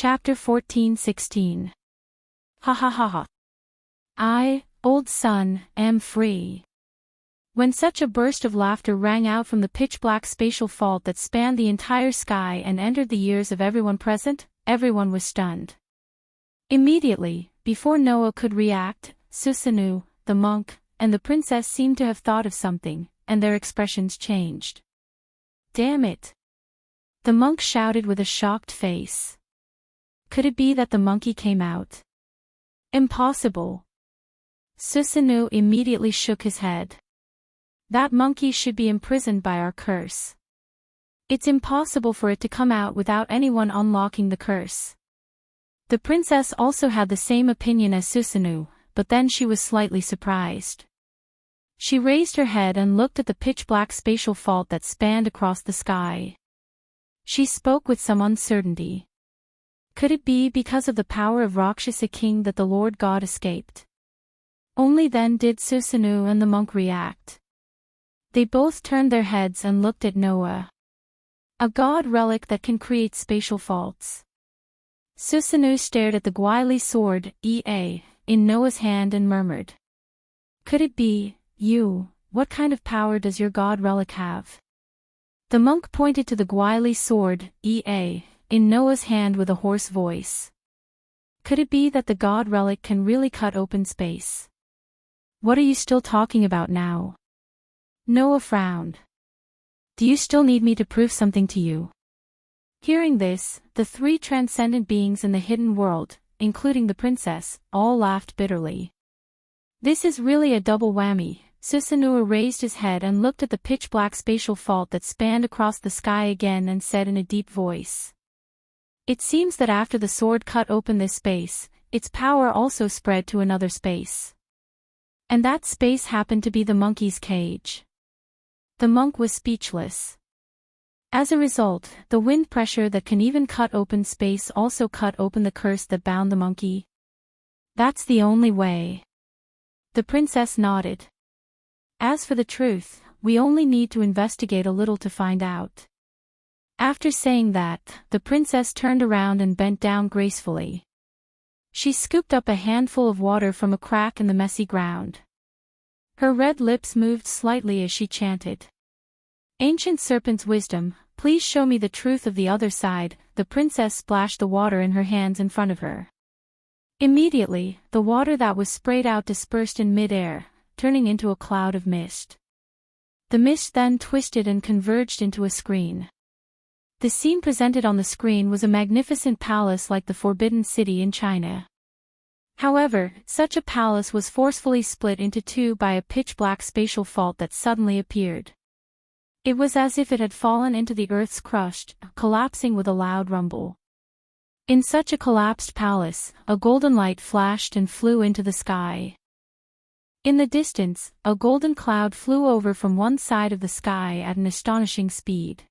Chapter 14:16. Ha ha ha ha. I, old sun, am free. When such a burst of laughter rang out from the pitch-black spatial fault that spanned the entire sky and entered the ears of everyone present, everyone was stunned. Immediately, before Noah could react, Susanoo, the monk, and the princess seemed to have thought of something, and their expressions changed. Damn it! The monk shouted with a shocked face. Could it be that the monkey came out? Impossible. Susanoo immediately shook his head. That monkey should be imprisoned by our curse. It's impossible for it to come out without anyone unlocking the curse. The princess also had the same opinion as Susanoo, but then she was slightly surprised. She raised her head and looked at the pitch-black spatial fault that spanned across the sky. She spoke with some uncertainty. Could it be because of the power of Rakshasa King that the Lord God escaped? Only then did Susanoo and the monk react. They both turned their heads and looked at Noah. A god relic that can create spatial faults. Susanoo stared at the Gwaili sword, in Noah's hand and murmured. Could it be, you? What kind of power does your god relic have? The monk pointed to the Gwaili sword, in Noah's hand with a hoarse voice. Could it be that the god relic can really cut open space? What are you still talking about now? Noah frowned. Do you still need me to prove something to you? Hearing this, the three transcendent beings in the hidden world, including the princess, all laughed bitterly. This is really a double whammy. Susanoo raised his head and looked at the pitch-black spatial fault that spanned across the sky again and said in a deep voice. It seems that after the sword cut open this space, its power also spread to another space. And that space happened to be the monkey's cage. The monk was speechless. As a result, the wind pressure that can even cut open space also cut open the curse that bound the monkey. That's the only way. The princess nodded. As for the truth, we only need to investigate a little to find out. After saying that, the princess turned around and bent down gracefully. She scooped up a handful of water from a crack in the messy ground. Her red lips moved slightly as she chanted. Ancient serpent's wisdom, please show me the truth of the other side. The princess splashed the water in her hands in front of her. Immediately, the water that was sprayed out dispersed in mid-air, turning into a cloud of mist. The mist then twisted and converged into a screen. The scene presented on the screen was a magnificent palace like the Forbidden City in China. However, such a palace was forcefully split into two by a pitch-black spatial fault that suddenly appeared. It was as if it had fallen into the earth's crust, collapsing with a loud rumble. In such a collapsed palace, a golden light flashed and flew into the sky. In the distance, a golden cloud flew over from one side of the sky at an astonishing speed.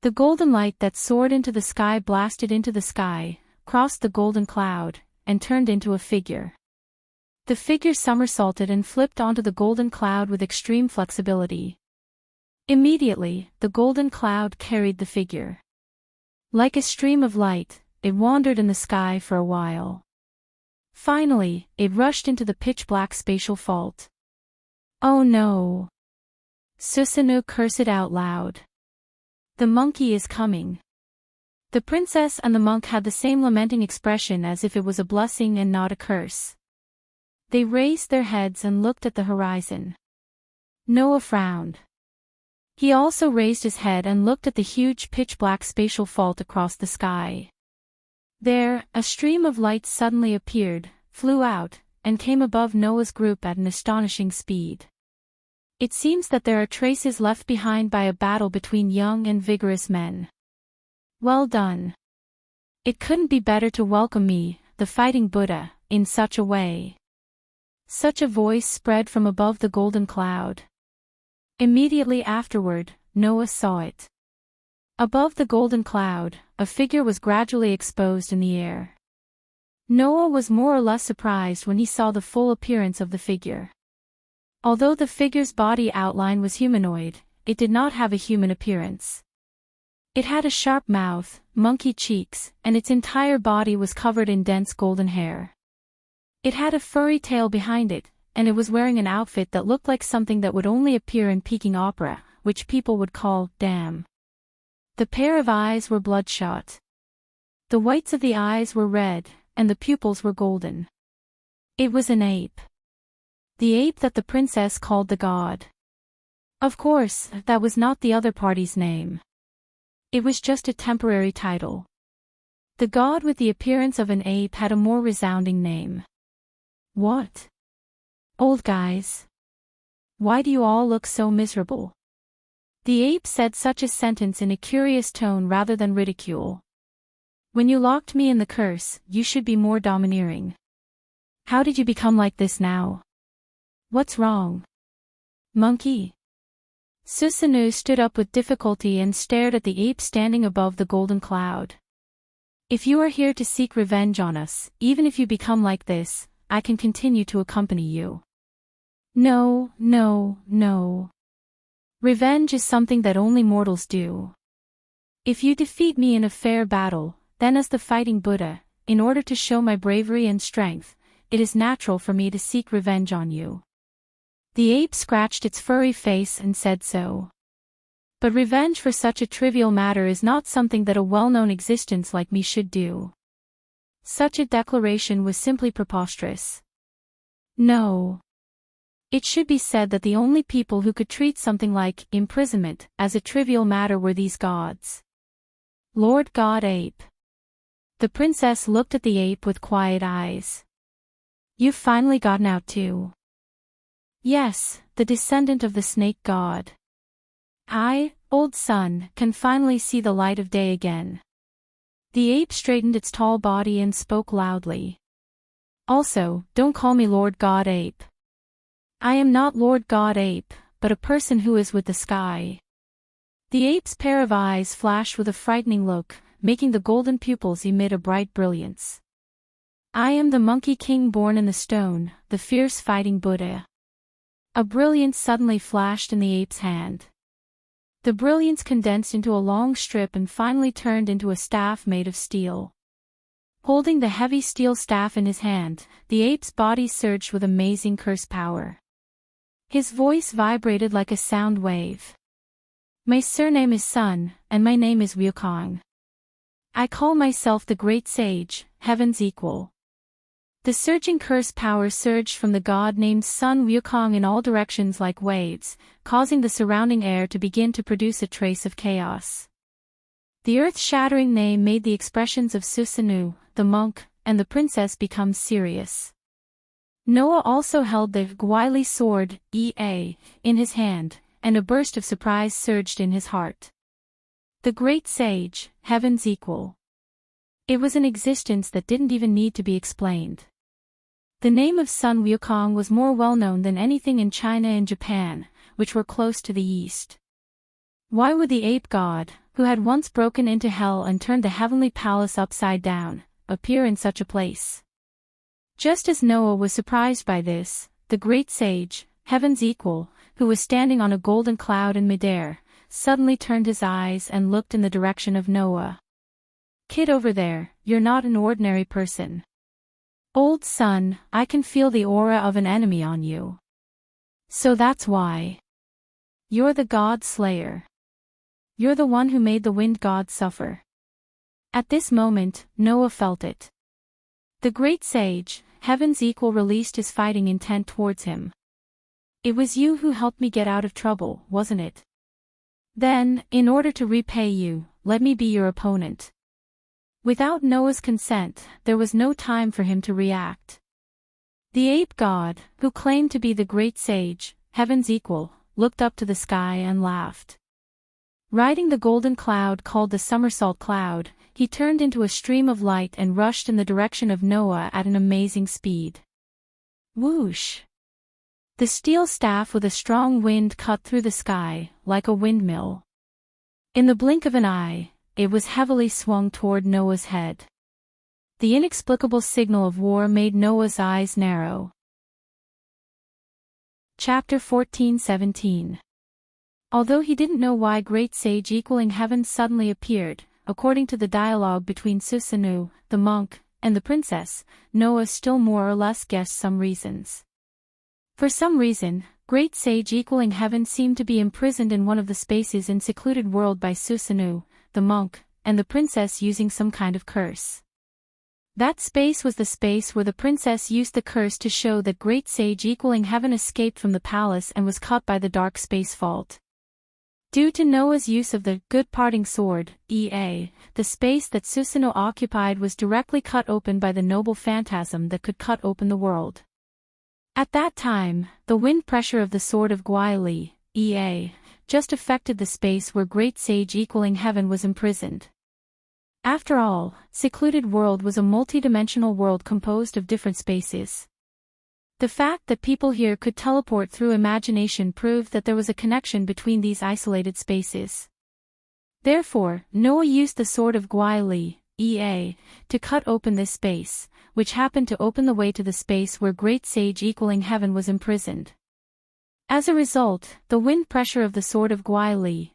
The golden light that soared into the sky blasted into the sky, crossed the golden cloud, and turned into a figure. The figure somersaulted and flipped onto the golden cloud with extreme flexibility. Immediately, the golden cloud carried the figure. Like a stream of light, it wandered in the sky for a while. Finally, it rushed into the pitch-black spatial fault. Oh no! Susanoo cursed out loud. The monkey is coming. The princess and the monk had the same lamenting expression as if it was a blessing and not a curse. They raised their heads and looked at the horizon. Noah frowned. He also raised his head and looked at the huge pitch-black spatial fault across the sky. There, a stream of light suddenly appeared, flew out, and came above Noah's group at an astonishing speed. It seems that there are traces left behind by a battle between young and vigorous men. Well done. It couldn't be better to welcome me, the fighting Buddha, in such a way. Such a voice spread from above the golden cloud. Immediately afterward, Noah saw it. Above the golden cloud, a figure was gradually exposed in the air. Noah was more or less surprised when he saw the full appearance of the figure. Although the figure's body outline was humanoid, it did not have a human appearance. It had a sharp mouth, monkey cheeks, and its entire body was covered in dense golden hair. It had a furry tail behind it, and it was wearing an outfit that looked like something that would only appear in Peking opera, which people would call damn. The pair of eyes were bloodshot. The whites of the eyes were red, and the pupils were golden. It was an ape. The ape that the princess called the god. Of course, that was not the other party's name. It was just a temporary title. The god with the appearance of an ape had a more resounding name. What? Old guys. Why do you all look so miserable? The ape said such a sentence in a curious tone rather than ridicule. When you locked me in the curse, you should be more domineering. How did you become like this now? What's wrong? Monkey? Susanoo stood up with difficulty and stared at the ape standing above the golden cloud. If you are here to seek revenge on us, even if you become like this, I can continue to accompany you. No, no, no. Revenge is something that only mortals do. If you defeat me in a fair battle, then as the fighting Buddha, in order to show my bravery and strength, it is natural for me to seek revenge on you. The ape scratched its furry face and said so. But revenge for such a trivial matter is not something that a well-known existence like me should do. Such a declaration was simply preposterous. No. It should be said that the only people who could treat something like imprisonment as a trivial matter were these gods. Lord God Ape. The princess looked at the ape with quiet eyes. You've finally gotten out too. Yes, the descendant of the snake god. I, old son, can finally see the light of day again. The ape straightened its tall body and spoke loudly. Also, don't call me Lord God Ape. I am not Lord God Ape, but a person who is with the sky. The ape's pair of eyes flashed with a frightening look, making the golden pupils emit a bright brilliance. I am the Monkey King born in the stone, the fierce fighting Buddha. A brilliance suddenly flashed in the ape's hand. The brilliance condensed into a long strip and finally turned into a staff made of steel. Holding the heavy steel staff in his hand, the ape's body surged with amazing curse power. His voice vibrated like a sound wave. My surname is Sun, and my name is Wukong. I call myself the Great Sage, Heaven's Equal. The surging curse power surged from the god named Sun Wukong in all directions like waves, causing the surrounding air to begin to produce a trace of chaos. The earth-shattering name made the expressions of Susanoo, the monk, and the princess become serious. Noah also held the Gwaili sword, Ea, in his hand, and a burst of surprise surged in his heart. The Great Sage, Heaven's Equal. It was an existence that didn't even need to be explained. The name of Sun Wukong was more well-known than anything in China and Japan, which were close to the east. Why would the ape god, who had once broken into hell and turned the heavenly palace upside down, appear in such a place? Just as Noah was surprised by this, the Great Sage, Heaven's Equal, who was standing on a golden cloud in midair, suddenly turned his eyes and looked in the direction of Noah. Kid over there, you're not an ordinary person. Old son, I can feel the aura of an enemy on you. So that's why. You're the God Slayer. You're the one who made the wind god suffer. At this moment, Noah felt it. The Great Sage, Heaven's Equal, released his fighting intent towards him. It was you who helped me get out of trouble, wasn't it? Then, in order to repay you, let me be your opponent. Without Noah's consent, there was no time for him to react. The ape god, who claimed to be the Great Sage, Heaven's Equal, looked up to the sky and laughed. Riding the golden cloud called the somersault cloud, he turned into a stream of light and rushed in the direction of Noah at an amazing speed. Whoosh! The steel staff with a strong wind cut through the sky, like a windmill. In the blink of an eye, it was heavily swung toward Noah's head. The inexplicable signal of war made Noah's eyes narrow. Chapter 14:17. Although he didn't know why great sage equaling heaven suddenly appeared, according to the dialogue between Susanoo, the monk, and the princess, Noah still more or less guessed some reasons. For some reason, great sage equaling heaven seemed to be imprisoned in one of the spaces in secluded world by Susanoo, the monk, and the princess using some kind of curse. That space was the space where the princess used the curse to show that great sage equaling heaven escaped from the palace and was caught by the dark space fault. Due to Noah's use of the good parting sword, the space that Susanoo occupied was directly cut open by the noble phantasm that could cut open the world. At that time, the wind pressure of the sword of Gwaili, just affected the space where great sage equaling heaven was imprisoned. After all, secluded world was a multidimensional world composed of different spaces. The fact that people here could teleport through imagination proved that there was a connection between these isolated spaces. Therefore, Noah used the sword of Gwaili, to cut open this space, which happened to open the way to the space where great sage equaling heaven was imprisoned. As a result, the wind pressure of the sword of Gwaili,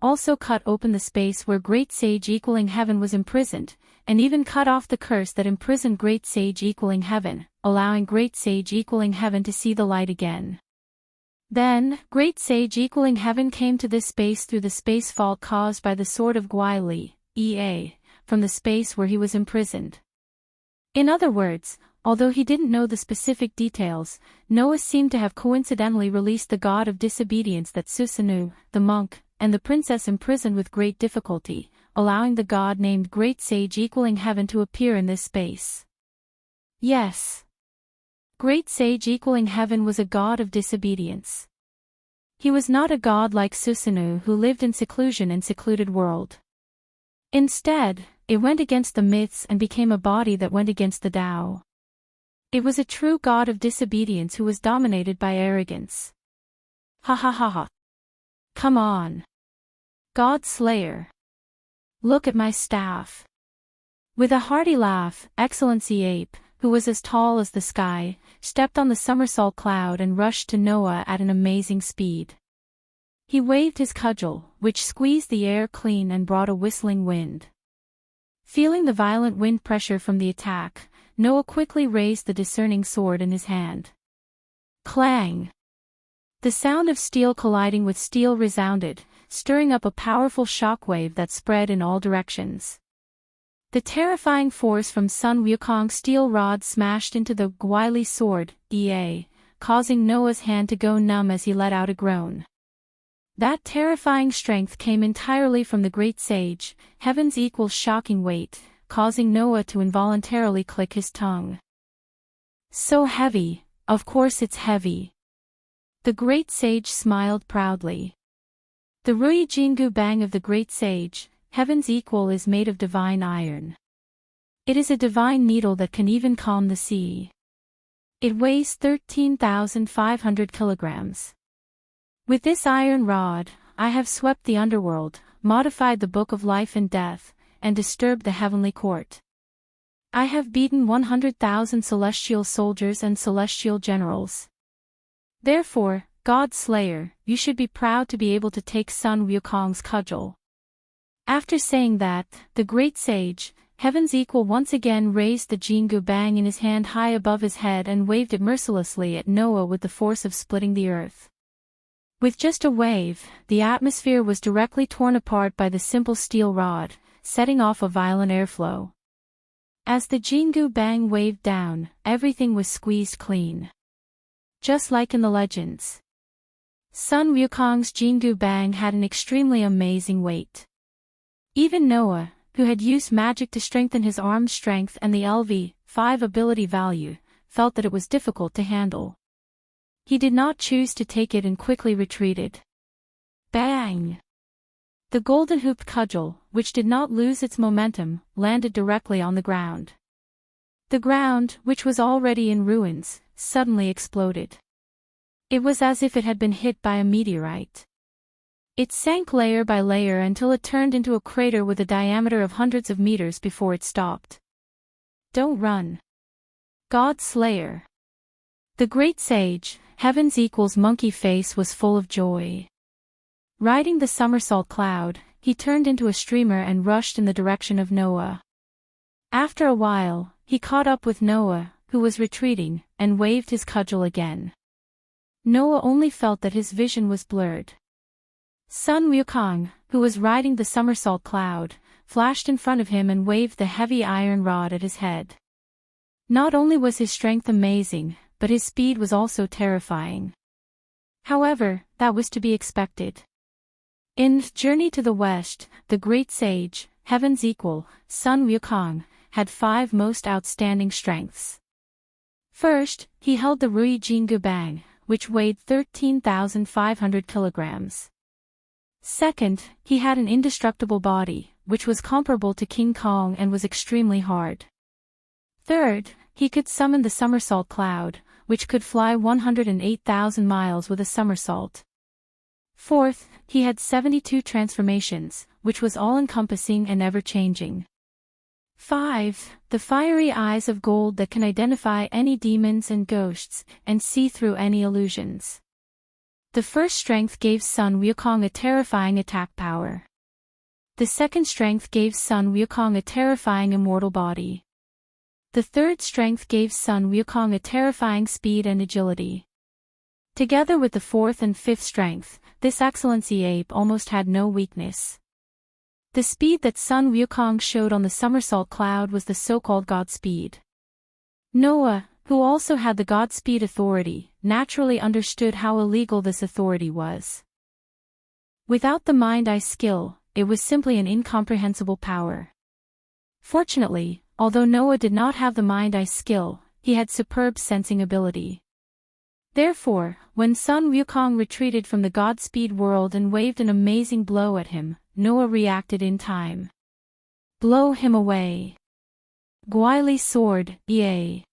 also cut open the space where great sage equaling heaven was imprisoned, and even cut off the curse that imprisoned great sage equaling heaven, allowing great sage equaling heaven to see the light again. Then, great sage equaling heaven came to this space through the space fault caused by the sword of Gwaili, from the space where he was imprisoned. In other words, although he didn't know the specific details, Noah seemed to have coincidentally released the god of disobedience that Susanoo, the monk, and the princess imprisoned with great difficulty, allowing the god named Great Sage equaling heaven to appear in this space. Yes. Great Sage equaling heaven was a god of disobedience. He was not a god like Susanoo who lived in seclusion and secluded world. Instead, it went against the myths and became a body that went against the Tao. It was a true god of disobedience who was dominated by arrogance. Ha ha ha ha. Come on. God Slayer. Look at my staff. With a hearty laugh, Excellency Ape, who was as tall as the sky, stepped on the somersault cloud and rushed to Noah at an amazing speed. He waved his cudgel, which squeezed the air clean and brought a whistling wind. Feeling the violent wind pressure from the attack, Noah quickly raised the discerning sword in his hand. Clang! The sound of steel colliding with steel resounded, stirring up a powerful shockwave that spread in all directions. The terrifying force from Sun Wukong's steel rod smashed into the Gwaili sword, causing Noah's hand to go numb as he let out a groan. That terrifying strength came entirely from the great sage, heaven's equal shocking weight, causing Noah to involuntarily click his tongue. So heavy, of course it's heavy. The great sage smiled proudly. The Rui Jingu Bang of the great sage, heaven's equal, is made of divine iron. It is a divine needle that can even calm the sea. It weighs 13,500 kilograms. With this iron rod, I have swept the underworld, modified the book of life and death, and disturbed the heavenly court. I have beaten 100,000 celestial soldiers and celestial generals. Therefore, God Slayer, you should be proud to be able to take Sun Wukong's cudgel. After saying that, the great sage, heaven's equal, once again raised the Jingu Bang in his hand high above his head and waved it mercilessly at Noah with the force of splitting the earth. With just a wave, the atmosphere was directly torn apart by the simple steel rod, setting off a violent airflow. As the Jingu Bang waved down, everything was squeezed clean. Just like in the legends. Sun Wukong's Jingu Bang had an extremely amazing weight. Even Noah, who had used magic to strengthen his arm's strength and the LV5 ability value, felt that it was difficult to handle. He did not choose to take it and quickly retreated. Bang! The golden-hooped cudgel, which did not lose its momentum, landed directly on the ground. The ground, which was already in ruins, suddenly exploded. It was as if it had been hit by a meteorite. It sank layer by layer until it turned into a crater with a diameter of hundreds of meters before it stopped. Don't run. God Slayer. The great sage, heaven's equal's monkey face was full of joy. Riding the somersault cloud, he turned into a streamer and rushed in the direction of Noah. After a while, he caught up with Noah, who was retreating, and waved his cudgel again. Noah only felt that his vision was blurred. Sun Wukong, who was riding the somersault cloud, flashed in front of him and waved the heavy iron rod at his head. Not only was his strength amazing, but his speed was also terrifying. However, that was to be expected. In Journey to the West, the great sage, heaven's equal, Sun Wukong, had 5 most outstanding strengths. First, he held the Rui Jingu Bang, which weighed 13,500 kilograms. Second, he had an indestructible body, which was comparable to King Kong and was extremely hard. Third, he could summon the somersault cloud, which could fly 108,000 miles with a somersault. Fourth, he had 72 transformations, which was all-encompassing and ever-changing. 5. The fiery eyes of gold that can identify any demons and ghosts, and see through any illusions. The first strength gave Sun Wukong a terrifying attack power. The second strength gave Sun Wukong a terrifying immortal body. The third strength gave Sun Wukong a terrifying speed and agility. Together with the fourth and fifth strength, this excellency ape almost had no weakness. The speed that Sun Wukong showed on the somersault cloud was the so-called God speed. Noah, who also had the God speed authority, naturally understood how illegal this authority was. Without the mind-eye skill, it was simply an incomprehensible power. Fortunately, although Noah did not have the mind-eye skill, he had superb sensing ability. Therefore, when Sun Wukong retreated from the God-speed world and waved an amazing blow at him, Noah reacted in time. Blow him away. Guile sword, ea.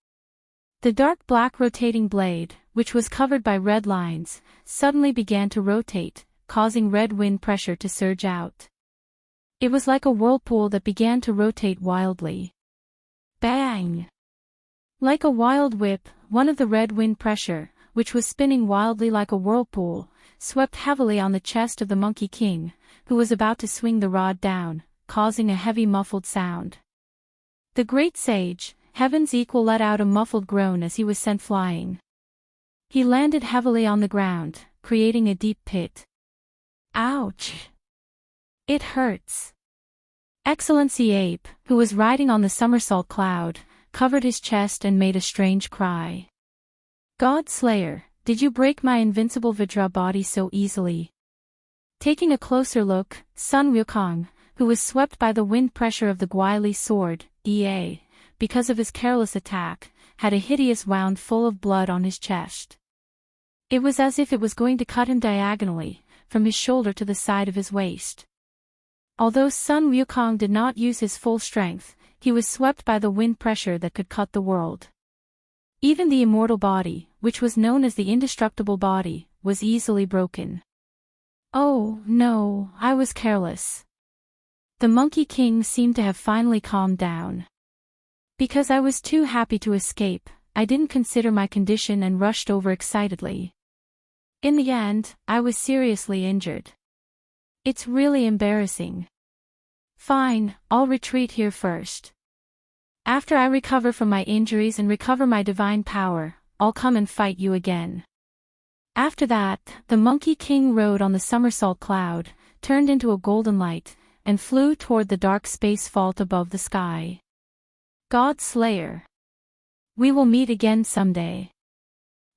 The dark black rotating blade, which was covered by red lines, suddenly began to rotate, causing red wind pressure to surge out. It was like a whirlpool that began to rotate wildly. Bang! Like a wild whip, one of the red wind pressure, which was spinning wildly like a whirlpool, swept heavily on the chest of the Monkey King, who was about to swing the rod down, causing a heavy muffled sound. The great sage, heaven's equal, let out a muffled groan as he was sent flying. He landed heavily on the ground, creating a deep pit. Ouch! It hurts. Excellency Ape, who was riding on the somersault cloud, covered his chest and made a strange cry. God Slayer, did you break my invincible Vajra body so easily? Taking a closer look, Sun Wukong, who was swept by the wind pressure of the Guile sword, ea, because of his careless attack, had a hideous wound full of blood on his chest. It was as if it was going to cut him diagonally, from his shoulder to the side of his waist. Although Sun Wukong did not use his full strength, he was swept by the wind pressure that could cut the world. Even the immortal body, which was known as the indestructible body, was easily broken. Oh, no, I was careless. The Monkey King seemed to have finally calmed down. Because I was too happy to escape, I didn't consider my condition and rushed over excitedly. In the end, I was seriously injured. It's really embarrassing. Fine, I'll retreat here first. After I recover from my injuries and recover my divine power, I'll come and fight you again. After that, the Monkey King rode on the somersault cloud, turned into a golden light, and flew toward the dark space vault above the sky. God Slayer. We will meet again someday.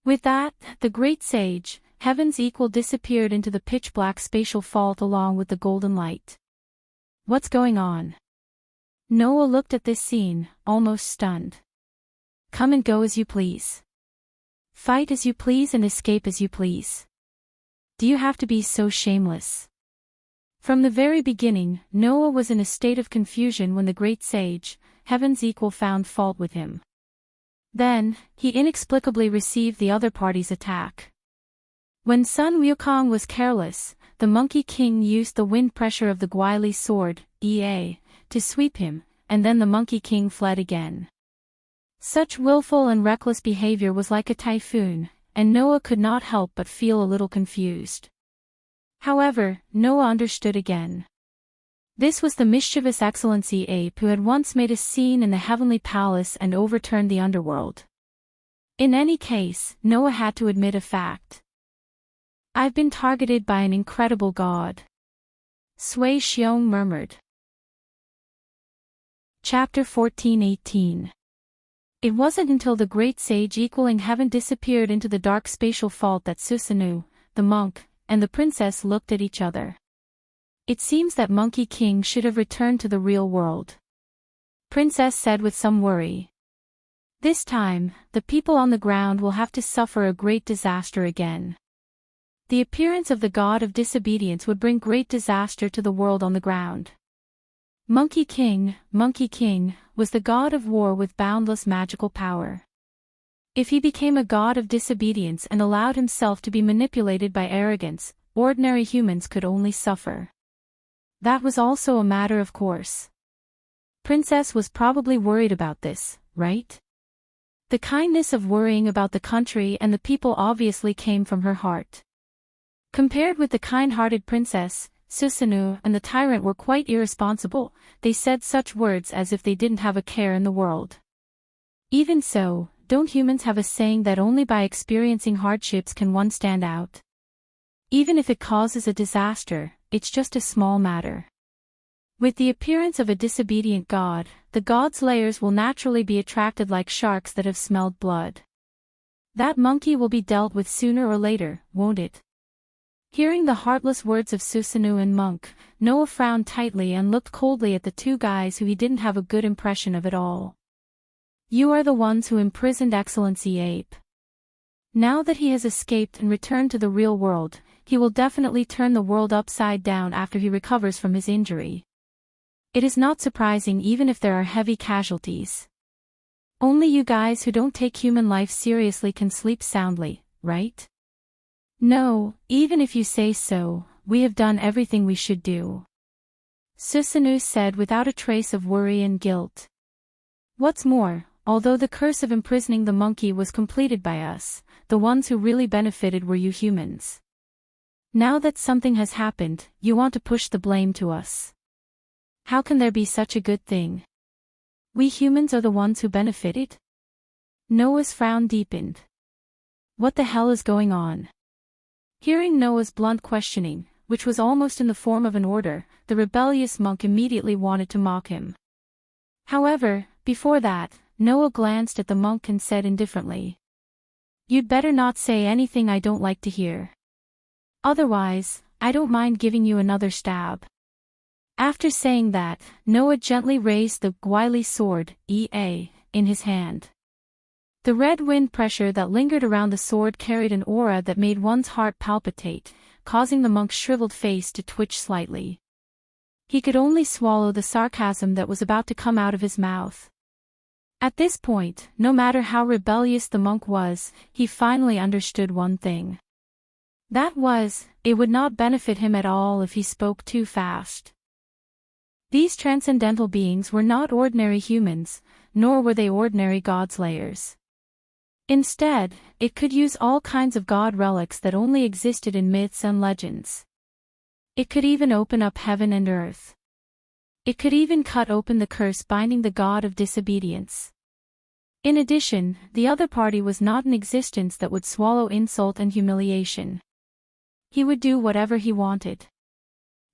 With that, the great sage, heaven's equal, disappeared into the pitch-black spatial vault along with the golden light. What's going on? Noah looked at this scene, almost stunned. Come and go as you please. Fight as you please and escape as you please. Do you have to be so shameless? From the very beginning, Noah was in a state of confusion when the great sage, heaven's equal, found fault with him. Then, he inexplicably received the other party's attack. When Sun Wukong was careless, the Monkey King used the wind pressure of the Guile sword, ea, to sweep him, and then the Monkey King fled again. Such willful and reckless behavior was like a typhoon, and Noah could not help but feel a little confused. However, Noah understood again. This was the mischievous excellency ape who had once made a scene in the heavenly palace and overturned the underworld. In any case, Noah had to admit a fact. I've been targeted by an incredible god. Sui Xiong murmured. Chapter 14:18. It wasn't until the great sage equaling heaven disappeared into the dark spatial vault that Susanoo, the monk, and the princess looked at each other. It seems that Monkey King should have returned to the real world. Princess said with some worry. This time, the people on the ground will have to suffer a great disaster again. The appearance of the god of disobedience would bring great disaster to the world on the ground. Monkey King, was the god of war with boundless magical power. If he became a god of disobedience and allowed himself to be manipulated by arrogance, ordinary humans could only suffer. That was also a matter of course. Princess was probably worried about this, right? The kindness of worrying about the country and the people obviously came from her heart. Compared with the kind-hearted princess, Susanoo and the tyrant were quite irresponsible. They said such words as if they didn't have a care in the world. Even so, don't humans have a saying that only by experiencing hardships can one stand out? Even if it causes a disaster, it's just a small matter. With the appearance of a disobedient god, the god's layers will naturally be attracted like sharks that have smelled blood. That monkey will be dealt with sooner or later, won't it? Hearing the heartless words of Susanoo and monk, Noah frowned tightly and looked coldly at the two guys who he didn't have a good impression of at all. You are the ones who imprisoned Excellency Ape. Now that he has escaped and returned to the real world, he will definitely turn the world upside down after he recovers from his injury. It is not surprising even if there are heavy casualties. Only you guys who don't take human life seriously can sleep soundly, right? No, even if you say so, we have done everything we should do. Susanoo said without a trace of worry and guilt. What's more, although the curse of imprisoning the monkey was completed by us, the ones who really benefited were you humans. Now that something has happened, you want to push the blame to us. How can there be such a good thing? We humans are the ones who benefited? Noah's frown deepened. What the hell is going on? Hearing Noah's blunt questioning, which was almost in the form of an order, the rebellious monk immediately wanted to mock him. However, before that, Noah glanced at the monk and said indifferently, "You'd better not say anything I don't like to hear. Otherwise, I don't mind giving you another stab." After saying that, Noah gently raised the Gweili sword, in his hand. The red wind pressure that lingered around the sword carried an aura that made one's heart palpitate, causing the monk's shriveled face to twitch slightly. He could only swallow the sarcasm that was about to come out of his mouth. At this point, no matter how rebellious the monk was, he finally understood one thing. That was, it would not benefit him at all if he spoke too fast. These transcendental beings were not ordinary humans, nor were they ordinary god-slayers. Instead, it could use all kinds of god relics that only existed in myths and legends. It could even open up heaven and earth. It could even cut open the curse binding the god of disobedience. In addition, the other party was not in existence that would swallow insult and humiliation. He would do whatever he wanted.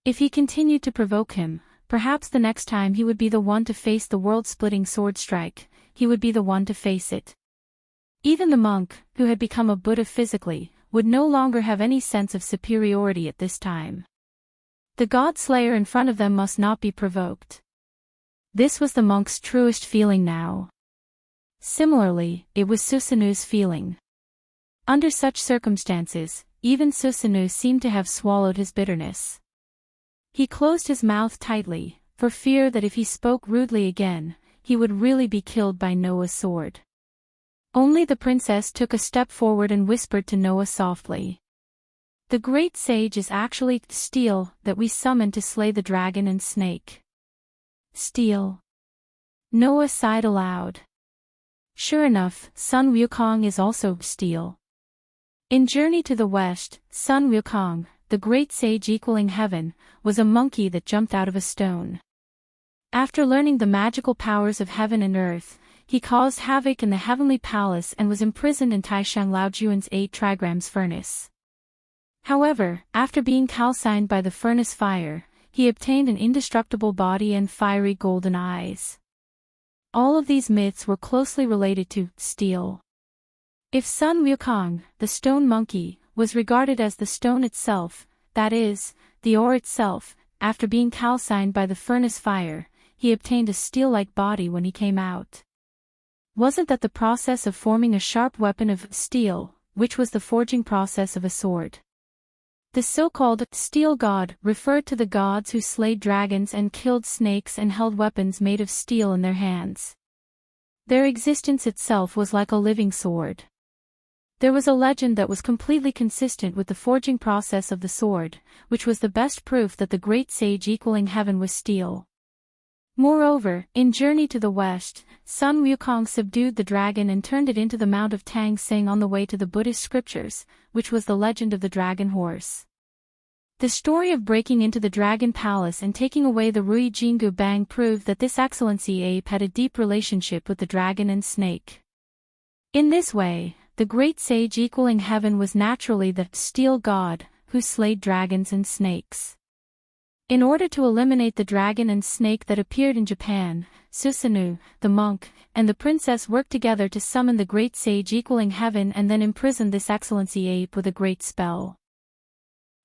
If he continued to provoke him, perhaps the next time he would be the one to face the world-splitting sword strike, he would be the one to face it. Even the monk, who had become a Buddha physically, would no longer have any sense of superiority at this time. The god-slayer in front of them must not be provoked. This was the monk's truest feeling now. Similarly, it was Susanoo's feeling. Under such circumstances, even Susanoo seemed to have swallowed his bitterness. He closed his mouth tightly, for fear that if he spoke rudely again, he would really be killed by Noah's sword. Only the princess took a step forward and whispered to Noah softly. "The great sage is actually steel that we summoned to slay the dragon and snake." Steel. Noah sighed aloud. Sure enough, Sun Wukong is also steel. In Journey to the West, Sun Wukong, the great sage equaling heaven, was a monkey that jumped out of a stone. After learning the magical powers of heaven and earth, he caused havoc in the heavenly palace and was imprisoned in Taishang Laojuan's 8 trigrams furnace. However, after being calcined by the furnace fire, he obtained an indestructible body and fiery golden eyes. All of these myths were closely related to steel. If Sun Wukong, the stone monkey, was regarded as the stone itself, that is, the ore itself, after being calcined by the furnace fire, he obtained a steel-like body when he came out. Wasn't that the process of forming a sharp weapon of steel, which was the forging process of a sword? The so-called steel god referred to the gods who slayed dragons and killed snakes and held weapons made of steel in their hands. Their existence itself was like a living sword. There was a legend that was completely consistent with the forging process of the sword, which was the best proof that the great sage equaling heaven was steel. Moreover, in Journey to the West, Sun Wukong subdued the dragon and turned it into the Mount of Tang Sing on the way to the Buddhist scriptures, which was the legend of the dragon horse. The story of breaking into the dragon palace and taking away the Rui Jingu Bang proved that this excellency ape had a deep relationship with the dragon and snake. In this way, the great sage equaling heaven was naturally the steel god, who slayed dragons and snakes. In order to eliminate the dragon and snake that appeared in Japan, Susanoo, the monk, and the princess worked together to summon the great sage equaling heaven and then imprison this excellency ape with a great spell.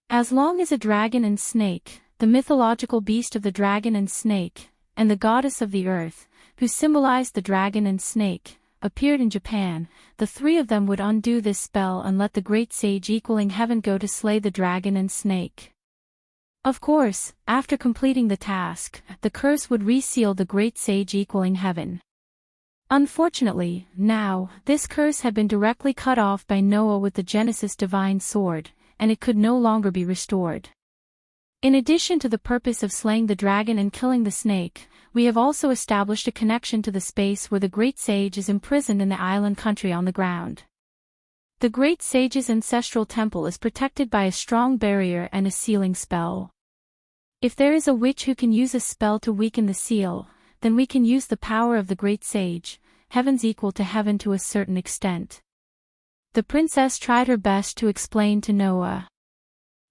As long as a dragon and snake, the mythological beast of the dragon and snake, and the goddess of the earth, who symbolized the dragon and snake, appeared in Japan, the 3 of them would undo this spell and let the great sage equaling heaven go to slay the dragon and snake. Of course, after completing the task, the curse would reseal the great sage equaling heaven. Unfortunately, now, this curse had been directly cut off by Noah with the Genesis divine sword, and it could no longer be restored. In addition to the purpose of slaying the dragon and killing the snake, we have also established a connection to the space where the great sage is imprisoned in the island country on the ground. The great sage's ancestral temple is protected by a strong barrier and a sealing spell. If there is a witch who can use a spell to weaken the seal, then we can use the power of the great sage, heaven's equal to heaven to a certain extent. The princess tried her best to explain to Noah.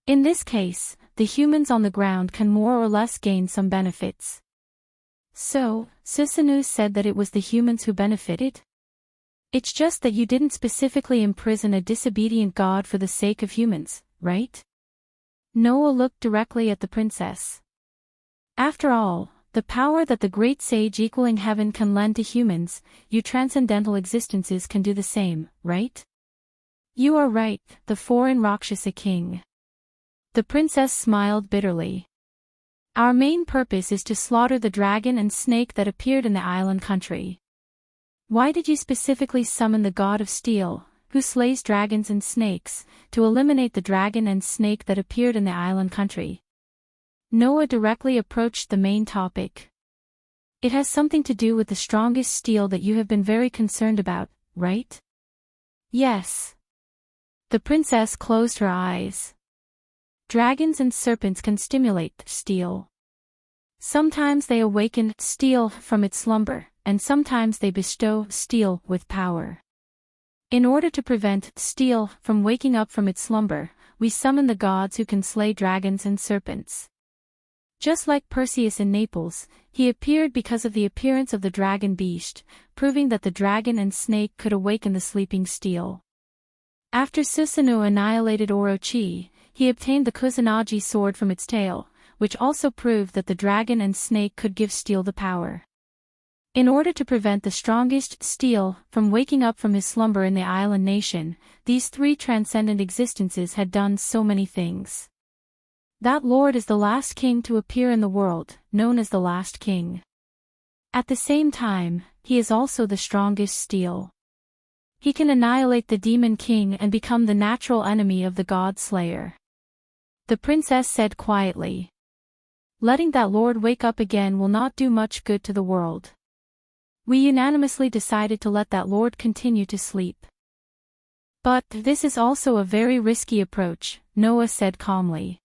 In this case, the humans on the ground can more or less gain some benefits. So, Susanoo said that it was the humans who benefited? It's just that you didn't specifically imprison a disobedient god for the sake of humans, right? Noah looked directly at the princess. After all, the power that the great sage equaling heaven can lend to humans, you transcendental existences can do the same, right? You are right, the foreign Rakshasa king. The princess smiled bitterly. Our main purpose is to slaughter the dragon and snake that appeared in the island country. Why did you specifically summon the god of steel, who slays dragons and snakes, to eliminate the dragon and snake that appeared in the island country? Noah directly approached the main topic. It has something to do with the strongest steel that you have been very concerned about, right? Yes. The princess closed her eyes. Dragons and serpents can stimulate steel. Sometimes they awaken steel from its slumber, and sometimes they bestow steel with power. In order to prevent steel from waking up from its slumber, we summon the gods who can slay dragons and serpents. Just like Perseus in Naples, he appeared because of the appearance of the dragon beast, proving that the dragon and snake could awaken the sleeping steel. After Susanoo annihilated Orochi, he obtained the Kusanagi sword from its tail, which also proved that the dragon and snake could give steel the power. In order to prevent the strongest steel from waking up from his slumber in the island nation, these 3 transcendent existences had done so many things. That lord is the last king to appear in the world, known as the last king. At the same time, he is also the strongest steel. He can annihilate the demon king and become the natural enemy of the god slayer. The princess said quietly. Letting that lord wake up again will not do much good to the world. We unanimously decided to let that lord continue to sleep. But this is also a very risky approach, Noah said calmly.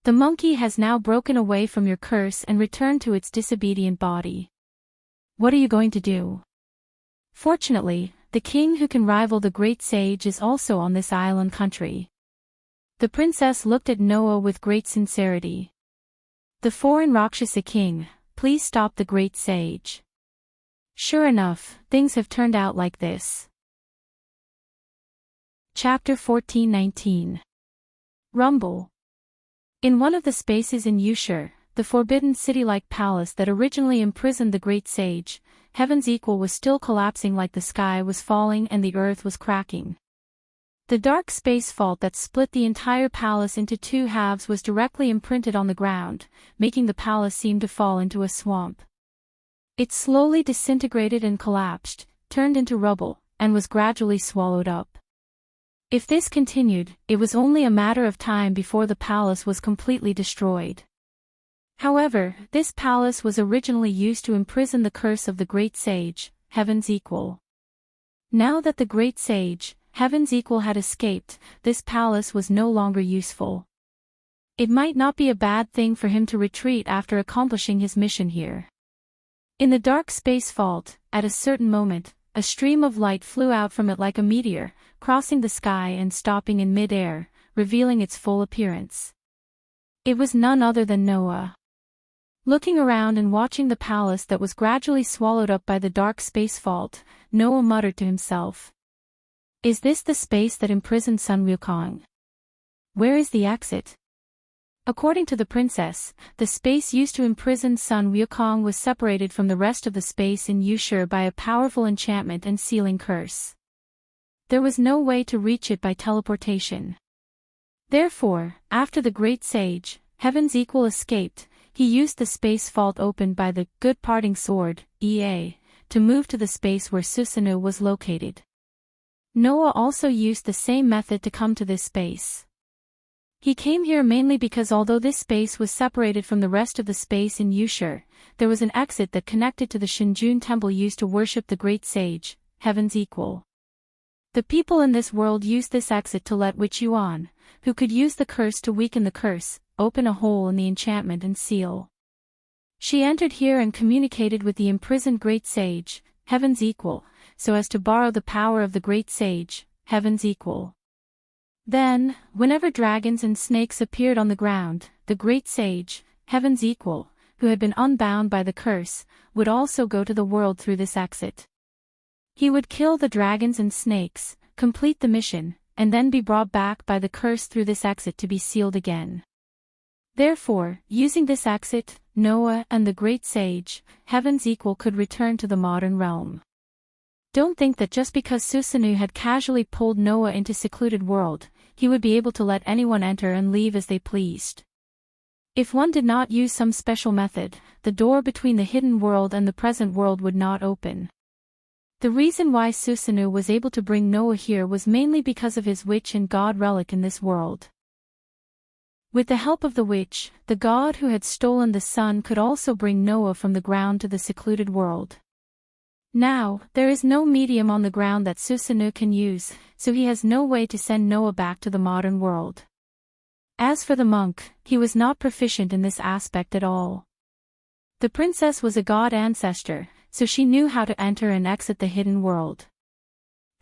The monkey has now broken away from your curse and returned to its disobedient body. What are you going to do? Fortunately, the king who can rival the great sage is also on this island country. The princess looked at Noah with great sincerity. The foreign Rakshasa king, please stop the great sage. Sure enough, things have turned out like this. Chapter 14:19. Rumble. In one of the spaces in Ushur, the forbidden city-like palace that originally imprisoned the great sage, heaven's equal was still collapsing like the sky was falling and the earth was cracking. The dark space fault that split the entire palace into two halves was directly imprinted on the ground, making the palace seem to fall into a swamp. It slowly disintegrated and collapsed, turned into rubble, and was gradually swallowed up. If this continued, it was only a matter of time before the palace was completely destroyed. However, this palace was originally used to imprison the curse of the great sage, heaven's equal. Now that the great sage, heaven's equal, had escaped, this palace was no longer useful. It might not be a bad thing for him to retreat after accomplishing his mission here. In the dark space vault, at a certain moment, a stream of light flew out from it like a meteor, crossing the sky and stopping in mid-air, revealing its full appearance. It was none other than Noah. Looking around and watching the palace that was gradually swallowed up by the dark space vault, Noah muttered to himself. Is this the space that imprisoned Sun Wukong? Where is the exit? According to the princess, the space used to imprison Sun Wukong was separated from the rest of the space in Ushur by a powerful enchantment and sealing curse. There was no way to reach it by teleportation. Therefore, after the great sage, heaven's equal, escaped, he used the space vault opened by the good parting sword, Ea, to move to the space where Susanu was located. Noah also used the same method to come to this space. He came here mainly because although this space was separated from the rest of the space in Ushur, there was an exit that connected to the Shinjun temple used to worship the great sage, heaven's equal. The people in this world used this exit to let Witch Yuan, who could use the curse to weaken the curse, open a hole in the enchantment and seal. She entered here and communicated with the imprisoned great sage, heaven's equal, so as to borrow the power of the great sage, heaven's equal. Then, whenever dragons and snakes appeared on the ground, the great sage, heaven's equal, who had been unbound by the curse, would also go to the world through this exit. He would kill the dragons and snakes, complete the mission, and then be brought back by the curse through this exit to be sealed again. Therefore, using this exit, Noah and the great sage, heaven's equal, could return to the modern realm. Don't think that just because Susanu had casually pulled Noah into secluded world, he would be able to let anyone enter and leave as they pleased. If one did not use some special method, the door between the hidden world and the present world would not open. The reason why Susanu was able to bring Noah here was mainly because of his witch and god relic in this world. With the help of the witch, the god who had stolen the sun could also bring Noah from the ground to the secluded world. Now, there is no medium on the ground that Susanu can use, so he has no way to send Noah back to the modern world. As for the monk, he was not proficient in this aspect at all. The princess was a god ancestor, so she knew how to enter and exit the hidden world.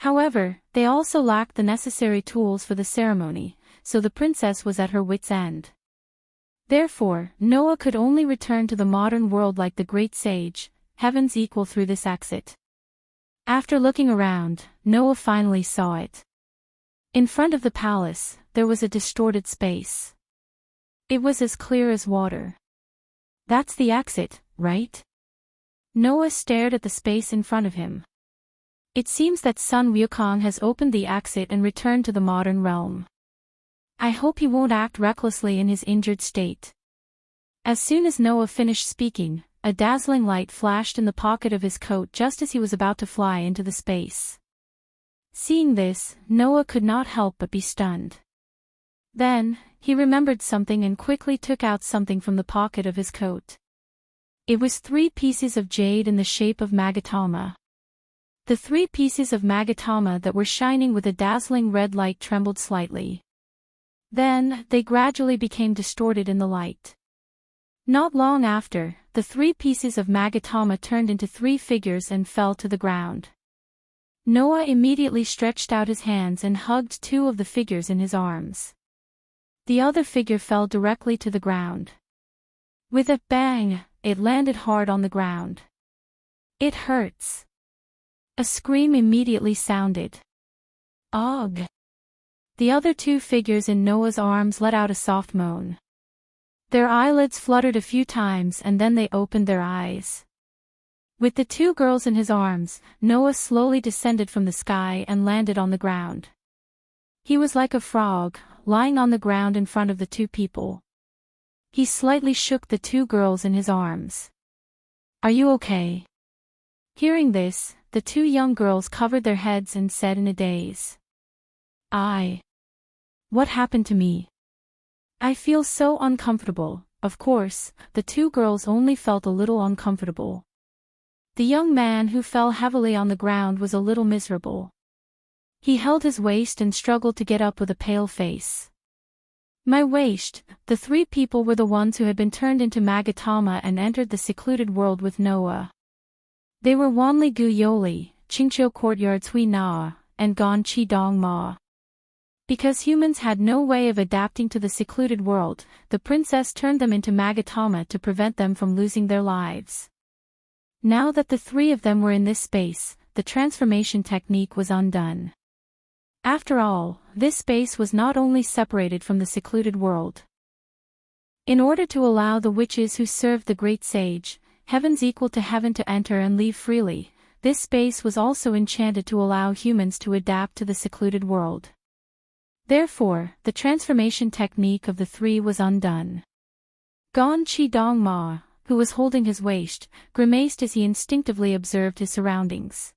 However, they also lacked the necessary tools for the ceremony, so the princess was at her wit's end. Therefore, Noah could only return to the modern world like the great sage, heaven's equal, through this exit. After looking around, Noah finally saw it. In front of the palace, there was a distorted space. It was as clear as water. That's the exit, right? Noah stared at the space in front of him. It seems that Sun Wukong has opened the exit and returned to the modern realm. I hope he won't act recklessly in his injured state. As soon as Noah finished speaking, a dazzling light flashed in the pocket of his coat just as he was about to fly into the space. Seeing this, Noah could not help but be stunned. Then, he remembered something and quickly took out something from the pocket of his coat. It was 3 pieces of jade in the shape of Magatama. The 3 pieces of Magatama that were shining with a dazzling red light trembled slightly. Then, they gradually became distorted in the light. Not long after, the 3 pieces of Magatama turned into 3 figures and fell to the ground. Noah immediately stretched out his hands and hugged 2 of the figures in his arms. The other figure fell directly to the ground. With a bang, it landed hard on the ground. "It hurts." A scream immediately sounded. "Ugh." The other 2 figures in Noah's arms let out a soft moan. Their eyelids fluttered a few times and then they opened their eyes. With the 2 girls in his arms, Noah slowly descended from the sky and landed on the ground. He was like a frog, lying on the ground in front of the 2 people. He slightly shook the 2 girls in his arms. "Are you okay?" Hearing this, the 2 young girls covered their heads and said in a daze, What happened to me? I feel so uncomfortable." Of course, the 2 girls only felt a little uncomfortable. The young man who fell heavily on the ground was a little miserable. He held his waist and struggled to get up with a pale face. "My waist." The 3 people were the ones who had been turned into Magatama and entered the secluded world with Noah. They were Wanli Gu Yoli, Qingqiu Courtyard Cui Na, and Gon Chi Dong Ma. Because humans had no way of adapting to the secluded world, the princess turned them into Magatama to prevent them from losing their lives. Now that the 3 of them were in this space, the transformation technique was undone. After all, this space was not only separated from the secluded world. In order to allow the witches who served the great sage, heavens equal to heaven, to enter and leave freely, this space was also enchanted to allow humans to adapt to the secluded world. Therefore, the transformation technique of the 3 was undone. Gon Chi Dong Ma, who was holding his waist, grimaced as he instinctively observed his surroundings.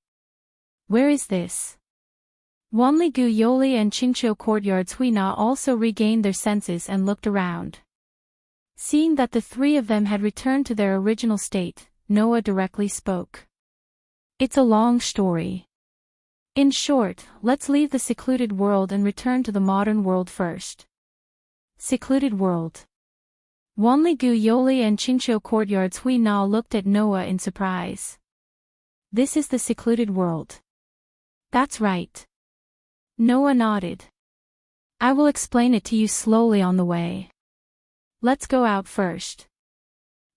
"Where is this?" Wanli Gu Yoli and Qingqiu Courtyard Cui Na also regained their senses and looked around. Seeing that the 3 of them had returned to their original state, Noah directly spoke. "It's a long story. In short, let's leave the secluded world and return to the modern world first." Secluded world. Wanli Gu Yoli and Qingqiu Courtyard Cui Na looked at Noah in surprise. "This is the secluded world." "That's right." Noah nodded. "I will explain it to you slowly on the way. Let's go out first."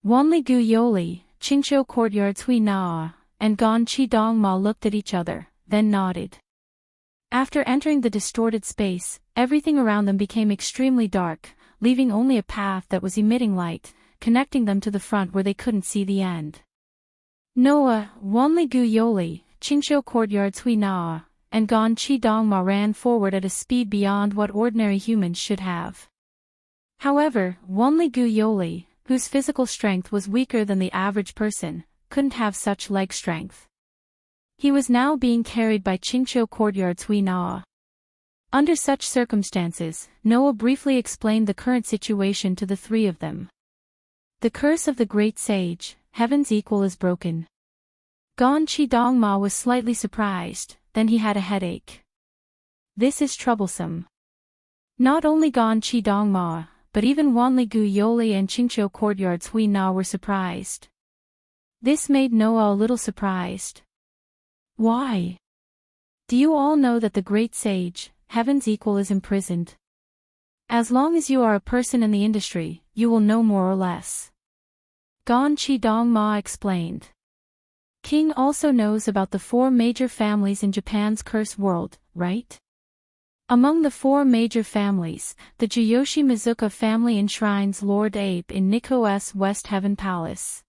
Wanli Gu Yoli, Qingqiu Courtyard Cui Na, and Gon Chi Dong Ma looked at each other, then nodded. After entering the distorted space, everything around them became extremely dark, leaving only a path that was emitting light, connecting them to the front where they couldn't see the end. Noah, Wanli Gu Yoli, Qingqiu Courtyard Cui Na, and Gon Chi Dong Ma ran forward at a speed beyond what ordinary humans should have. However, Wanli Gu Yoli, whose physical strength was weaker than the average person, couldn't have such leg strength. He was now being carried by Qingqiu Courtyard Cui Na. Under such circumstances, Noah briefly explained the current situation to the 3 of them. "The curse of the great sage, heaven's equal, is broken." Gon Chi Dong Ma was slightly surprised, then he had a headache. "This is troublesome." Not only Gon Chi Dong Ma, but even Wanli Gu Yoli and Qingqiu Courtyard Cui Na were surprised. This made Noah a little surprised. "Why? Do you all know that the great sage, heaven's equal, is imprisoned? As long as you are a person in the industry, you will know more or less." Gon Chi Dong Ma explained. "King also knows about the 4 major families in Japan's cursed world, right? Among the 4 major families, the Juyoshi Mizuka family enshrines Lord Ape in Nikko's West Heaven Palace.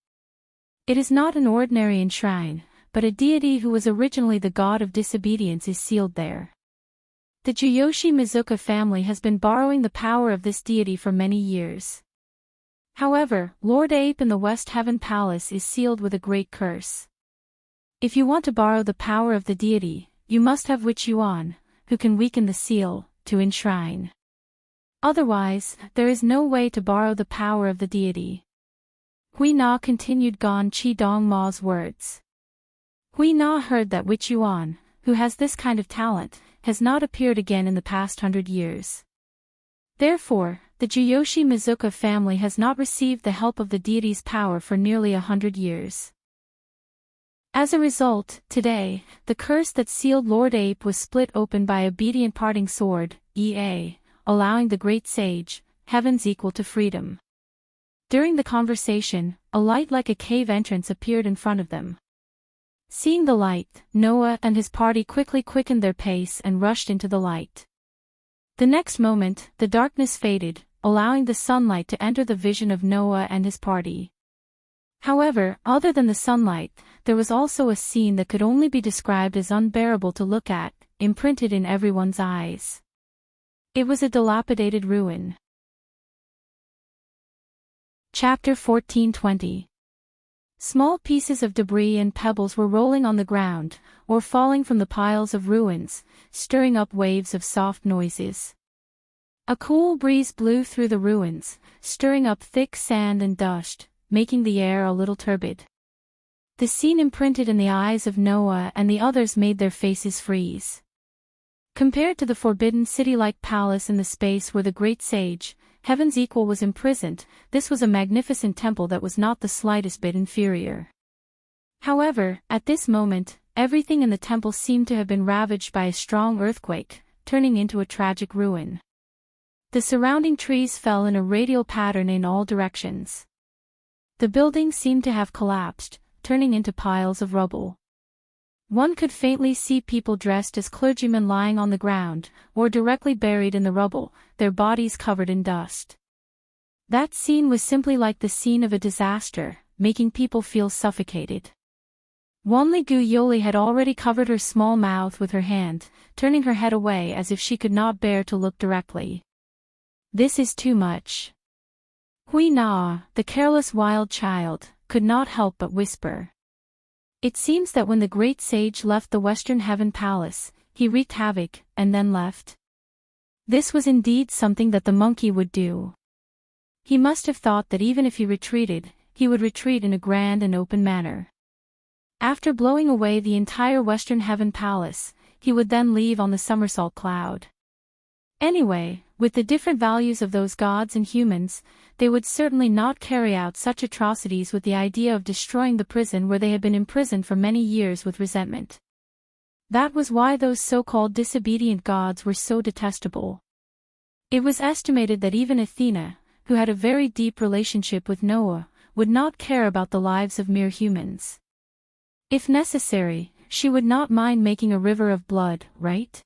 It is not an ordinary enshrine, but a deity who was originally the god of disobedience is sealed there. The Juyoshi Mizuka family has been borrowing the power of this deity for many years. However, Lord Ape in the West Heaven Palace is sealed with a great curse. If you want to borrow the power of the deity, you must have Witch Yuan, who can weaken the seal, to enshrine. Otherwise, there is no way to borrow the power of the deity." Hui Na continued Gon Chi Dong Ma's words. Hui Na heard that Witch Yuan, who has this kind of talent, has not appeared again in the past 100 years. Therefore, the Juyoshi Mizuka family has not received the help of the deity's power for nearly 100 years. As a result, today, the curse that sealed Lord Ape was split open by obedient parting sword, allowing the great sage, heaven's equal to freedom. During the conversation, a light like a cave entrance appeared in front of them. Seeing the light, Noah and his party quickly quickened their pace and rushed into the light. The next moment, the darkness faded, allowing the sunlight to enter the vision of Noah and his party. However, other than the sunlight, there was also a scene that could only be described as unbearable to look at, imprinted in everyone's eyes. It was a dilapidated ruin. Chapter 14:20. Small pieces of debris and pebbles were rolling on the ground, or falling from the piles of ruins, stirring up waves of soft noises. A cool breeze blew through the ruins, stirring up thick sand and dust, making the air a little turbid. The scene imprinted in the eyes of Noah and the others made their faces freeze. Compared to the forbidden city-like palace in the space where the great sage, heaven's equal, was imprisoned, this was a magnificent temple that was not the slightest bit inferior. However, at this moment, everything in the temple seemed to have been ravaged by a strong earthquake, turning into a tragic ruin. The surrounding trees fell in a radial pattern in all directions. The building seemed to have collapsed, turning into piles of rubble. One could faintly see people dressed as clergymen lying on the ground, or directly buried in the rubble, their bodies covered in dust. That scene was simply like the scene of a disaster, making people feel suffocated. Wanli-gu Yoli had already covered her small mouth with her hand, turning her head away as if she could not bear to look directly. This is too much. Hui Na, the careless wild child, could not help but whisper. It seems that when the great sage left the Western Heaven Palace, he wreaked havoc, and then left. This was indeed something that the monkey would do. He must have thought that even if he retreated, he would retreat in a grand and open manner. After blowing away the entire Western Heaven Palace, he would then leave on the somersault cloud. Anyway, with the different values of those gods and humans, they would certainly not carry out such atrocities with the idea of destroying the prison where they had been imprisoned for many years with resentment. That was why those so-called disobedient gods were so detestable. It was estimated that even Athena, who had a very deep relationship with Noah, would not care about the lives of mere humans. If necessary, she would not mind making a river of blood, right?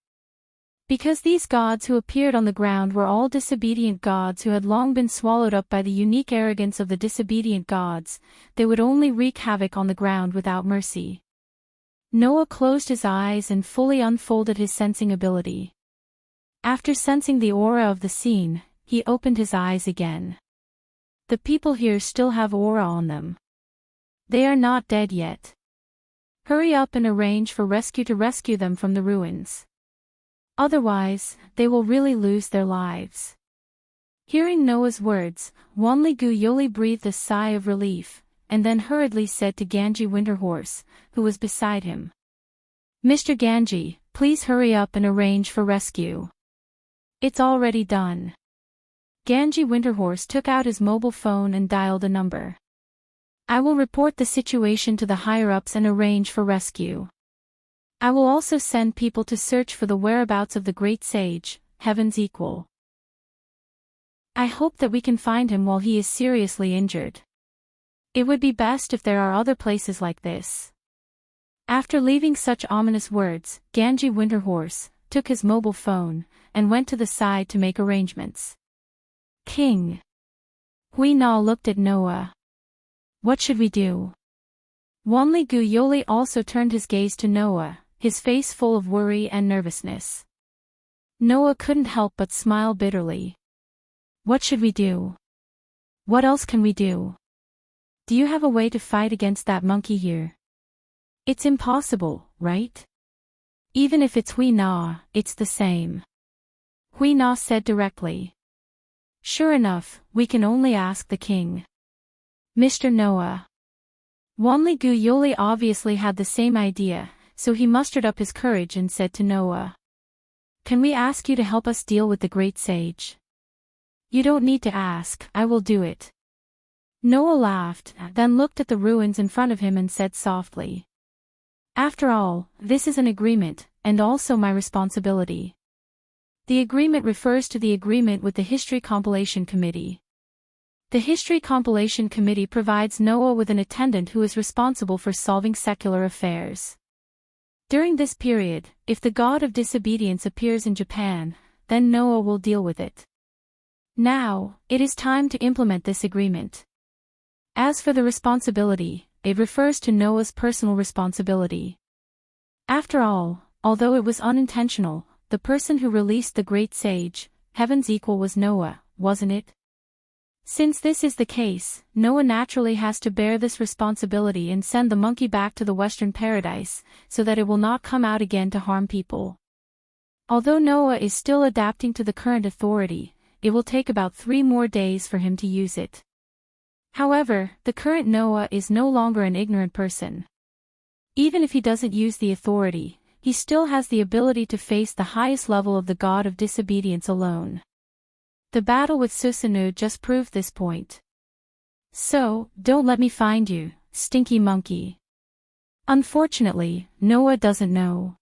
Because these gods who appeared on the ground were all disobedient gods who had long been swallowed up by the unique arrogance of the disobedient gods, they would only wreak havoc on the ground without mercy. Noah closed his eyes and fully unfolded his sensing ability. After sensing the aura of the scene, he opened his eyes again. The people here still have aura on them. They are not dead yet. Hurry up and arrange for rescue to rescue them from the ruins. Otherwise, they will really lose their lives. Hearing Noah's words, Wanli-gu Yoli breathed a sigh of relief, and then hurriedly said to Ganji Winterhorse, who was beside him. Mr. Ganji, please hurry up and arrange for rescue. It's already done. Ganji Winterhorse took out his mobile phone and dialed a number. I will report the situation to the higher-ups and arrange for rescue. I will also send people to search for the whereabouts of the great sage, heaven's equal. I hope that we can find him while he is seriously injured. It would be best if there are other places like this. After leaving such ominous words, Ganji Winterhorse took his mobile phone and went to the side to make arrangements. King. Hui Na looked at Noah. What should we do? Wanli-gu Yoli also turned his gaze to Noah, his face full of worry and nervousness. Noah couldn't help but smile bitterly. What should we do? What else can we do? Do you have a way to fight against that monkey here? It's impossible, right? Even if it's Hui Na, it's the same. Hui Na said directly. Sure enough, we can only ask the king. Mr. Noah. Wanli-gu Yoli obviously had the same idea, so he mustered up his courage and said to Noah. Can we ask you to help us deal with the great sage? You don't need to ask, I will do it. Noah laughed, then looked at the ruins in front of him and said softly, "After all, this is an agreement, and also my responsibility." The agreement refers to the agreement with the History Compilation Committee. The History Compilation Committee provides Noah with an attendant who is responsible for solving secular affairs. During this period, if the god of disobedience appears in Japan, then Noah will deal with it. Now, it is time to implement this agreement. As for the responsibility, it refers to Noah's personal responsibility. After all, although it was unintentional, the person who released the great sage, heaven's equal, was Noah, wasn't it? Since this is the case, Noah naturally has to bear this responsibility and send the monkey back to the Western paradise, so that it will not come out again to harm people. Although Noah is still adapting to the current authority, it will take about 3 more days for him to use it. However, the current Noah is no longer an ignorant person. Even if he doesn't use the authority, he still has the ability to face the highest level of the god of disobedience alone. The battle with Susanoo just proved this point. So, don't let me find you, stinky monkey. Unfortunately, Noah doesn't know.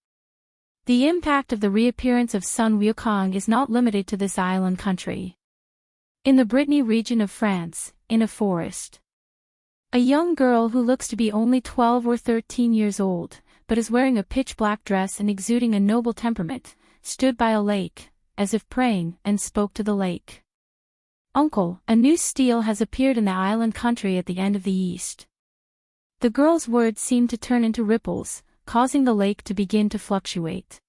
The impact of the reappearance of Sun Wukong is not limited to this island country. In the Brittany region of France, in a forest, a young girl who looks to be only 12 or 13 years old, but is wearing a pitch-black dress and exuding a noble temperament, stood by a lake, as if praying, and spoke to the lake. "Uncle, a new stele has appeared in the island country at the end of the east." The girl's words seemed to turn into ripples, causing the lake to begin to fluctuate.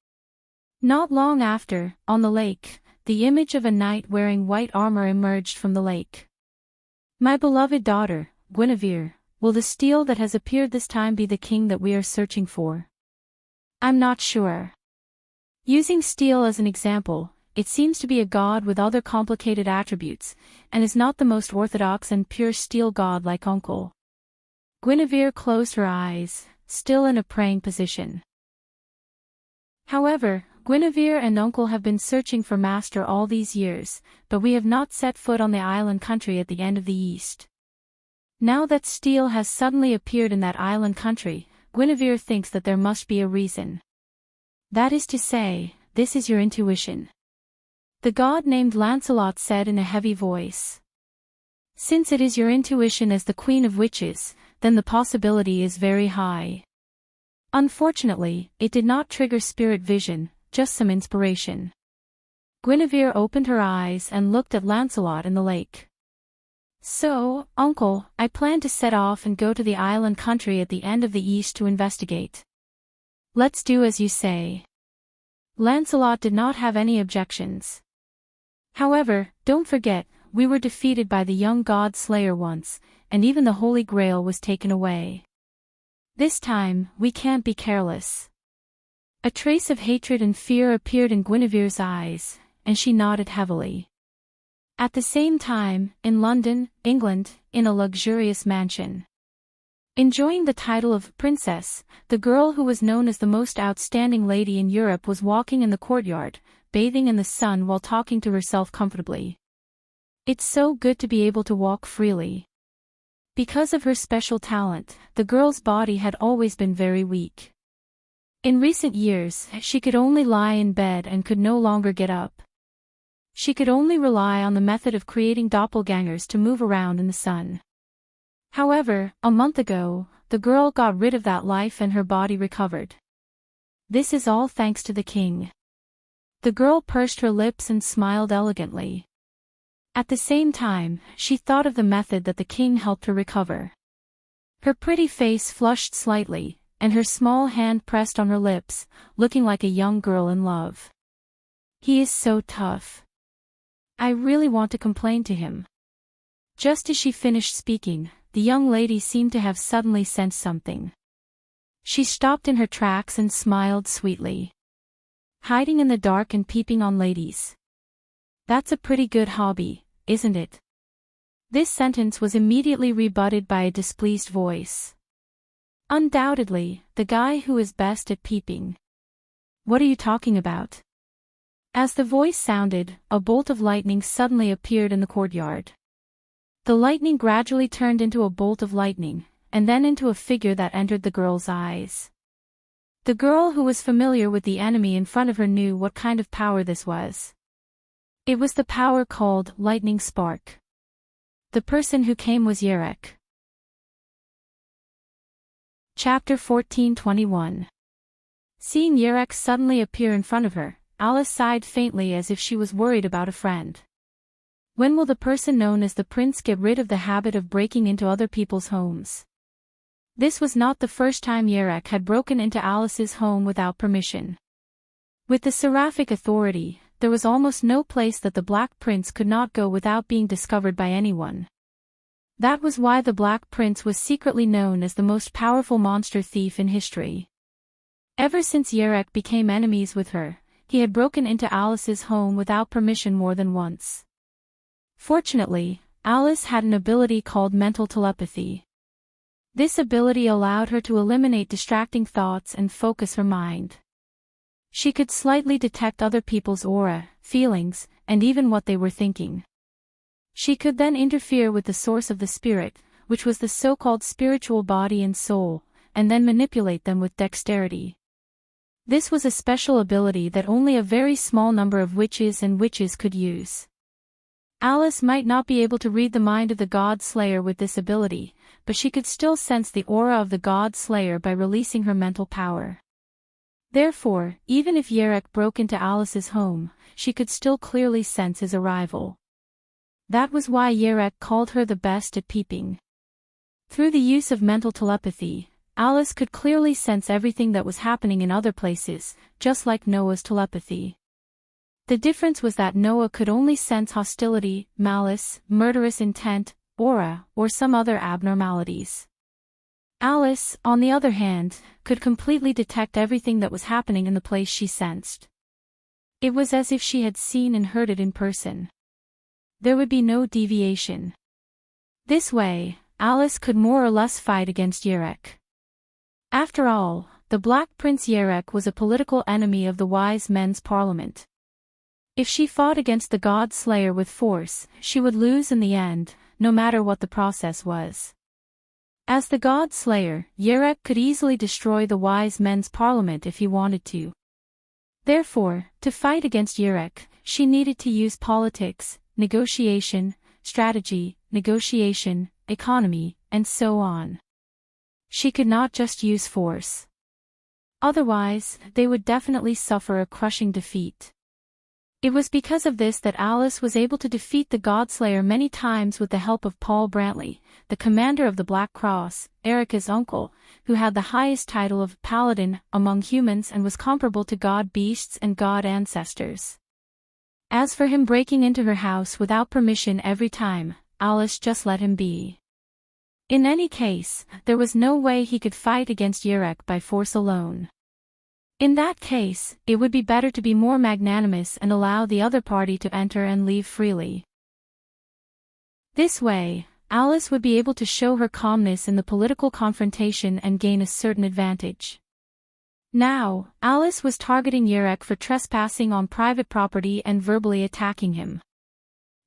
Not long after, on the lake, the image of a knight wearing white armor emerged from the lake. "My beloved daughter, Guinevere, will the stele that has appeared this time be the king that we are searching for?" "I'm not sure." Using stele as an example, it seems to be a god with other complicated attributes, and is not the most orthodox and pure stele god like Uncle. Guinevere closed her eyes, still in a praying position. However, Guinevere and Uncle have been searching for Master all these years, but we have not set foot on the island country at the end of the east. Now that stele has suddenly appeared in that island country, Guinevere thinks that there must be a reason. "That is to say, this is your intuition," the god named Lancelot said in a heavy voice. "Since it is your intuition as the Queen of Witches, then the possibility is very high." Unfortunately, it did not trigger spirit vision, just some inspiration. Guinevere opened her eyes and looked at Lancelot in the lake. "So, Uncle, I plan to set off and go to the island country at the end of the east to investigate." "Let's do as you say." Lancelot did not have any objections. "However, don't forget, we were defeated by the young god Slayer once, and even the Holy Grail was taken away. This time, we can't be careless." A trace of hatred and fear appeared in Guinevere's eyes, and she nodded heavily. At the same time, in London, England, in a luxurious mansion, enjoying the title of princess, the girl who was known as the most outstanding lady in Europe was walking in the courtyard, bathing in the sun while talking to herself comfortably. It's so good to be able to walk freely. Because of her special talent, the girl's body had always been very weak. In recent years, she could only lie in bed and could no longer get up. She could only rely on the method of creating doppelgangers to move around in the sun. However, a month ago, the girl got rid of that life and her body recovered. "This is all thanks to the king." The girl pursed her lips and smiled elegantly. At the same time, she thought of the method that the king helped her recover. Her pretty face flushed slightly, and her small hand pressed on her lips, looking like a young girl in love. "He is so tough. I really want to complain to him." Just as she finished speaking, the young lady seemed to have suddenly sensed something. She stopped in her tracks and smiled sweetly. "Hiding in the dark and peeping on ladies. That's a pretty good hobby, isn't it?" This sentence was immediately rebutted by a displeased voice. "Undoubtedly, the guy who is best at peeping." "What are you talking about?" As the voice sounded, a bolt of lightning suddenly appeared in the courtyard. The lightning gradually turned into a bolt of lightning, and then into a figure that entered the girl's eyes. The girl, who was familiar with the enemy in front of her, knew what kind of power this was. It was the power called lightning spark. The person who came was Yerek. Chapter 14:21. Seeing Yerek suddenly appear in front of her, Alice sighed faintly as if she was worried about a friend. When will the person known as the prince get rid of the habit of breaking into other people's homes? This was not the first time Yerek had broken into Alice's home without permission. With the seraphic authority, there was almost no place that the Black Prince could not go without being discovered by anyone. That was why the Black Prince was secretly known as the most powerful monster thief in history. Ever since Yerek became enemies with her, he had broken into Alice's home without permission more than once. Fortunately, Alice had an ability called mental telepathy. This ability allowed her to eliminate distracting thoughts and focus her mind. She could slightly detect other people's aura, feelings, and even what they were thinking. She could then interfere with the source of the spirit, which was the so-called spiritual body and soul, and then manipulate them with dexterity. This was a special ability that only a very small number of witches and witches could use. Alice might not be able to read the mind of the God Slayer with this ability, but she could still sense the aura of the God Slayer by releasing her mental power. Therefore, even if Yerek broke into Alice's home, she could still clearly sense his arrival. That was why Yerek called her the best at peeping. Through the use of mental telepathy, Alice could clearly sense everything that was happening in other places, just like Noah's telepathy. The difference was that Noah could only sense hostility, malice, murderous intent, aura, or some other abnormalities. Alice, on the other hand, could completely detect everything that was happening in the place she sensed. It was as if she had seen and heard it in person. There would be no deviation. This way, Alice could more or less fight against Yerek. After all, the Black Prince Yerek was a political enemy of the wise men's parliament. If she fought against the God Slayer with force, she would lose in the end, no matter what the process was. As the God Slayer, Yerek could easily destroy the wise men's parliament if he wanted to. Therefore, to fight against Yerek, she needed to use politics, negotiation, strategy, negotiation, economy, and so on. She could not just use force. Otherwise, they would definitely suffer a crushing defeat. It was because of this that Alice was able to defeat the Godslayer many times with the help of Paul Brantley, the commander of the Black Cross, Erica's uncle, who had the highest title of Paladin among humans and was comparable to god beasts and god ancestors. As for him breaking into her house without permission every time, Alice just let him be. In any case, there was no way he could fight against Yerek by force alone. In that case, it would be better to be more magnanimous and allow the other party to enter and leave freely. This way, Alice would be able to show her calmness in the political confrontation and gain a certain advantage. Now, Alice was targeting Yerek for trespassing on private property and verbally attacking him.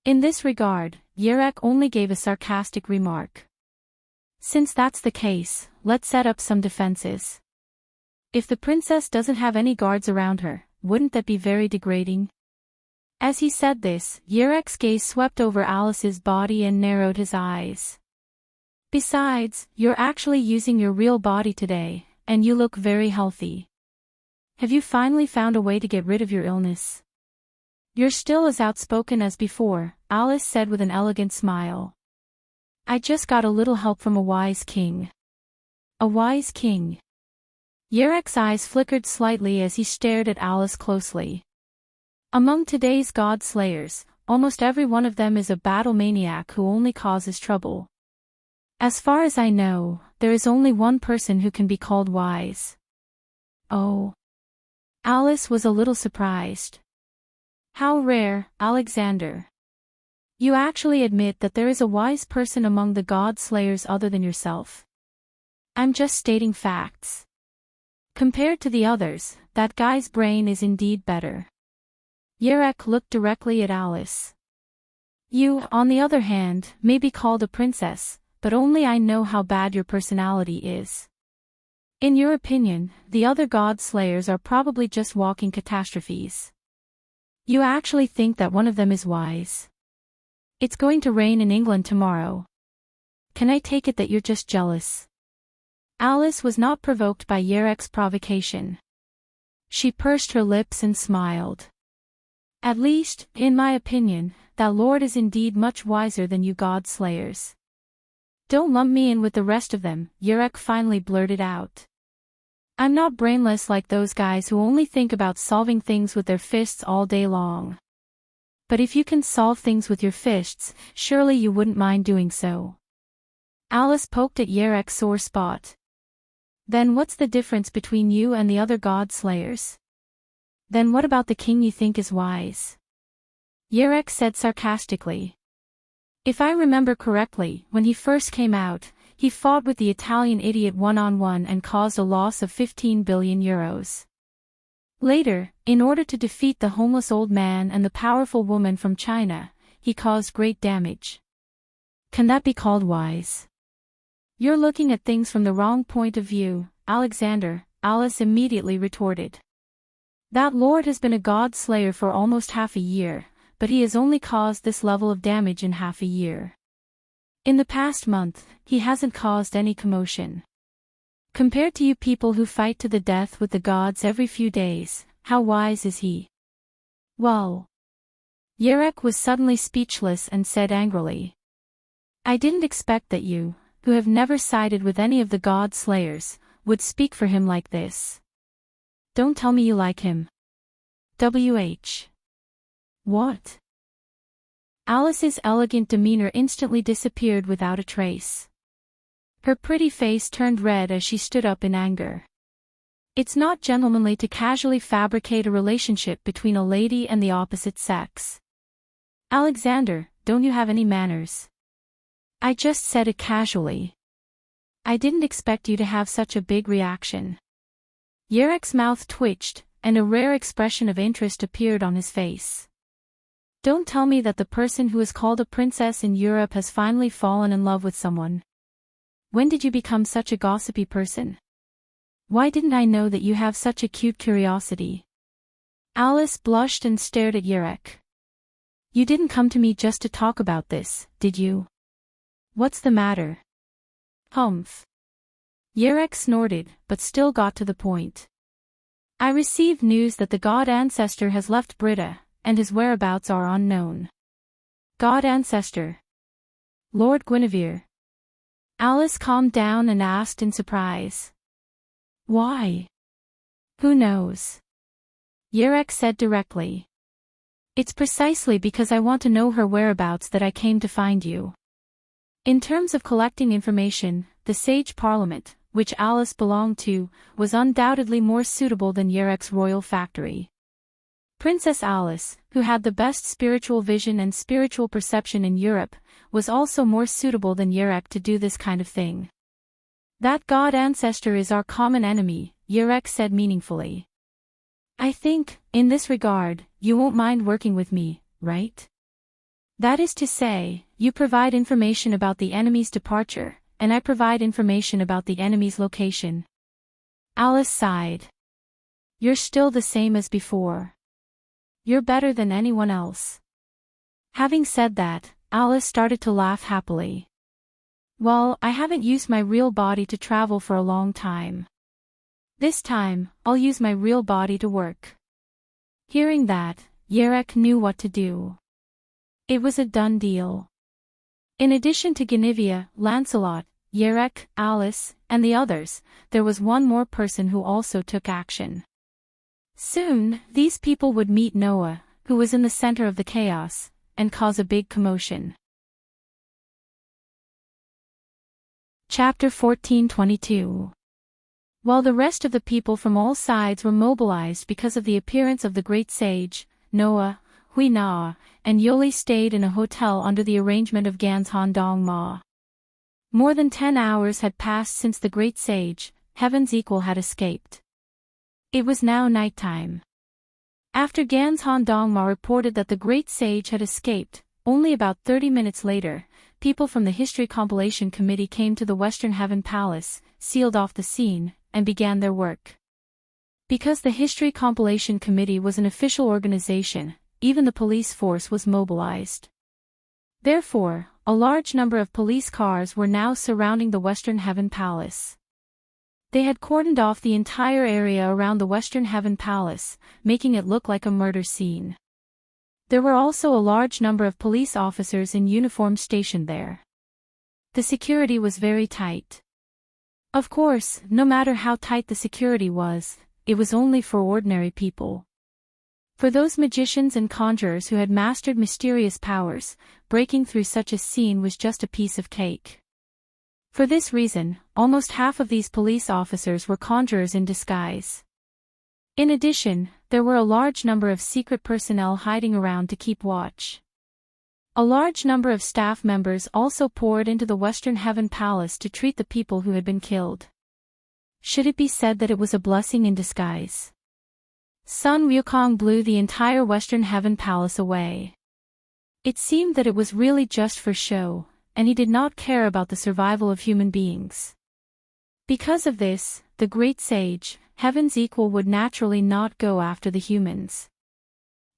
In this regard, Yerek only gave a sarcastic remark. Since that's the case, let's set up some defenses. If the princess doesn't have any guards around her, wouldn't that be very degrading? As he said this, Yerek's gaze swept over Alice's body and narrowed his eyes. Besides, you're actually using your real body today, and you look very healthy. Have you finally found a way to get rid of your illness? You're still as outspoken as before, Alice said with an elegant smile. I just got a little help from a wise king. A wise king? Yerek's eyes flickered slightly as he stared at Alice closely. Among today's god slayers, almost every one of them is a battle maniac who only causes trouble. As far as I know, there is only one person who can be called wise. Oh. Alice was a little surprised. How rare, Alexander. You actually admit that there is a wise person among the god slayers other than yourself. I'm just stating facts. Compared to the others, that guy's brain is indeed better. Yerek looked directly at Alice. You, on the other hand, may be called a princess, but only I know how bad your personality is. In your opinion, the other god slayers are probably just walking catastrophes. You actually think that one of them is wise. It's going to rain in England tomorrow. Can I take it that you're just jealous? Alice was not provoked by Yerek's provocation. She pursed her lips and smiled. At least, in my opinion, that lord is indeed much wiser than you god slayers. Don't lump me in with the rest of them, Yerek finally blurted out. I'm not brainless like those guys who only think about solving things with their fists all day long. But if you can solve things with your fists, surely you wouldn't mind doing so. Alice poked at Yerek's sore spot. Then what's the difference between you and the other god slayers? Then what about the king you think is wise? Yerek said sarcastically. If I remember correctly, when he first came out, he fought with the Italian idiot one-on-one and caused a loss of 15 billion euros. Later, in order to defeat the homeless old man and the powerful woman from China, he caused great damage. Can that be called wise? You're looking at things from the wrong point of view, Alexander, Alice immediately retorted. That lord has been a god slayer for almost half a year, but he has only caused this level of damage in half a year. In the past month, he hasn't caused any commotion. Compared to you people who fight to the death with the gods every few days, how wise is he? Well. Yerek was suddenly speechless and said angrily. I didn't expect that you, who have never sided with any of the god slayers, would speak for him like this. Don't tell me you like him. WH. What? Alice's elegant demeanor instantly disappeared without a trace. Her pretty face turned red as she stood up in anger. It's not gentlemanly to casually fabricate a relationship between a lady and the opposite sex. Alexander, don't you have any manners? I just said it casually. I didn't expect you to have such a big reaction. Yerek's mouth twitched, and a rare expression of interest appeared on his face. Don't tell me that the person who is called a princess in Europe has finally fallen in love with someone. When did you become such a gossipy person? Why didn't I know that you have such a cute curiosity? Alice blushed and stared at Yerek. You didn't come to me just to talk about this, did you? What's the matter? Humph. Yerek snorted, but still got to the point. I received news that the god ancestor has left Britta, and his whereabouts are unknown. God ancestor. Lord Guinevere. Alice calmed down and asked in surprise. Why? Who knows? Yerek said directly. It's precisely because I want to know her whereabouts that I came to find you. In terms of collecting information, the Sage Parliament, which Alice belonged to, was undoubtedly more suitable than Yerek's royal factory. Princess Alice, who had the best spiritual vision and spiritual perception in Europe, was also more suitable than Yerek to do this kind of thing. That god ancestor is our common enemy, Yerek said meaningfully. I think, in this regard, you won't mind working with me, right? That is to say, you provide information about the enemy's departure, and I provide information about the enemy's location. Alice sighed. You're still the same as before. You're better than anyone else. Having said that, Alice started to laugh happily. Well, I haven't used my real body to travel for a long time. This time, I'll use my real body to work. Hearing that, Yerek knew what to do. It was a done deal. In addition to Guinevere, Lancelot, Yerek, Alice, and the others, there was one more person who also took action. Soon, these people would meet Noah, who was in the center of the chaos, and cause a big commotion. Chapter 14:22. While the rest of the people from all sides were mobilized because of the appearance of the great sage, Noah, Hui Na, and Yoli stayed in a hotel under the arrangement of Gans Han Dong Ma. More than 10 hours had passed since the great sage, Heaven's equal, had escaped. It was now nighttime. After Ganzhan Dongma reported that the great sage had escaped, only about 30 minutes later, people from the History Compilation Committee came to the Western Heaven Palace, sealed off the scene, and began their work. Because the History Compilation Committee was an official organization, even the police force was mobilized. Therefore, a large number of police cars were now surrounding the Western Heaven Palace. They had cordoned off the entire area around the Western Heaven Palace, making it look like a murder scene. There were also a large number of police officers in uniform stationed there. The security was very tight. Of course, no matter how tight the security was, it was only for ordinary people. For those magicians and conjurers who had mastered mysterious powers, breaking through such a scene was just a piece of cake. For this reason, almost half of these police officers were conjurers in disguise. In addition, there were a large number of secret personnel hiding around to keep watch. A large number of staff members also poured into the Western Heaven Palace to treat the people who had been killed. Should it be said that it was a blessing in disguise? Sun Wukong blew the entire Western Heaven Palace away. It seemed that it was really just for show, and he did not care about the survival of human beings. Because of this, the great sage, Heaven's equal, would naturally not go after the humans.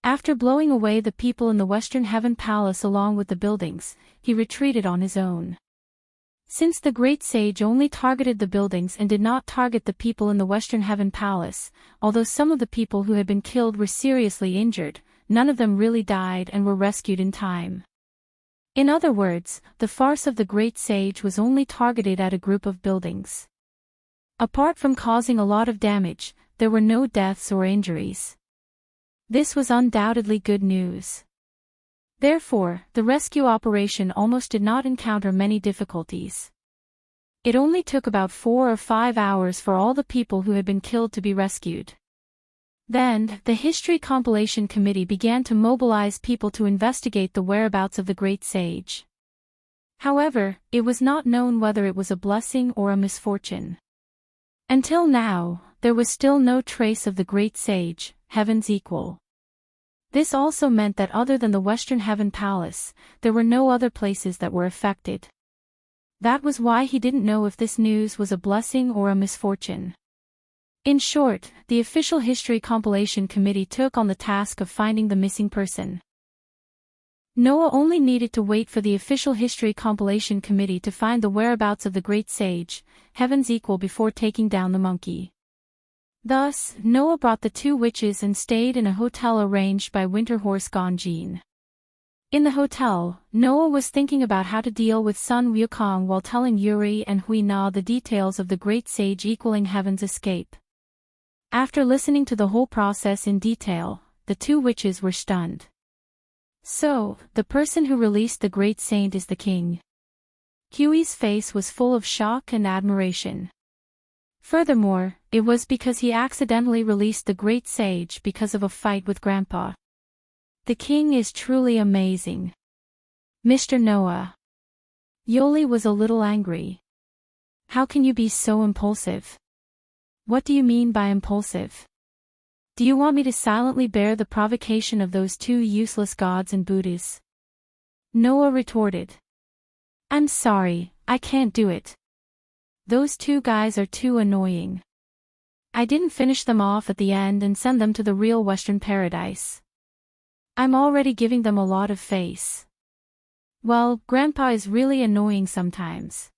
After blowing away the people in the Western Heaven Palace along with the buildings, he retreated on his own. Since the great sage only targeted the buildings and did not target the people in the Western Heaven Palace, although some of the people who had been killed were seriously injured, none of them really died and were rescued in time. In other words, the farce of the great sage was only targeted at a group of buildings. Apart from causing a lot of damage, there were no deaths or injuries. This was undoubtedly good news. Therefore, the rescue operation almost did not encounter many difficulties. It only took about 4 or 5 hours for all the people who had been killed to be rescued. Then, the History Compilation Committee began to mobilize people to investigate the whereabouts of the great sage. However, it was not known whether it was a blessing or a misfortune. Until now, there was still no trace of the great sage, Heaven's equal. This also meant that other than the Western Heaven Palace, there were no other places that were affected. That was why he didn't know if this news was a blessing or a misfortune. In short, the official History Compilation Committee took on the task of finding the missing person. Noah only needed to wait for the official History Compilation Committee to find the whereabouts of the great sage, Heaven's equal, before taking down the monkey. Thus, Noah brought the 2 witches and stayed in a hotel arranged by Winterhorse Ganjin. In the hotel, Noah was thinking about how to deal with Sun Wukong while telling Yuri and Hui Na the details of the great sage equaling Heaven's escape. After listening to the whole process in detail, the 2 witches were stunned. So, the person who released the great saint is the king. Hui's face was full of shock and admiration. Furthermore, it was because he accidentally released the great sage because of a fight with Grandpa. The king is truly amazing. Mr. Noah. Yoli was a little angry. How can you be so impulsive? What do you mean by impulsive? Do you want me to silently bear the provocation of those 2 useless gods and Buddhas? Noah retorted. I'm sorry, I can't do it. Those 2 guys are too annoying. I didn't finish them off at the end and send them to the real Western paradise. I'm already giving them a lot of face. Well, Grandpa is really annoying sometimes.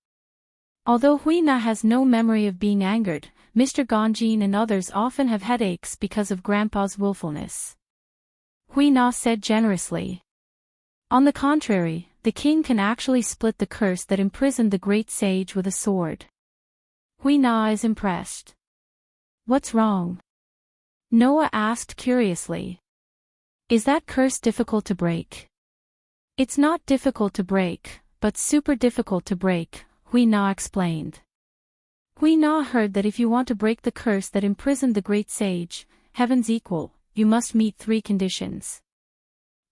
Although Hui Na has no memory of being angered, Mr. Ganjin and others often have headaches because of Grandpa's willfulness. Hui Na said generously. On the contrary, the king can actually split the curse that imprisoned the great sage with a sword. Hui Na is impressed. What's wrong? Noah asked curiously. Is that curse difficult to break? It's not difficult to break, but super difficult to break, Hui Na explained. Hui Na heard that if you want to break the curse that imprisoned the great sage, Heaven's equal, you must meet 3 conditions.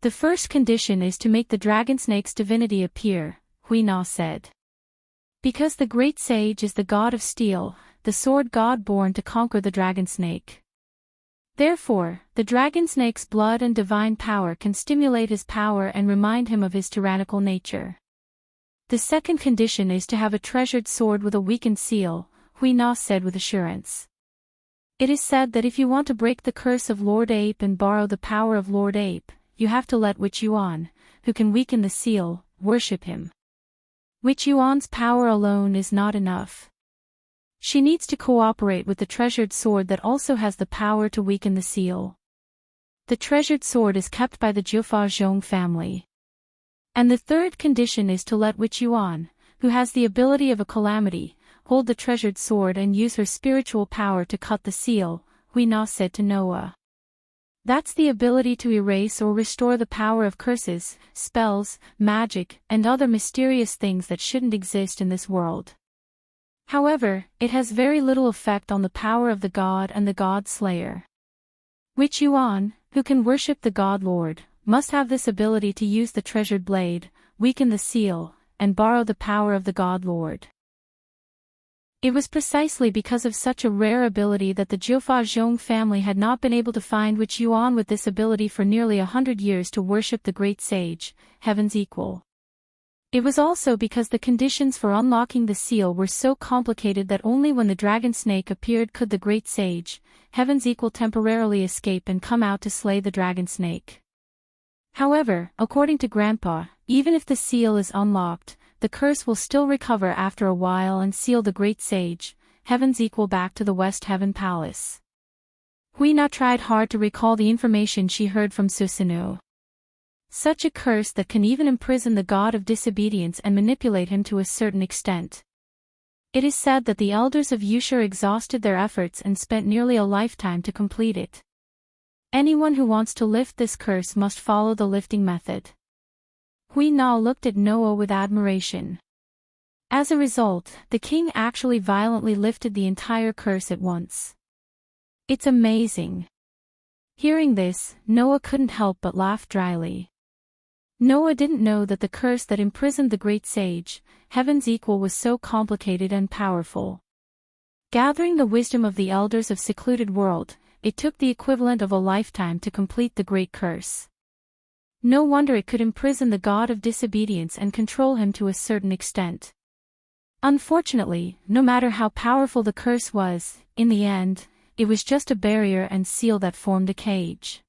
The first condition is to make the dragon snake's divinity appear, Hui Na said. Because the great sage is the god of steel, the sword god born to conquer the dragon snake. Therefore, the dragon snake's blood and divine power can stimulate his power and remind him of his tyrannical nature. The second condition is to have a treasured sword with a weakened seal, Hui Na said with assurance. It is said that if you want to break the curse of Lord Ape and borrow the power of Lord Ape, you have to let Witch Yuan, who can weaken the seal, worship him. Witch Yuan's power alone is not enough. She needs to cooperate with the treasured sword that also has the power to weaken the seal. The treasured sword is kept by the Jiufa Zhong family. And the third condition is to let Witch Yuan, who has the ability of a calamity, hold the treasured sword and use her spiritual power to cut the seal, Hui Na said to Noah. That's the ability to erase or restore the power of curses, spells, magic, and other mysterious things that shouldn't exist in this world. However, it has very little effect on the power of the god and the god slayer. Witch Yuan, who can worship the god lord, must have this ability to use the treasured blade, weaken the seal, and borrow the power of the god lord. It was precisely because of such a rare ability that the Jiufa Zhong family had not been able to find Witch Yuan with this ability for nearly 100 years to worship the great sage, heaven's equal. It was also because the conditions for unlocking the seal were so complicated that only when the dragon snake appeared could the great sage, heaven's equal, temporarily escape and come out to slay the dragon snake. However, according to Grandpa, even if the seal is unlocked, the curse will still recover after a while and seal the great sage, heaven's equal, back to the West Heaven Palace. Hui Na tried hard to recall the information she heard from Susanu. Such a curse that can even imprison the god of disobedience and manipulate him to a certain extent. It is said that the elders of Yushur exhausted their efforts and spent nearly a lifetime to complete it. Anyone who wants to lift this curse must follow the lifting method. Hui Na looked at Noah with admiration. As a result, the king actually violently lifted the entire curse at once. It's amazing. Hearing this, Noah couldn't help but laugh dryly. Noah didn't know that the curse that imprisoned the great sage, heaven's equal, was so complicated and powerful. Gathering the wisdom of the elders of secluded world, it took the equivalent of a lifetime to complete the great curse. No wonder it could imprison the god of disobedience and control him to a certain extent. Unfortunately, no matter how powerful the curse was, in the end, it was just a barrier and seal that formed a cage.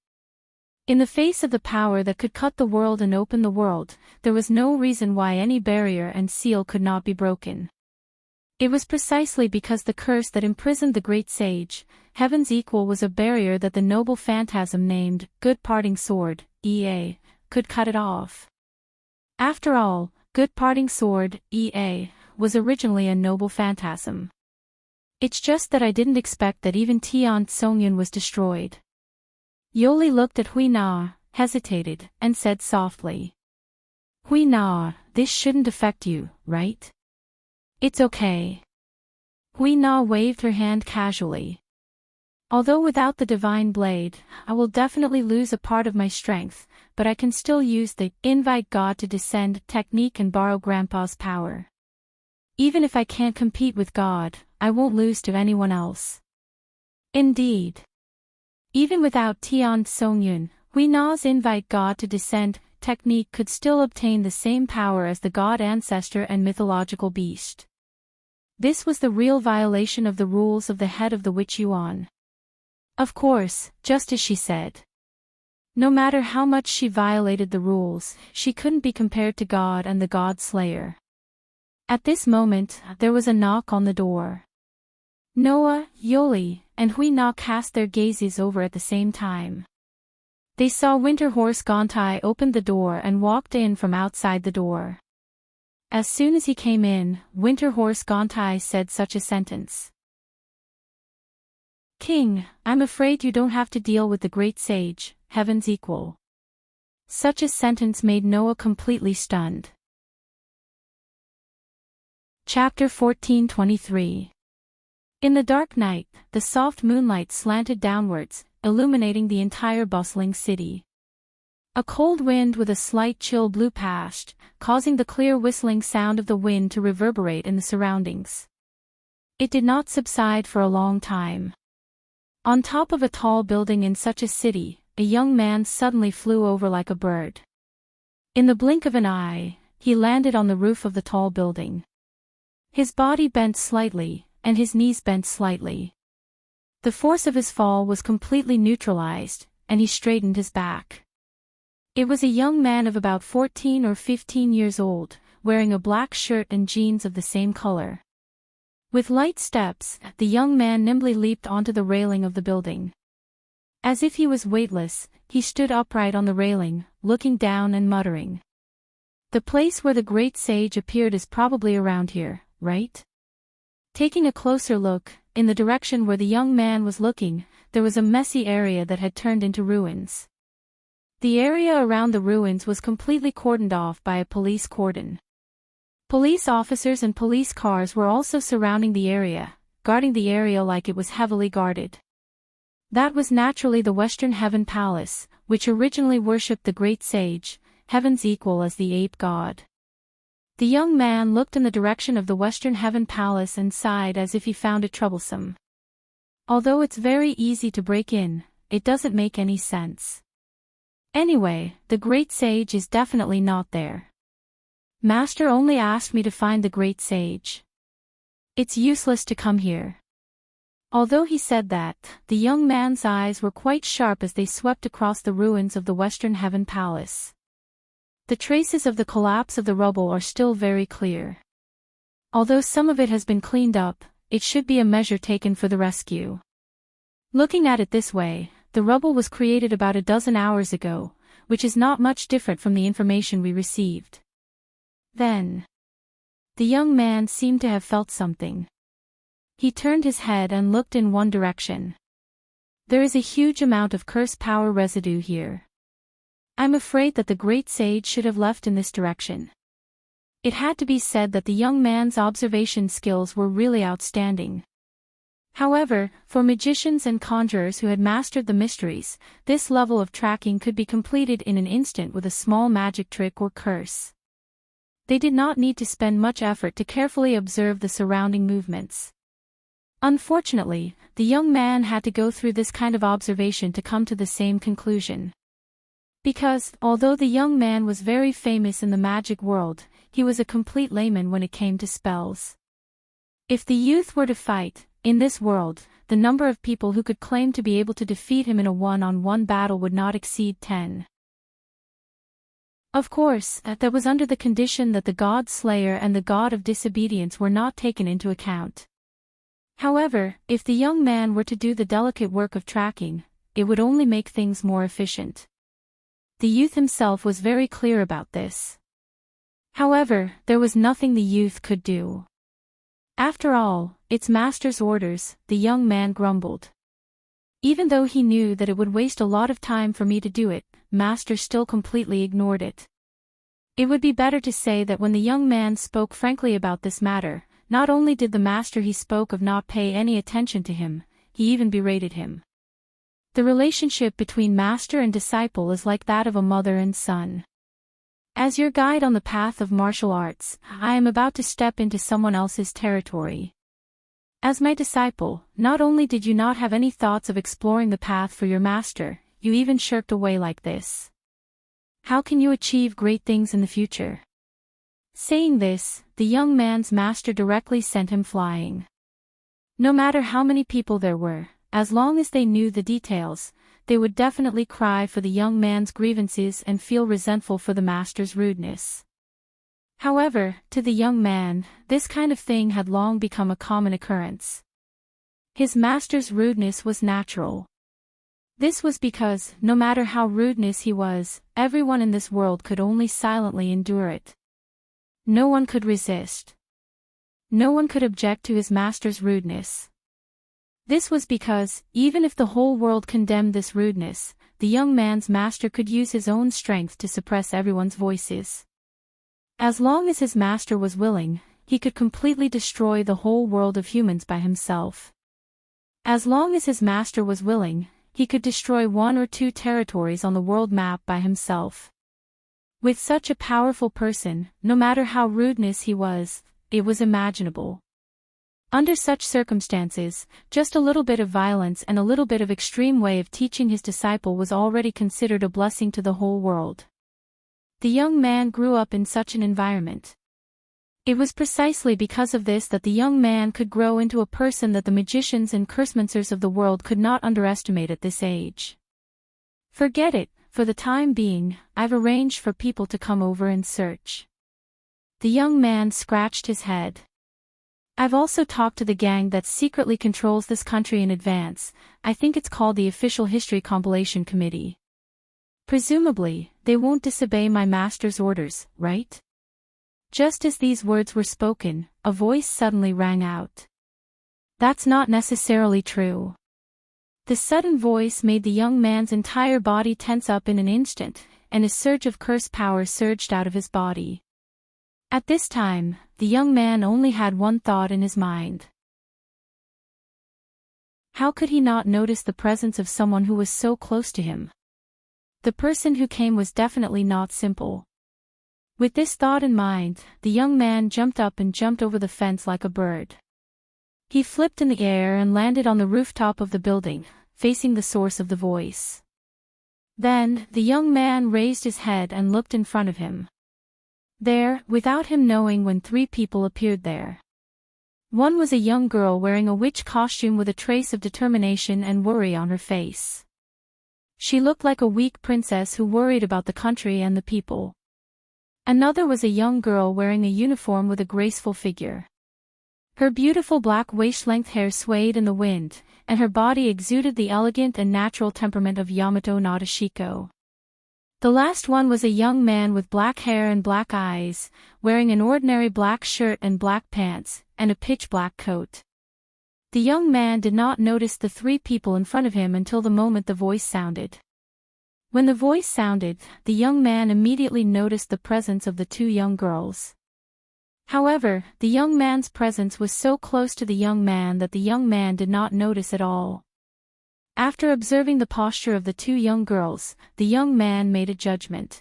In the face of the power that could cut the world and open the world, there was no reason why any barrier and seal could not be broken. It was precisely because the curse that imprisoned the great sage, heaven's equal, was a barrier that the noble phantasm named Good Parting Sword, EA, could cut it off. After all, Good Parting Sword, EA, was originally a noble phantasm. It's just that I didn't expect that even Tian Songyun was destroyed. Yoli looked at Hui Na, hesitated, and said softly. Hui Na, this shouldn't affect you, right? It's okay. Hui Na waved her hand casually. Although without the divine blade, I will definitely lose a part of my strength, but I can still use the invite God to descend technique and borrow Grandpa's power. Even if I can't compete with God, I won't lose to anyone else. Indeed. Even without Tian Songyun, Hui Na's invite God to descend technique could still obtain the same power as the god ancestor and mythological beast. This was the real violation of the rules of the head of the Witch Yuan. Of course, just as she said. No matter how much she violated the rules, she couldn't be compared to God and the God Slayer. At this moment, there was a knock on the door. Noah, Yoli, and Hui Na cast their gazes over at the same time. They saw Winter Horse Gontai open the door and walked in from outside the door. As soon as he came in, Winter Horse Gontai said such a sentence. King, I'm afraid you don't have to deal with the great sage, heaven's equal. Such a sentence made Noah completely stunned. Chapter 14:23. In the dark night, the soft moonlight slanted downwards, illuminating the entire bustling city. A cold wind with a slight chill blew past, causing the clear whistling sound of the wind to reverberate in the surroundings. It did not subside for a long time. On top of a tall building in such a city, a young man suddenly flew over like a bird. In the blink of an eye, he landed on the roof of the tall building. His body bent slightly, and his knees bent slightly. The force of his fall was completely neutralized, and he straightened his back. It was a young man of about 14 or 15 years old, wearing a black shirt and jeans of the same color. With light steps, the young man nimbly leaped onto the railing of the building. As if he was weightless, he stood upright on the railing, looking down and muttering. The place where the great sage appeared is probably around here, right? Taking a closer look, in the direction where the young man was looking, there was a messy area that had turned into ruins. The area around the ruins was completely cordoned off by a police cordon. Police officers and police cars were also surrounding the area, guarding the area like it was heavily guarded. That was naturally the Western Heaven Palace, which originally worshipped the great sage, heaven's equal as the ape god. The young man looked in the direction of the Western Heaven Palace and sighed as if he found it troublesome. Although it's very easy to break in, it doesn't make any sense. Anyway, the great sage is definitely not there. Master only asked me to find the great sage. It's useless to come here. Although he said that, the young man's eyes were quite sharp as they swept across the ruins of the Western Heaven Palace. The traces of the collapse of the rubble are still very clear. Although some of it has been cleaned up, it should be a measure taken for the rescue. Looking at it this way, the rubble was created about a dozen hours ago, which is not much different from the information we received. Then, the young man seemed to have felt something. He turned his head and looked in one direction. There is a huge amount of curse power residue here. I'm afraid that the great sage should have left in this direction. It had to be said that the young man's observation skills were really outstanding. However, for magicians and conjurers who had mastered the mysteries, this level of tracking could be completed in an instant with a small magic trick or curse. They did not need to spend much effort to carefully observe the surrounding movements. Unfortunately, the young man had to go through this kind of observation to come to the same conclusion. Because, although the young man was very famous in the magic world, he was a complete layman when it came to spells. If the youth were to fight, in this world, the number of people who could claim to be able to defeat him in a one-on-one battle would not exceed 10. Of course, that was under the condition that the god Slayer and the god of disobedience were not taken into account. However, if the young man were to do the delicate work of tracking, it would only make things more efficient. The youth himself was very clear about this. However, there was nothing the youth could do. After all, it's master's orders, the young man grumbled. Even though he knew that it would waste a lot of time for me to do it, master still completely ignored it. It would be better to say that when the young man spoke frankly about this matter, not only did the master he spoke of not pay any attention to him, he even berated him. The relationship between master and disciple is like that of a mother and son. As your guide on the path of martial arts, I am about to step into someone else's territory. As my disciple, not only did you not have any thoughts of exploring the path for your master, you even shirked away like this. How can you achieve great things in the future? Saying this, the young man's master directly sent him flying. No matter how many people there were, as long as they knew the details, they would definitely cry for the young man's grievances and feel resentful for the master's rudeness. However, to the young man, this kind of thing had long become a common occurrence. His master's rudeness was natural. This was because, no matter how rudeness he was, everyone in this world could only silently endure it. No one could resist. No one could object to his master's rudeness. This was because, even if the whole world condemned this rudeness, the young man's master could use his own strength to suppress everyone's voices. As long as his master was willing, he could completely destroy the whole world of humans by himself. As long as his master was willing, he could destroy 1 or 2 territories on the world map by himself. With such a powerful person, no matter how rudeness he was, it was imaginable. Under such circumstances, just a little bit of violence and a little bit of extreme way of teaching his disciple was already considered a blessing to the whole world. The young man grew up in such an environment. It was precisely because of this that the young man could grow into a person that the magicians and cursemongers of the world could not underestimate at this age. Forget it, for the time being, I've arranged for people to come over and search. The young man scratched his head. I've also talked to the gang that secretly controls this country in advance. I think it's called the Official History Compilation Committee. Presumably, they won't disobey my master's orders, right? Just as these words were spoken, a voice suddenly rang out. That's not necessarily true. The sudden voice made the young man's entire body tense up in an instant, and a surge of curse power surged out of his body. At this time, the young man only had one thought in his mind. How could he not notice the presence of someone who was so close to him? The person who came was definitely not simple. With this thought in mind, the young man jumped up and jumped over the fence like a bird. He flipped in the air and landed on the rooftop of the building, facing the source of the voice. Then, the young man raised his head and looked in front of him. There, without him knowing when, 3 people appeared there. One was a young girl wearing a witch costume with a trace of determination and worry on her face. She looked like a weak princess who worried about the country and the people. Another was a young girl wearing a uniform with a graceful figure. Her beautiful black waist-length hair swayed in the wind, and her body exuded the elegant and natural temperament of Yamato Nadeshiko. The last one was a young man with black hair and black eyes, wearing an ordinary black shirt and black pants, and a pitch-black coat. The young man did not notice the 3 people in front of him until the moment the voice sounded. When the voice sounded, the young man immediately noticed the presence of the 2 young girls. However, the young man's presence was so close to the young man that the young man did not notice at all. After observing the posture of the 2 young girls, the young man made a judgment.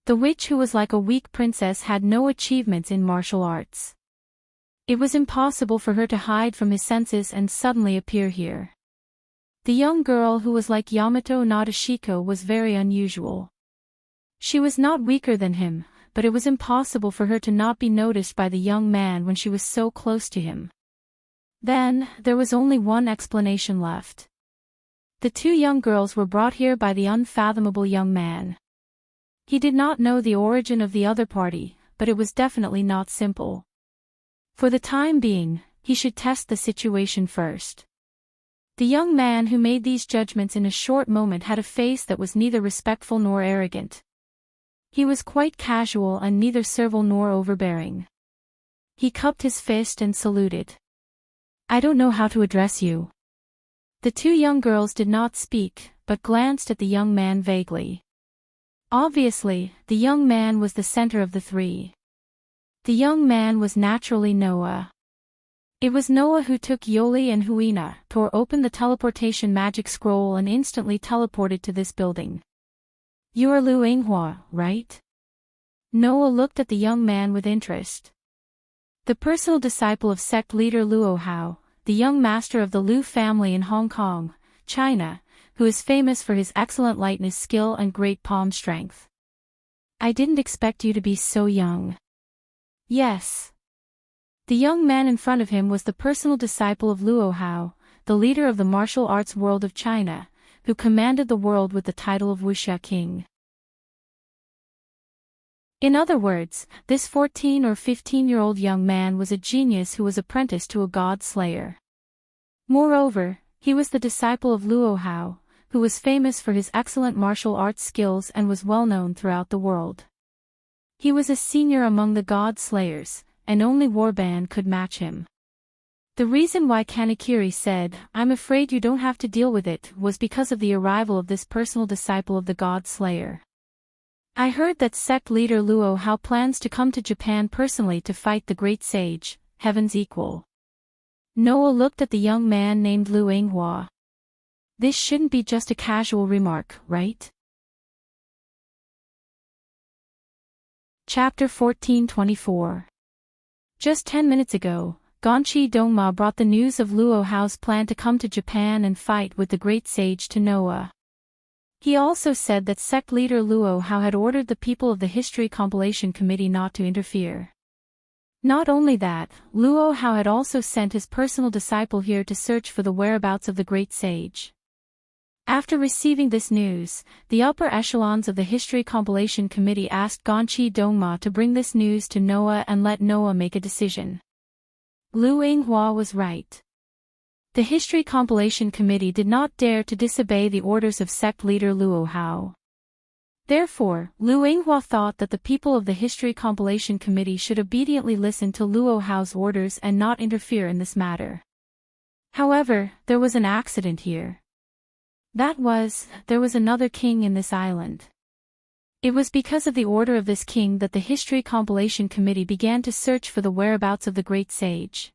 The witch who was like a weak princess had no achievements in martial arts. It was impossible for her to hide from his senses and suddenly appear here. The young girl who was like Yamato Nadeshiko was very unusual. She was not weaker than him, but it was impossible for her to not be noticed by the young man when she was so close to him. Then, there was only one explanation left. The 2 young girls were brought here by the unfathomable young man. He did not know the origin of the other party, but it was definitely not simple. For the time being, he should test the situation first. The young man who made these judgments in a short moment had a face that was neither respectful nor arrogant. He was quite casual and neither servile nor overbearing. He cupped his fist and saluted. "I don't know how to address you." The 2 young girls did not speak, but glanced at the young man vaguely. Obviously, the young man was the center of the 3. The young man was naturally Noah. It was Noah who took Yoli and Huina, tore open the teleportation magic scroll and instantly teleported to this building. "You are Lu Yinghua, right?" Noah looked at the young man with interest. The personal disciple of sect leader Luo Hao, the young master of the Lu family in Hong Kong, China, who is famous for his excellent lightness skill and great palm strength. "I didn't expect you to be so young." "Yes." The young man in front of him was the personal disciple of Luo Hao, the leader of the martial arts world of China, who commanded the world with the title of Wuxia King. In other words, this 14 or 15-year-old young man was a genius who was apprenticed to a god slayer. Moreover, he was the disciple of Luo Hao, who was famous for his excellent martial arts skills and was well known throughout the world. He was a senior among the god slayers, and only Warban could match him. The reason why Kanikiri said, "I'm afraid you don't have to deal with it," was because of the arrival of this personal disciple of the god slayer. "I heard that sect leader Luo Hao plans to come to Japan personally to fight the great sage, Heaven's equal." Noah looked at the young man named Lu Yinghua. This shouldn't be just a casual remark, right? Chapter 1424. Just 10 minutes ago, Gonchi Dongma brought the news of Luo Hao's plan to come to Japan and fight with the great sage to Noah. He also said that sect leader Luo Hao had ordered the people of the History Compilation Committee not to interfere. Not only that, Luo Hao had also sent his personal disciple here to search for the whereabouts of the great sage. After receiving this news, the upper echelons of the History Compilation Committee asked Gonchi Dongma to bring this news to Noah and let Noah make a decision. Lu Yinghua was right. The History Compilation Committee did not dare to disobey the orders of sect leader Luo Hao. Therefore, Lu Yinghua thought that the people of the History Compilation Committee should obediently listen to Luo Hao's orders and not interfere in this matter. However, there was an accident here. There was another king in this island. It was because of the order of this king that the History Compilation Committee began to search for the whereabouts of the great sage.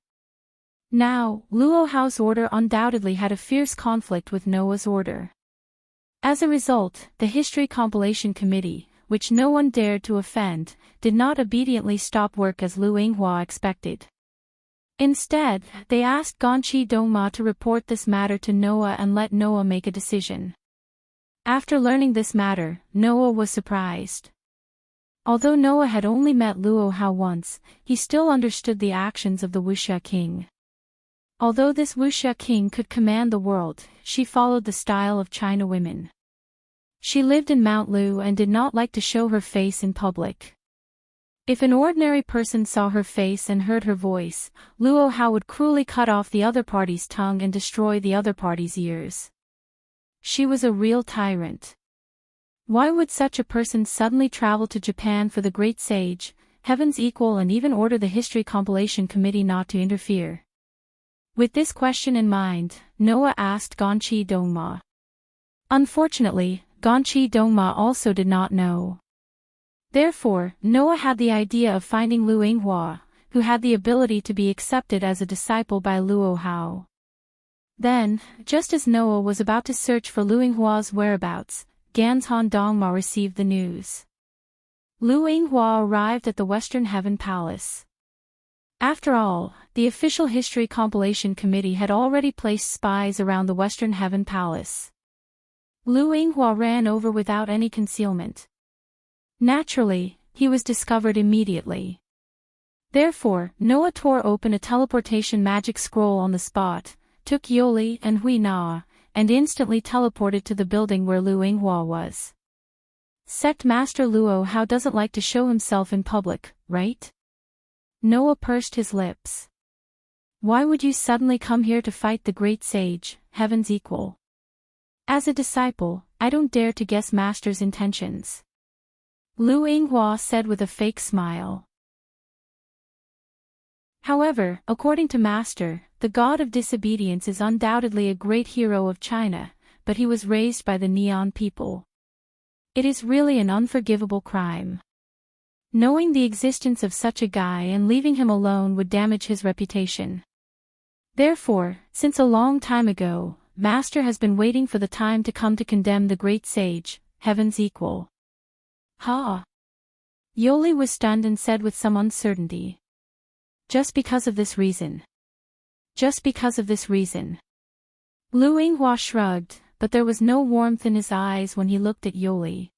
Now, Luo Hao's order undoubtedly had a fierce conflict with Noah's order. As a result, the History Compilation Committee, which no one dared to offend, did not obediently stop work as Lu Yinghua expected. Instead, they asked Gonchi Dongma to report this matter to Noah and let Noah make a decision. After learning this matter, Noah was surprised. Although Noah had only met Luo Hao once, he still understood the actions of the Wuxia king. Although this Wuxia king could command the world, she followed the style of China women. She lived in Mount Lu and did not like to show her face in public. If an ordinary person saw her face and heard her voice, Luo Hao would cruelly cut off the other party's tongue and destroy the other party's ears. She was a real tyrant. Why would such a person suddenly travel to Japan for the great sage, heaven's equal, and even order the History Compilation Committee not to interfere? With this question in mind, Noah asked Gonchi Dongma. Unfortunately, Gonchi Dongma also did not know. Therefore, Noah had the idea of finding Lu Yinghua, who had the ability to be accepted as a disciple by Luo Hao. Then, just as Noah was about to search for Lu Yinghua's whereabouts, Ganzhan Dongma received the news. Lu Yinghua arrived at the Western Heaven Palace. After all, the official History Compilation Committee had already placed spies around the Western Heaven Palace. Lu Yinghua ran over without any concealment. Naturally, he was discovered immediately. Therefore, Noah tore open a teleportation magic scroll on the spot, took Yoli and Hui Na, and instantly teleported to the building where Lu Yinghua was. Sect Master Luo Hao doesn't like to show himself in public, right? Noah pursed his lips. Why would you suddenly come here to fight the great sage, heaven's equal? As a disciple, I don't dare to guess Master's intentions. Lu Yinghua said with a fake smile. However, according to Master, the god of disobedience is undoubtedly a great hero of China, but he was raised by the Neon people. It is really an unforgivable crime. Knowing the existence of such a guy and leaving him alone would damage his reputation. Therefore, since a long time ago, Master has been waiting for the time to come to condemn the great sage, heaven's equal. Ha! Yoli was stunned and said with some uncertainty. Just because of this reason. Just because of this reason. Lu Yinghua shrugged, but there was no warmth in his eyes when he looked at Yoli.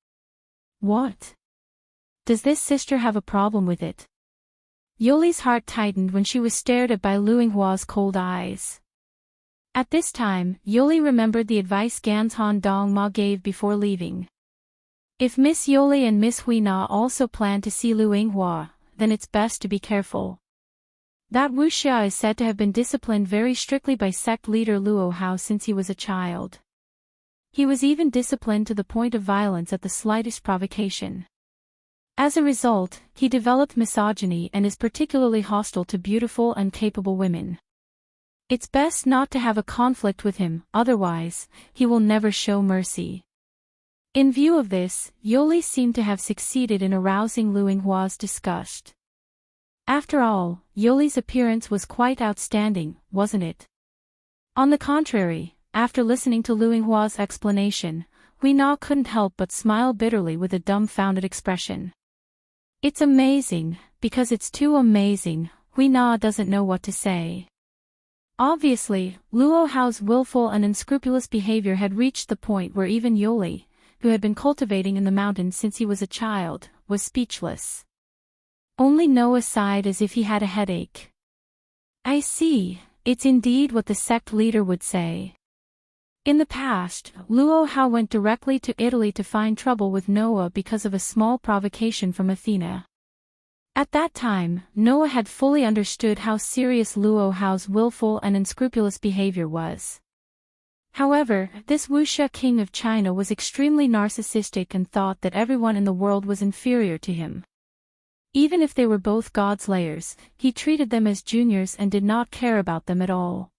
What? Does this sister have a problem with it? Yoli's heart tightened when she was stared at by Lu Yinghua's cold eyes. At this time, Yoli remembered the advice Ganzhan Dongma gave before leaving. If Miss Yoli and Miss Huina also plan to see Lu Yinghua, then it's best to be careful. That Wuxia is said to have been disciplined very strictly by sect leader Luo Hao since he was a child. He was even disciplined to the point of violence at the slightest provocation. As a result, he developed misogyny and is particularly hostile to beautiful and capable women. It's best not to have a conflict with him, otherwise, he will never show mercy. In view of this, Yoli seemed to have succeeded in arousing Lu Yinghua's disgust. After all, Yoli's appearance was quite outstanding, wasn't it? On the contrary, after listening to Lu Yinghua's explanation, Huina couldn't help but smile bitterly with a dumbfounded expression. It's amazing, because it's too amazing, Hui Na doesn't know what to say. Obviously, Luo Hao's willful and unscrupulous behavior had reached the point where even Yoli, who had been cultivating in the mountains since he was a child, was speechless. Only Noah sighed as if he had a headache. I see, it's indeed what the sect leader would say. In the past, Luo Hao went directly to Italy to find trouble with Noah because of a small provocation from Athena. At that time, Noah had fully understood how serious Luo Hao's willful and unscrupulous behavior was. However, this Wuxia king of China was extremely narcissistic and thought that everyone in the world was inferior to him. Even if they were both god-slayers, he treated them as juniors and did not care about them at all.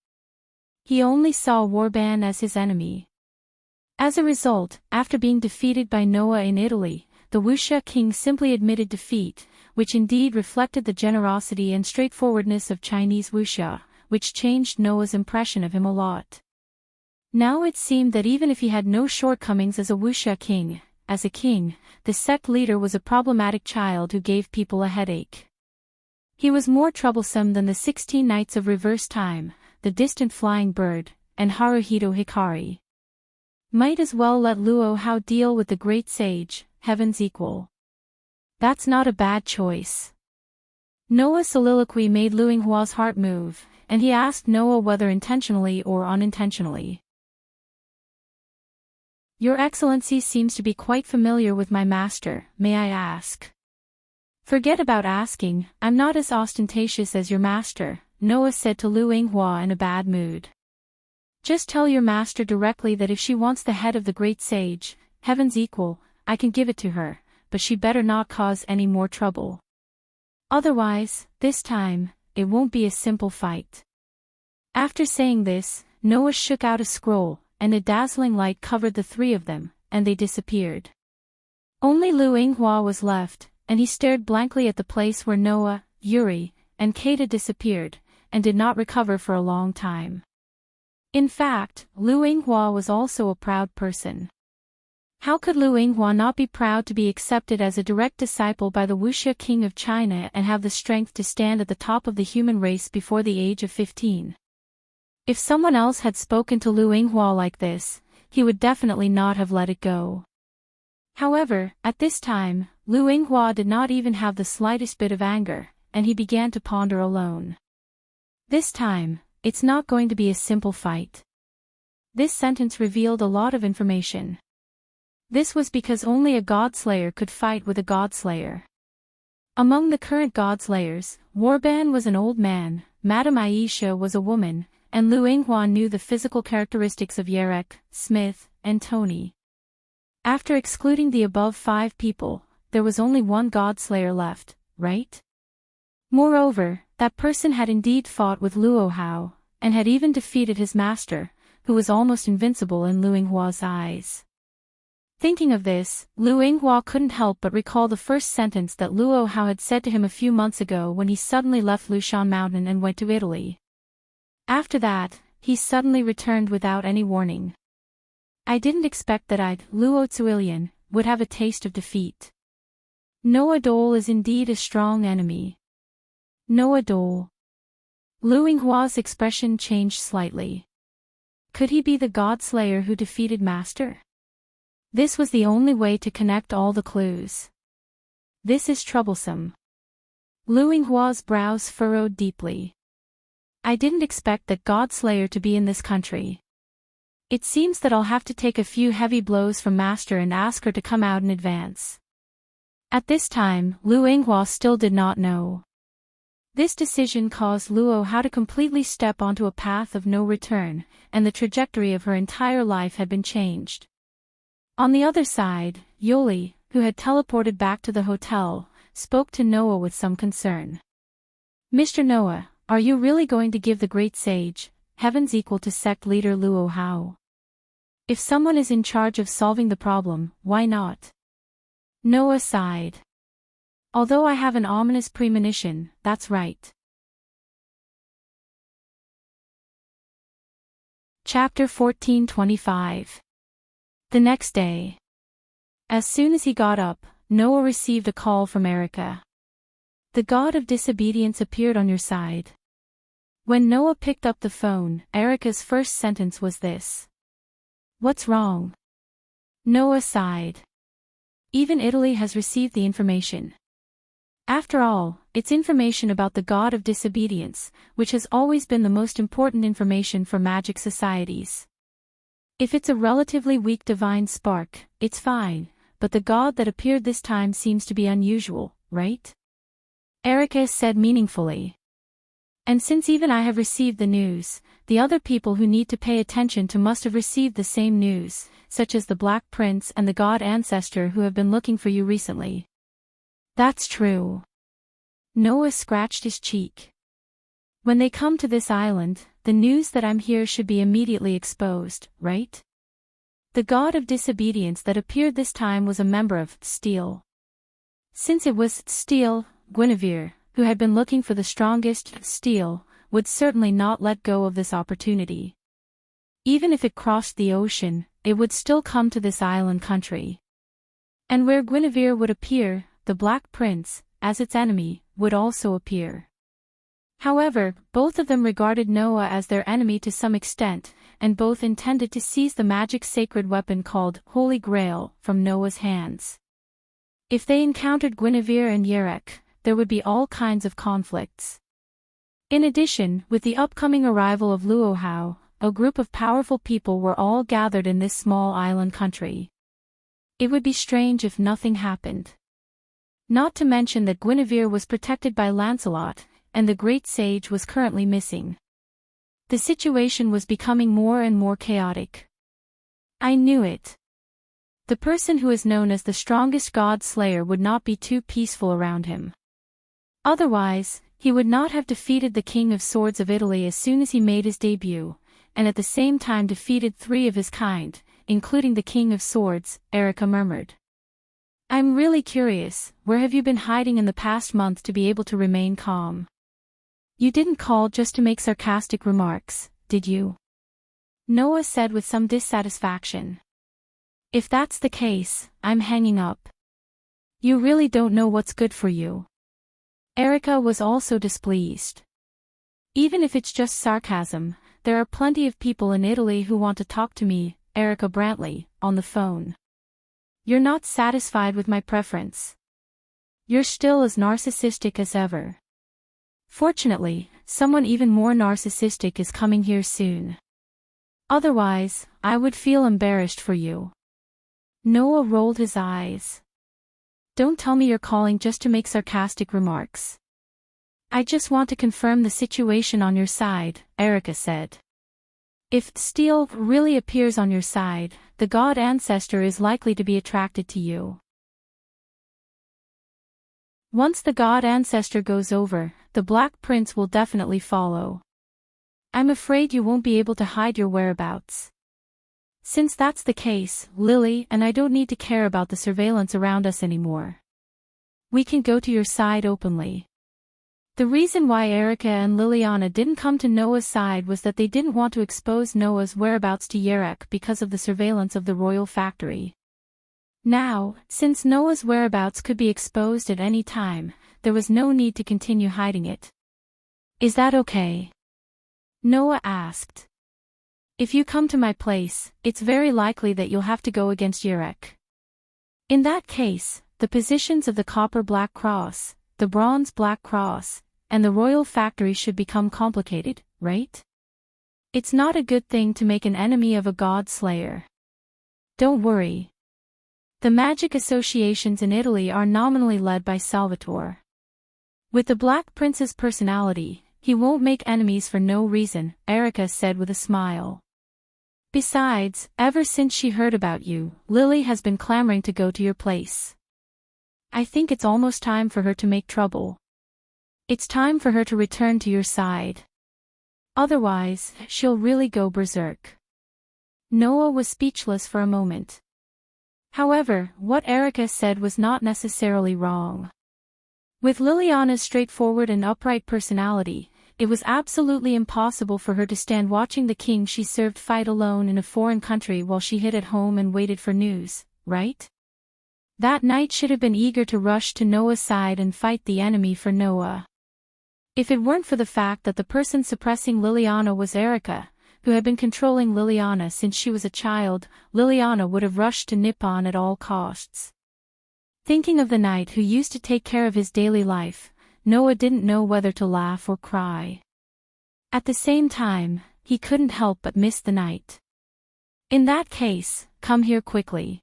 He only saw Warban as his enemy. As a result, after being defeated by Noah in Italy, the Wuxia king simply admitted defeat, which indeed reflected the generosity and straightforwardness of Chinese Wuxia, which changed Noah's impression of him a lot. Now it seemed that even if he had no shortcomings as a Wuxia king, as a king, the sect leader was a problematic child who gave people a headache. He was more troublesome than the 16 Nights of Reverse Time, the Distant Flying Bird, and Haruhito Hikari. Might as well let Luo Hao deal with the great sage, heaven's equal. That's not a bad choice. Noah's soliloquy made Lu Yinghua's heart move, and he asked Noah whether intentionally or unintentionally. Your Excellency seems to be quite familiar with my master, may I ask? Forget about asking, I'm not as ostentatious as your master, Noah said to Lu Yinghua in a bad mood. Just tell your master directly that if she wants the head of the great sage, heaven's equal, I can give it to her, but she better not cause any more trouble. Otherwise, this time, it won't be a simple fight. After saying this, Noah shook out a scroll, and a dazzling light covered the three of them, and they disappeared. Only Lu Yinghua was left, and he stared blankly at the place where Noah, Yuri, and Keita disappeared, and did not recover for a long time. In fact, Lu Yinghua was also a proud person. How could Lu Yinghua not be proud to be accepted as a direct disciple by the Wuxia king of China and have the strength to stand at the top of the human race before the age of 15? If someone else had spoken to Lu Yinghua like this, he would definitely not have let it go. However, at this time, Lu Yinghua did not even have the slightest bit of anger, and he began to ponder alone. This time, it's not going to be a simple fight. This sentence revealed a lot of information. This was because only a godslayer could fight with a godslayer. Among the current godslayers, Warban was an old man, Madame Aisha was a woman, and Lu Yinghua knew the physical characteristics of Yarek, Smith, and Tony. After excluding the above 5 people, there was only one godslayer left, right? Moreover, that person had indeed fought with Luo Hao, and had even defeated his master, who was almost invincible in Lu Yinghua's eyes. Thinking of this, Lu Yinghua couldn't help but recall the first sentence that Luo Hao had said to him a few months ago when he suddenly left Lushan Mountain and went to Italy. After that, he suddenly returned without any warning. I didn't expect that Luo Tzuilian, would have a taste of defeat. Noah Dole is indeed a strong enemy. Noah Dole. Lu Yinghua's expression changed slightly. Could he be the godslayer who defeated Master? This was the only way to connect all the clues. This is troublesome. Lu Yinghua's brows furrowed deeply. I didn't expect that godslayer to be in this country. It seems that I'll have to take a few heavy blows from Master and ask her to come out in advance. At this time, Lu Yinghua still did not know. This decision caused Luo Hao to completely step onto a path of no return, and the trajectory of her entire life had been changed. On the other side, Yoli, who had teleported back to the hotel, spoke to Noah with some concern. Mr. Noah, are you really going to give the great sage, heaven's equal to sect leader Luo Hao? If someone is in charge of solving the problem, why not? Noah sighed. Although I have an ominous premonition, that's right. Chapter 14:25. The next day. As soon as he got up, Noah received a call from Erica. The god of disobedience appeared on your side. When Noah picked up the phone, Erica's first sentence was this. What's wrong? Noah sighed. Even Italy has received the information. After all, it's information about the god of disobedience, which has always been the most important information for magic societies. If it's a relatively weak divine spark, it's fine, but the god that appeared this time seems to be unusual, right? Erica said meaningfully. And since even I have received the news, the other people who need to pay attention to must have received the same news, such as the Black Prince and the god ancestor who have been looking for you recently. That's true. Noah scratched his cheek. When they come to this island, the news that I'm here should be immediately exposed, right? The god of disobedience that appeared this time was a member of Steel. Since it was Steel, Guinevere, who had been looking for the strongest Steel, would certainly not let go of this opportunity. Even if it crossed the ocean, it would still come to this island country. And where Guinevere would appear, the Black Prince, as its enemy, would also appear. However, both of them regarded Noah as their enemy to some extent, and both intended to seize the magic sacred weapon called Holy Grail from Noah's hands. If they encountered Guinevere and Yerek, there would be all kinds of conflicts. In addition, with the upcoming arrival of Luohao, a group of powerful people were all gathered in this small island country. It would be strange if nothing happened. Not to mention that Guinevere was protected by Lancelot, and the great sage was currently missing. The situation was becoming more and more chaotic. I knew it. The person who is known as the strongest god slayer would not be too peaceful around him. Otherwise, he would not have defeated the King of Swords of Italy as soon as he made his debut, and at the same time defeated 3 of his kind, including the King of Swords, Erica murmured. I'm really curious, where have you been hiding in the past month to be able to remain calm? You didn't call just to make sarcastic remarks, did you? Noah said with some dissatisfaction. If that's the case, I'm hanging up. You really don't know what's good for you. Erica was also displeased. Even if it's just sarcasm, there are plenty of people in Italy who want to talk to me, Erica Brantley, on the phone. You're not satisfied with my preference. You're still as narcissistic as ever. Fortunately, someone even more narcissistic is coming here soon. Otherwise, I would feel embarrassed for you. Noah rolled his eyes. Don't tell me you're calling just to make sarcastic remarks. I just want to confirm the situation on your side, Erica said. If Steel really appears on your side, the god ancestor is likely to be attracted to you. Once the god ancestor goes over, the Black Prince will definitely follow. I'm afraid you won't be able to hide your whereabouts. Since that's the case, Lily and I don't need to care about the surveillance around us anymore. We can go to your side openly. The reason why Erica and Liliana didn't come to Noah's side was that they didn't want to expose Noah's whereabouts to Yerek because of the surveillance of the royal factory. Now, since Noah's whereabouts could be exposed at any time, there was no need to continue hiding it. Is that okay? Noah asked. If you come to my place, it's very likely that you'll have to go against Yerek. In that case, the positions of the copper Black Cross, the bronze Black Cross, and the royal factory should become complicated, right? It's not a good thing to make an enemy of a god slayer. Don't worry. The magic associations in Italy are nominally led by Salvatore. With the Black Prince's personality, he won't make enemies for no reason, Erica said with a smile. Besides, ever since she heard about you, Lily has been clamoring to go to your place. I think it's almost time for her to make trouble. It's time for her to return to your side. Otherwise, she'll really go berserk. Noah was speechless for a moment. However, what Erica said was not necessarily wrong. With Liliana's straightforward and upright personality, it was absolutely impossible for her to stand watching the king she served fight alone in a foreign country while she hid at home and waited for news, right? That night should have been eager to rush to Noah's side and fight the enemy for Noah. If it weren't for the fact that the person suppressing Liliana was Erica, who had been controlling Liliana since she was a child, Liliana would have rushed to Nippon at all costs. Thinking of the knight who used to take care of his daily life, Noah didn't know whether to laugh or cry. At the same time, he couldn't help but miss the knight. In that case, come here quickly.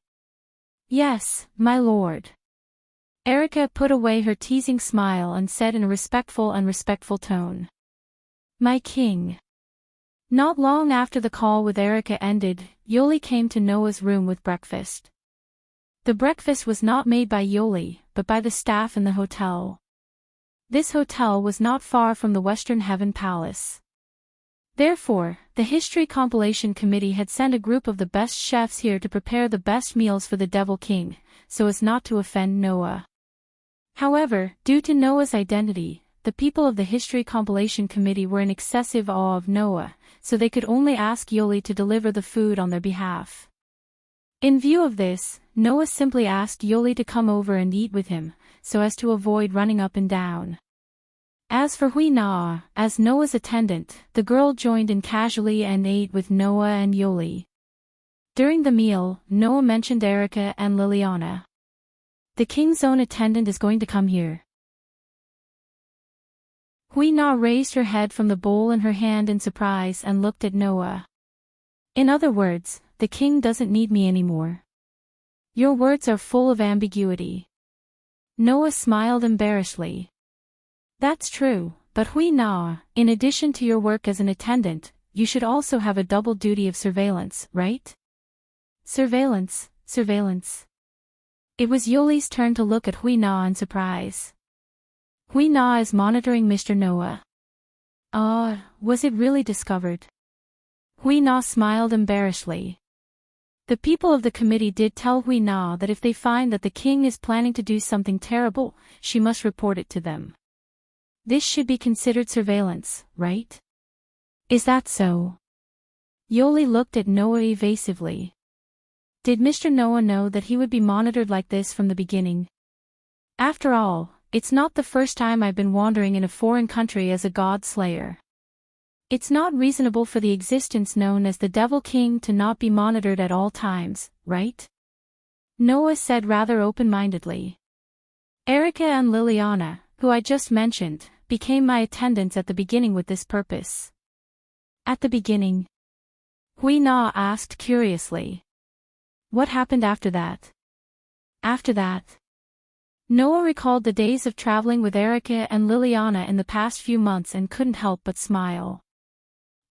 Yes, my lord. Erica put away her teasing smile and said in a respectful tone. My king. Not long after the call with Erica ended, Yoli came to Noah's room with breakfast. The breakfast was not made by Yoli, but by the staff in the hotel. This hotel was not far from the Western Heaven Palace. Therefore, the History Compilation Committee had sent a group of the best chefs here to prepare the best meals for the Devil King, so as not to offend Noah. However, due to Noah's identity, the people of the History Compilation Committee were in excessive awe of Noah, so they could only ask Yoli to deliver the food on their behalf. In view of this, Noah simply asked Yoli to come over and eat with him, so as to avoid running up and down. As for Hui Na, as Noah's attendant, the girl joined in casually and ate with Noah and Yoli. During the meal, Noah mentioned Erica and Liliana. The king's own attendant is going to come here. Hui Na raised her head from the bowl in her hand in surprise and looked at Noah. In other words, the king doesn't need me anymore. Your words are full of ambiguity. Noah smiled embarrassedly. That's true, but Hui Na, in addition to your work as an attendant, you should also have a double duty of surveillance, right? Surveillance. It was Yoli's turn to look at Hui Na in surprise. Hui Na is monitoring Mr. Noah. Was it really discovered? Hui Na smiled embarrassedly. The people of the committee did tell Hui Na that if they find that the king is planning to do something terrible, she must report it to them. This should be considered surveillance, right? Is that so? Yoli looked at Noah evasively. Did Mr. Noah know that he would be monitored like this from the beginning? After all, it's not the first time I've been wandering in a foreign country as a god slayer. It's not reasonable for the existence known as the Devil King to not be monitored at all times, right? Noah said rather open-mindedly. Erica and Liliana, who I just mentioned, became my attendants at the beginning with this purpose. At the beginning? Hui Na asked curiously. What happened after that? After that? Noah recalled the days of traveling with Erica and Liliana in the past few months and couldn't help but smile.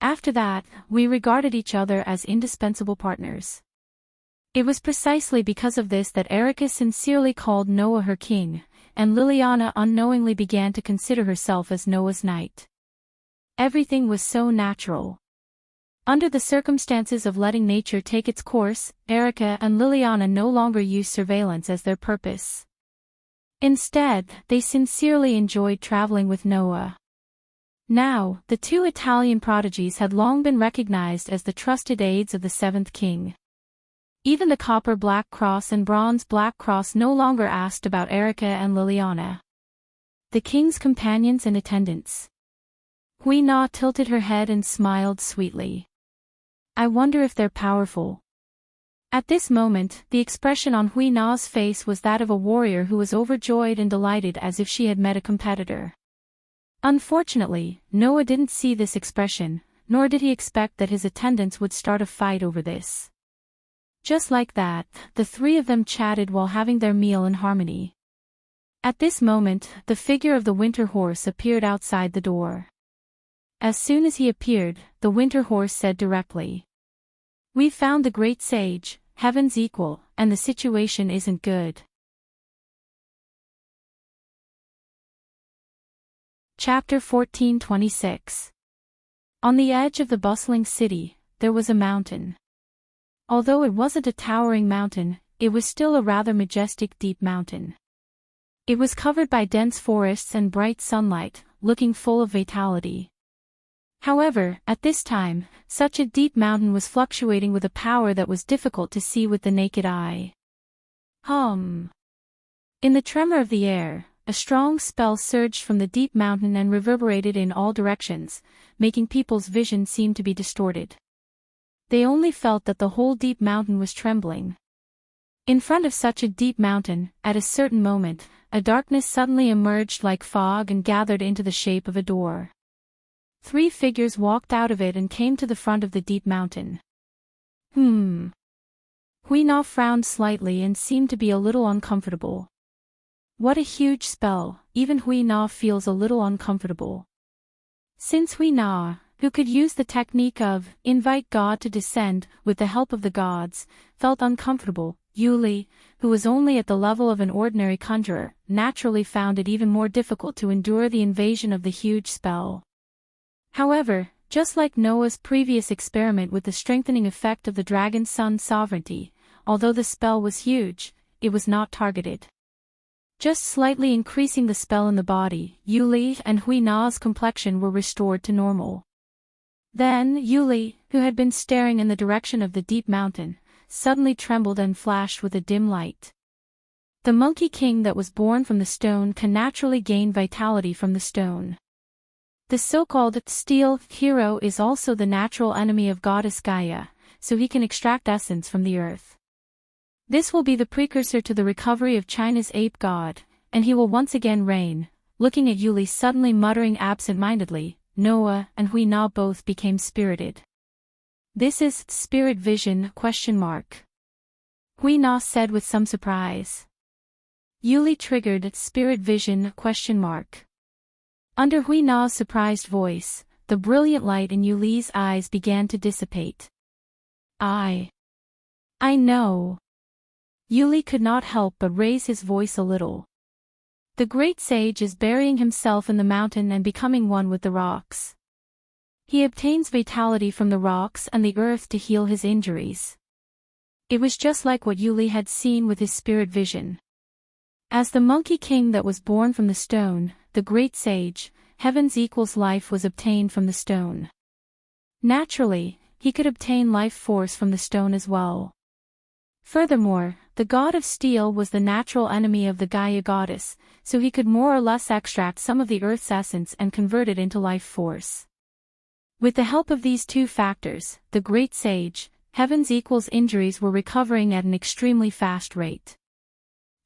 After that, we regarded each other as indispensable partners. It was precisely because of this that Erica sincerely called Noah her king, and Liliana unknowingly began to consider herself as Noah's knight. Everything was so natural. Under the circumstances of letting nature take its course, Erica and Liliana no longer used surveillance as their purpose. Instead, they sincerely enjoyed traveling with Noah. Now, the two Italian prodigies had long been recognized as the trusted aides of the seventh king. Even the copper Black Cross and bronze Black Cross no longer asked about Erica and Liliana. The king's companions and attendants. Hui Na tilted her head and smiled sweetly. I wonder if they're powerful. At this moment, the expression on Hui Na's face was that of a warrior who was overjoyed and delighted as if she had met a competitor. Unfortunately, Noah didn't see this expression, nor did he expect that his attendants would start a fight over this. Just like that, the three of them chatted while having their meal in harmony. At this moment, the figure of the winter horse appeared outside the door. As soon as he appeared, the winter horse said directly, "We've found the great sage, heaven's equal, and the situation isn't good." Chapter 14:26. On the edge of the bustling city, there was a mountain. Although it wasn't a towering mountain, it was still a rather majestic deep mountain. It was covered by dense forests and bright sunlight, looking full of vitality. However, at this time, such a deep mountain was fluctuating with a power that was difficult to see with the naked eye. Hum. In the tremor of the air, a strong spell surged from the deep mountain and reverberated in all directions, making people's vision seem to be distorted. They only felt that the whole deep mountain was trembling. In front of such a deep mountain, at a certain moment, a darkness suddenly emerged like fog and gathered into the shape of a door. 3 figures walked out of it and came to the front of the deep mountain. Hui Na frowned slightly and seemed to be a little uncomfortable. What a huge spell, even Hui Na feels a little uncomfortable. Since Hui Na, who could use the technique of invite God to descend with the help of the gods, felt uncomfortable, Yuli, who was only at the level of an ordinary conjurer, naturally found it even more difficult to endure the invasion of the huge spell. However, just like Noah's previous experiment with the strengthening effect of the dragon's sun's sovereignty, although the spell was huge, it was not targeted. Just slightly increasing the spell in the body, Yuli and Hui Na's complexion were restored to normal. Then, Yuli, who had been staring in the direction of the deep mountain, suddenly trembled and flashed with a dim light. The Monkey King that was born from the stone can naturally gain vitality from the stone. The so-called steel hero is also the natural enemy of goddess Gaia, so he can extract essence from the earth. This will be the precursor to the recovery of China's ape god, and he will once again reign. Looking at Yuli suddenly muttering absent-mindedly, Noah and Hui Na both became spirited. This is spirit vision? Hui Na said with some surprise. Yuli triggered spirit vision? Under Hui Na's surprised voice, the brilliant light in Yuli's eyes began to dissipate. I know. Yuli could not help but raise his voice a little. The great sage is burying himself in the mountain and becoming one with the rocks. He obtains vitality from the rocks and the earth to heal his injuries. It was just like what Yuli had seen with his spirit vision. As the Monkey King that was born from the stone, the great sage, heaven's equals life was obtained from the stone. Naturally, he could obtain life force from the stone as well. Furthermore, the god of steel was the natural enemy of the Gaia goddess, so he could more or less extract some of the earth's essence and convert it into life force. With the help of these 2 factors, the great sage, heaven's equals injuries were recovering at an extremely fast rate.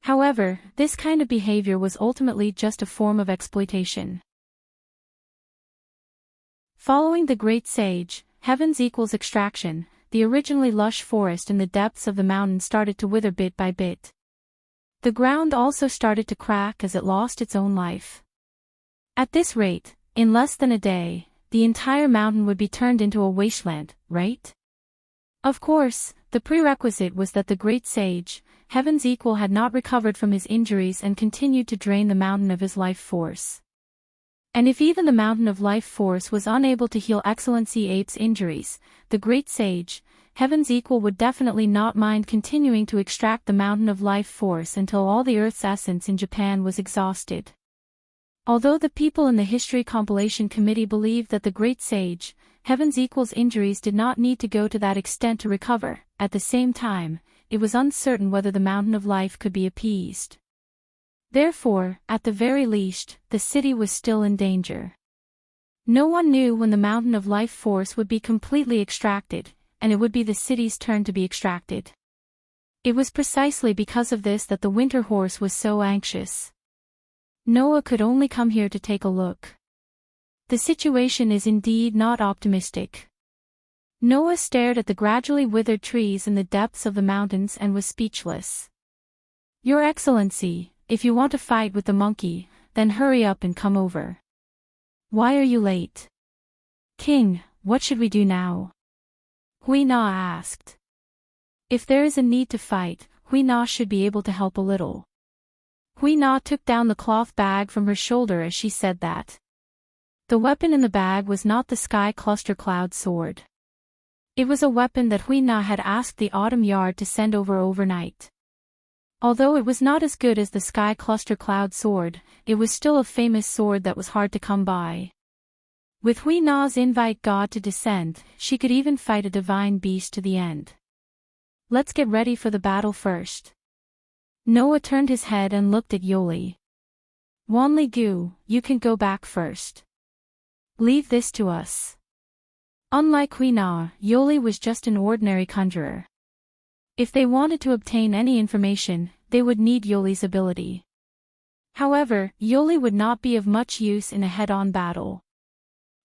However, this kind of behavior was ultimately just a form of exploitation. Following the great sage, heaven's equals extraction, the originally lush forest in the depths of the mountain started to wither bit by bit. The ground also started to crack as it lost its own life. At this rate, in less than a day, the entire mountain would be turned into a wasteland, right? Of course, the prerequisite was that the great sage, heaven's equal, had not recovered from his injuries and continued to drain the mountain of his life force. And if even the mountain of life force was unable to heal Excellency Ape's injuries, the great sage, heaven's equal, would definitely not mind continuing to extract the mountain of life force until all the earth's essence in Japan was exhausted. Although the people in the History Compilation Committee believed that the great sage, heaven's equal's injuries did not need to go to that extent to recover, at the same time, it was uncertain whether the mountain of life could be appeased. Therefore, at the very least, the city was still in danger. No one knew when the mountain of life force would be completely extracted, and it would be the city's turn to be extracted. It was precisely because of this that the winter horse was so anxious. Noah could only come here to take a look. The situation is indeed not optimistic. Noah stared at the gradually withered trees in the depths of the mountains and was speechless. Your Excellency, if you want to fight with the monkey, then hurry up and come over. Why are you late? King, what should we do now? Hui Na asked. If there is a need to fight, Hui Na should be able to help a little. Hui Na took down the cloth bag from her shoulder as she said that. The weapon in the bag was not the sky cluster cloud sword. It was a weapon that Hui Na had asked the Autumn Yard to send over overnight. Although it was not as good as the sky cluster cloud sword, it was still a famous sword that was hard to come by. With Hui Na's invite God to descend, she could even fight a divine beast to the end. Let's get ready for the battle first. Noah turned his head and looked at Yoli. Wanli Gu, you can go back first. Leave this to us. Unlike Huina, Yoli was just an ordinary conjurer. If they wanted to obtain any information, they would need Yoli's ability. However, Yoli would not be of much use in a head-on battle.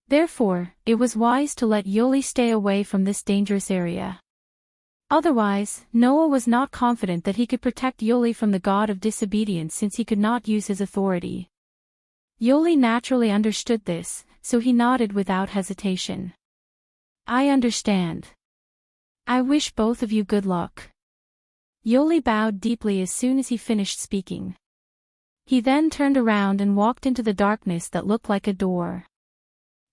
Therefore, it was wise to let Yoli stay away from this dangerous area. Otherwise, Noah was not confident that he could protect Yoli from the god of disobedience since he could not use his authority. Yoli naturally understood this, so he nodded without hesitation. I understand. I wish both of you good luck. Yoli bowed deeply as soon as he finished speaking. He then turned around and walked into the darkness that looked like a door.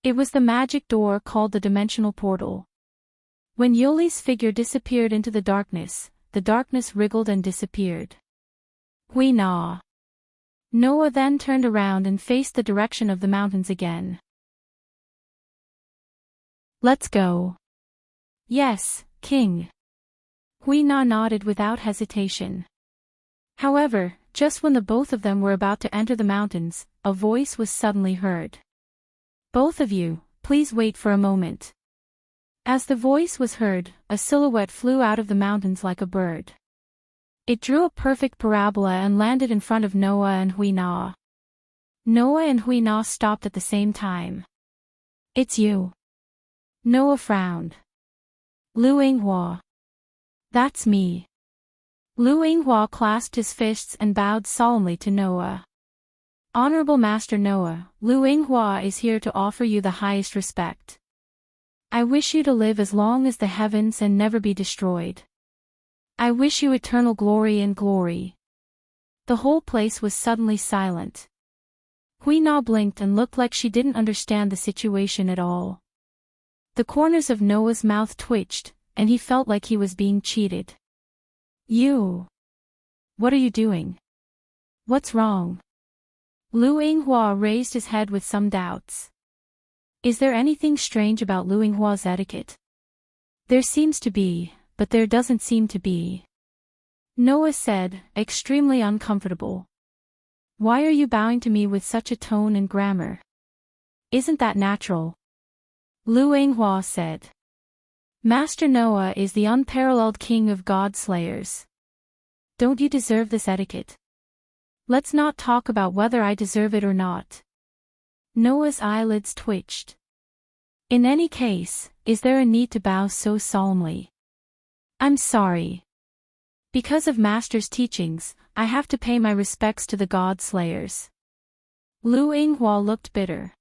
It was the magic door called the dimensional portal. When Yoli's figure disappeared into the darkness wriggled and disappeared. Huina. Noah then turned around and faced the direction of the mountains again. Let's go. Yes, King. Huina nodded without hesitation. However, just when the both of them were about to enter the mountains, a voice was suddenly heard. Both of you, please wait for a moment. As the voice was heard, a silhouette flew out of the mountains like a bird. It drew a perfect parabola and landed in front of Noah and Huina. Noah and Huina stopped at the same time. It's you. Noah frowned. Lu Yinghua. That's me. Lu Yinghua clasped his fists and bowed solemnly to Noah. Honorable Master Noah, Lu Yinghua is here to offer you the highest respect. I wish you to live as long as the heavens and never be destroyed. I wish you eternal glory and glory. The whole place was suddenly silent. Huina blinked and looked like she didn't understand the situation at all. The corners of Noah's mouth twitched, and he felt like he was being cheated. You. What are you doing? What's wrong? Lu Yinghua raised his head with some doubts. Is there anything strange about Lu Yinghua's etiquette? There seems to be, but there doesn't seem to be. Noah said, extremely uncomfortable. Why are you bowing to me with such a tone and grammar? Isn't that natural? Lu Yinghua said. Master Noah is the unparalleled king of god slayers. Don't you deserve this etiquette? Let's not talk about whether I deserve it or not. Noah's eyelids twitched. In any case, is there a need to bow so solemnly? I'm sorry. Because of Master's teachings, I have to pay my respects to the god slayers. Lu Yinghua looked bitter.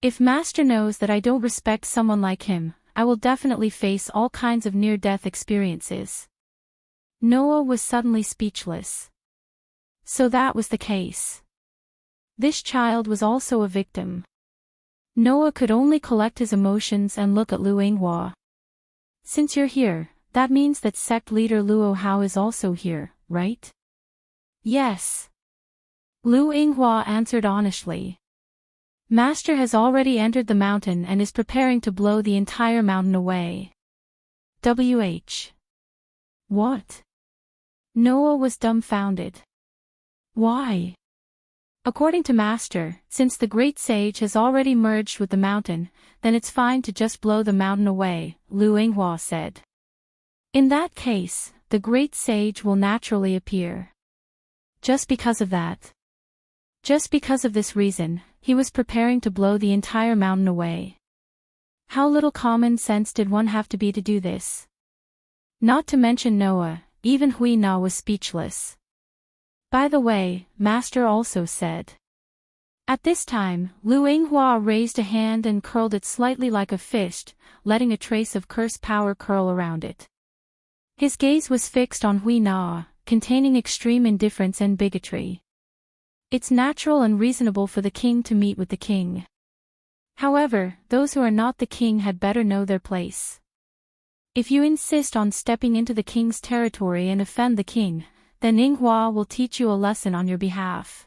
If Master knows that I don't respect someone like him, I will definitely face all kinds of near-death experiences. Noah was suddenly speechless. So that was the case. This child was also a victim. Noah could only collect his emotions and look at Lu Yinghua. Since you're here, that means that sect leader Luo Hao is also here, right? Yes. Lu Yinghua answered honestly. Master has already entered the mountain and is preparing to blow the entire mountain away. What? Noah was dumbfounded. Why? According to Master, since the great sage has already merged with the mountain, then it's fine to just blow the mountain away, Lu Yinghua said. In that case, the great sage will naturally appear. Just because of that. Just because of this reason, he was preparing to blow the entire mountain away. How little common sense did one have to be to do this? Not to mention Noah, even Huina was speechless. By the way, Master also said. At this time, Lu Yinghua raised a hand and curled it slightly like a fist, letting a trace of curse power curl around it. His gaze was fixed on Huina, containing extreme indifference and bigotry. It's natural and reasonable for the king to meet with the king. However, those who are not the king had better know their place. If you insist on stepping into the king's territory and offend the king, then Yinghua will teach you a lesson on your behalf.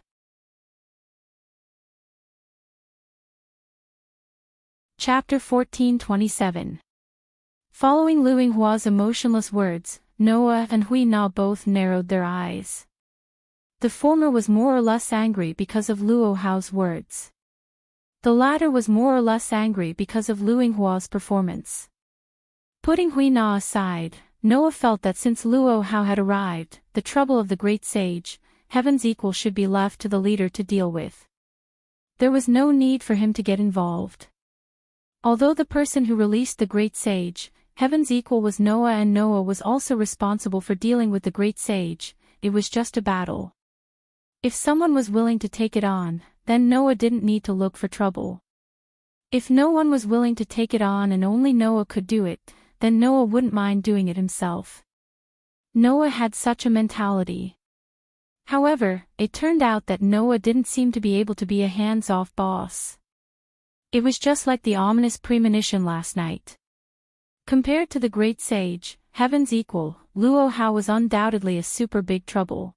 Chapter 14:27. Following Lu Yinghua's emotionless words, Noah and Hui Na both narrowed their eyes. The former was more or less angry because of Luo Hao's words. The latter was more or less angry because of Lu Yinghua's performance. Putting Hui Na aside, Noah felt that since Luo Hao had arrived, the trouble of the great sage, heaven's equal, should be left to the leader to deal with. There was no need for him to get involved. Although the person who released the great sage, heaven's equal, was Noah, and Noah was also responsible for dealing with the great sage, it was just a battle. If someone was willing to take it on, then Noah didn't need to look for trouble. If no one was willing to take it on and only Noah could do it, then Noah wouldn't mind doing it himself. Noah had such a mentality. However, it turned out that Noah didn't seem to be able to be a hands-off boss. It was just like the ominous premonition last night. Compared to the great sage, heaven's equal, Luo Hao was undoubtedly a super big trouble.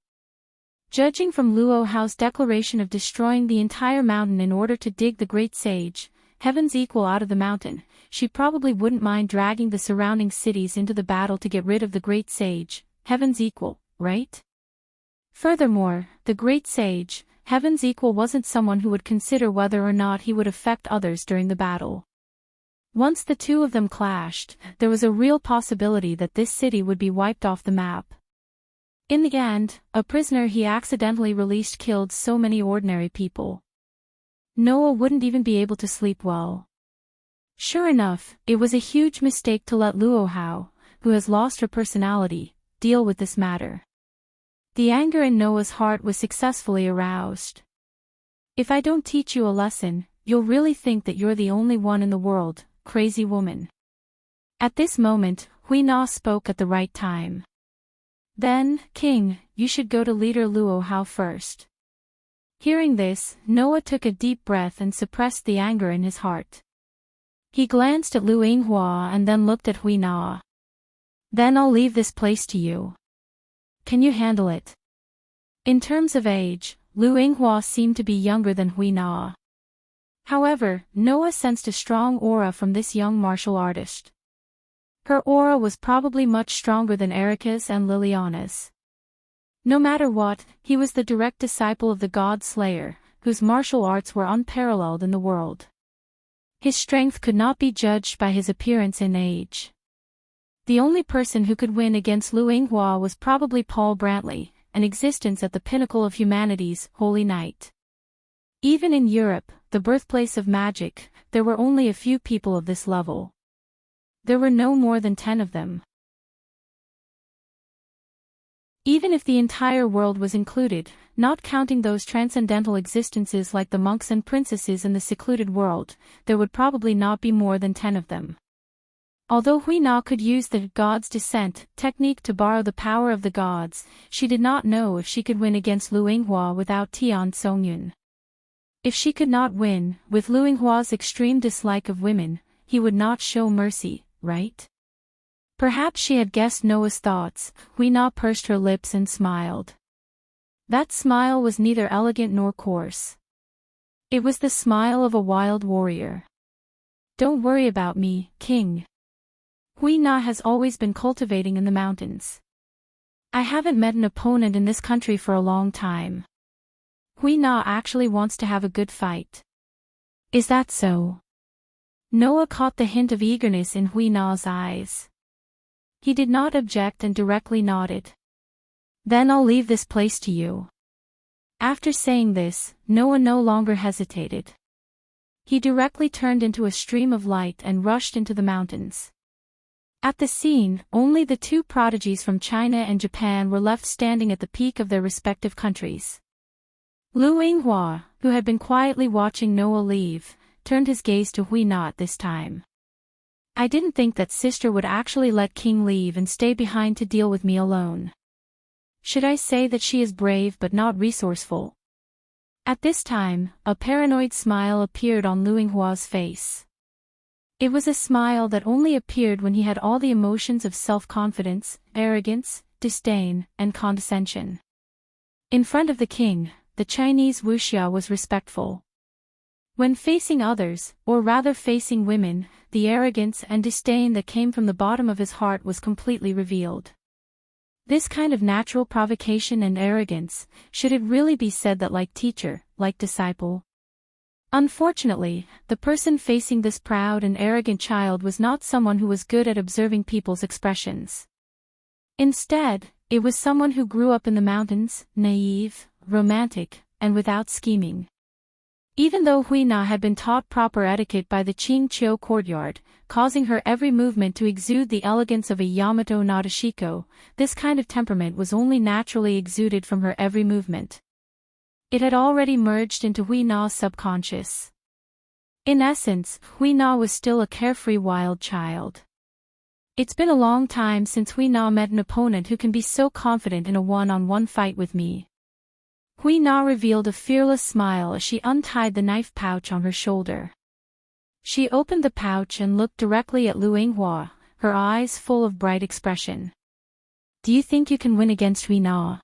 Judging from Luo Hao's declaration of destroying the entire mountain in order to dig the great sage, heaven's equal, out of the mountain, she probably wouldn't mind dragging the surrounding cities into the battle to get rid of the great sage, heaven's equal, right? Furthermore, the great sage, heaven's equal, wasn't someone who would consider whether or not he would affect others during the battle. Once the two of them clashed, there was a real possibility that this city would be wiped off the map. In the end, a prisoner he accidentally released killed so many ordinary people. Noah wouldn't even be able to sleep well. Sure enough, it was a huge mistake to let Luo Hao, who has lost her personality, deal with this matter. The anger in Noah's heart was successfully aroused. If I don't teach you a lesson, you'll really think that you're the only one in the world, crazy woman. At this moment, Hui Na spoke at the right time. Then, King, you should go to leader Luo Hao first. Hearing this, Noah took a deep breath and suppressed the anger in his heart. He glanced at Lu Yinghua and then looked at Hui Na. Then I'll leave this place to you. Can you handle it? In terms of age, Lu Yinghua seemed to be younger than Hui Na. However, Noah sensed a strong aura from this young martial artist. Her aura was probably much stronger than Erica's and Liliana's. No matter what, he was the direct disciple of the God Slayer, whose martial arts were unparalleled in the world. His strength could not be judged by his appearance and age. The only person who could win against Lu Yinghua was probably Paul Brantley, an existence at the pinnacle of humanity's holy night. Even in Europe, the birthplace of magic, there were only a few people of this level. There were no more than 10 of them. Even if the entire world was included, not counting those transcendental existences like the monks and princesses in the secluded world, there would probably not be more than 10 of them. Although Hui Na could use the God's Descent technique to borrow the power of the gods, she did not know if she could win against Lu Yinghua without Tian Songyun. If she could not win, with Lu Yinghua's extreme dislike of women, he would not show mercy, right? Perhaps she had guessed Noah's thoughts. Hui Na pursed her lips and smiled. That smile was neither elegant nor coarse. It was the smile of a wild warrior. Don't worry about me, King. Hui Na has always been cultivating in the mountains. I haven't met an opponent in this country for a long time. Hui Na actually wants to have a good fight. Is that so? Noah caught the hint of eagerness in Hui Na's eyes. He did not object and directly nodded. Then I'll leave this place to you. After saying this, Noah no longer hesitated. He directly turned into a stream of light and rushed into the mountains. At the scene, only the two prodigies from China and Japan were left standing at the peak of their respective countries. Lu Yinghua, who had been quietly watching Noah leave, turned his gaze to Hui Na this time. I didn't think that sister would actually let King leave and stay behind to deal with me alone. Should I say that she is brave but not resourceful? At this time, a paranoid smile appeared on Lu Yinghua's face. It was a smile that only appeared when he had all the emotions of self-confidence, arrogance, disdain, and condescension. In front of the king, the Chinese wuxia was respectful. When facing others, or rather facing women, the arrogance and disdain that came from the bottom of his heart was completely revealed. This kind of natural provocation and arrogance, should it really be said that like teacher, like disciple? Unfortunately, the person facing this proud and arrogant child was not someone who was good at observing people's expressions. Instead, it was someone who grew up in the mountains, naive, romantic, and without scheming. Even though Huina had been taught proper etiquette by the Qingqiu courtyard, causing her every movement to exude the elegance of a Yamato Nadeshiko, this kind of temperament was only naturally exuded from her every movement. It had already merged into Huina's subconscious. In essence, Huina was still a carefree wild child. It's been a long time since Huina met an opponent who can be so confident in a one-on-one fight with me. Huina revealed a fearless smile as she untied the knife pouch on her shoulder. She opened the pouch and looked directly at Lu Yinghua, her eyes full of bright expression. Do you think you can win against Huina?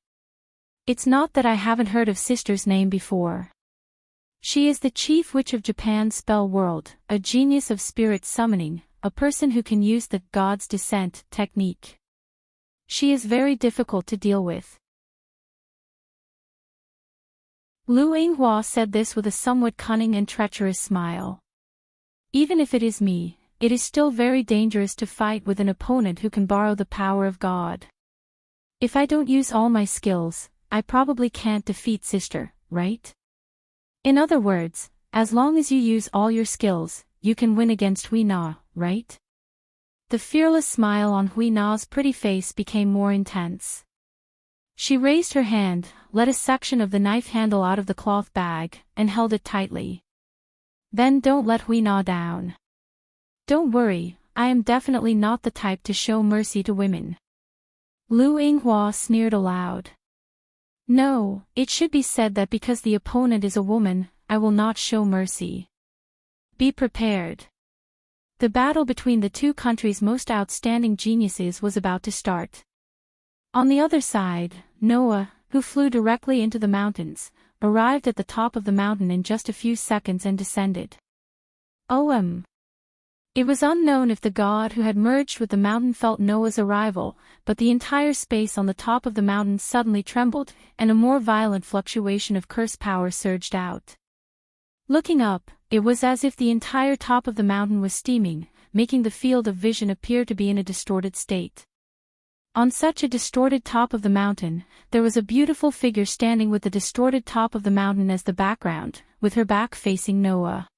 It's not that I haven't heard of sister's name before. She is the chief witch of Japan's spell world, a genius of spirit summoning, a person who can use the God's descent technique. She is very difficult to deal with. Lu Yinghua said this with a somewhat cunning and treacherous smile. Even if it is me, it is still very dangerous to fight with an opponent who can borrow the power of God. If I don't use all my skills, I probably can't defeat sister, right? In other words, as long as you use all your skills, you can win against Huina, right? The fearless smile on Huina's pretty face became more intense. She raised her hand, let a section of the knife handle out of the cloth bag, and held it tightly. Then don't let Huina down. Don't worry, I am definitely not the type to show mercy to women. Lu Yinghua sneered aloud. No, it should be said that because the opponent is a woman, I will not show mercy. Be prepared. The battle between the two countries' most outstanding geniuses was about to start. On the other side, Noah, who flew directly into the mountains, arrived at the top of the mountain in just a few seconds and descended. It was unknown if the god who had merged with the mountain felt Noah's arrival, but the entire space on the top of the mountain suddenly trembled, and a more violent fluctuation of curse power surged out. Looking up, it was as if the entire top of the mountain was steaming, making the field of vision appear to be in a distorted state. On such a distorted top of the mountain, there was a beautiful figure standing with the distorted top of the mountain as the background, with her back facing Noah.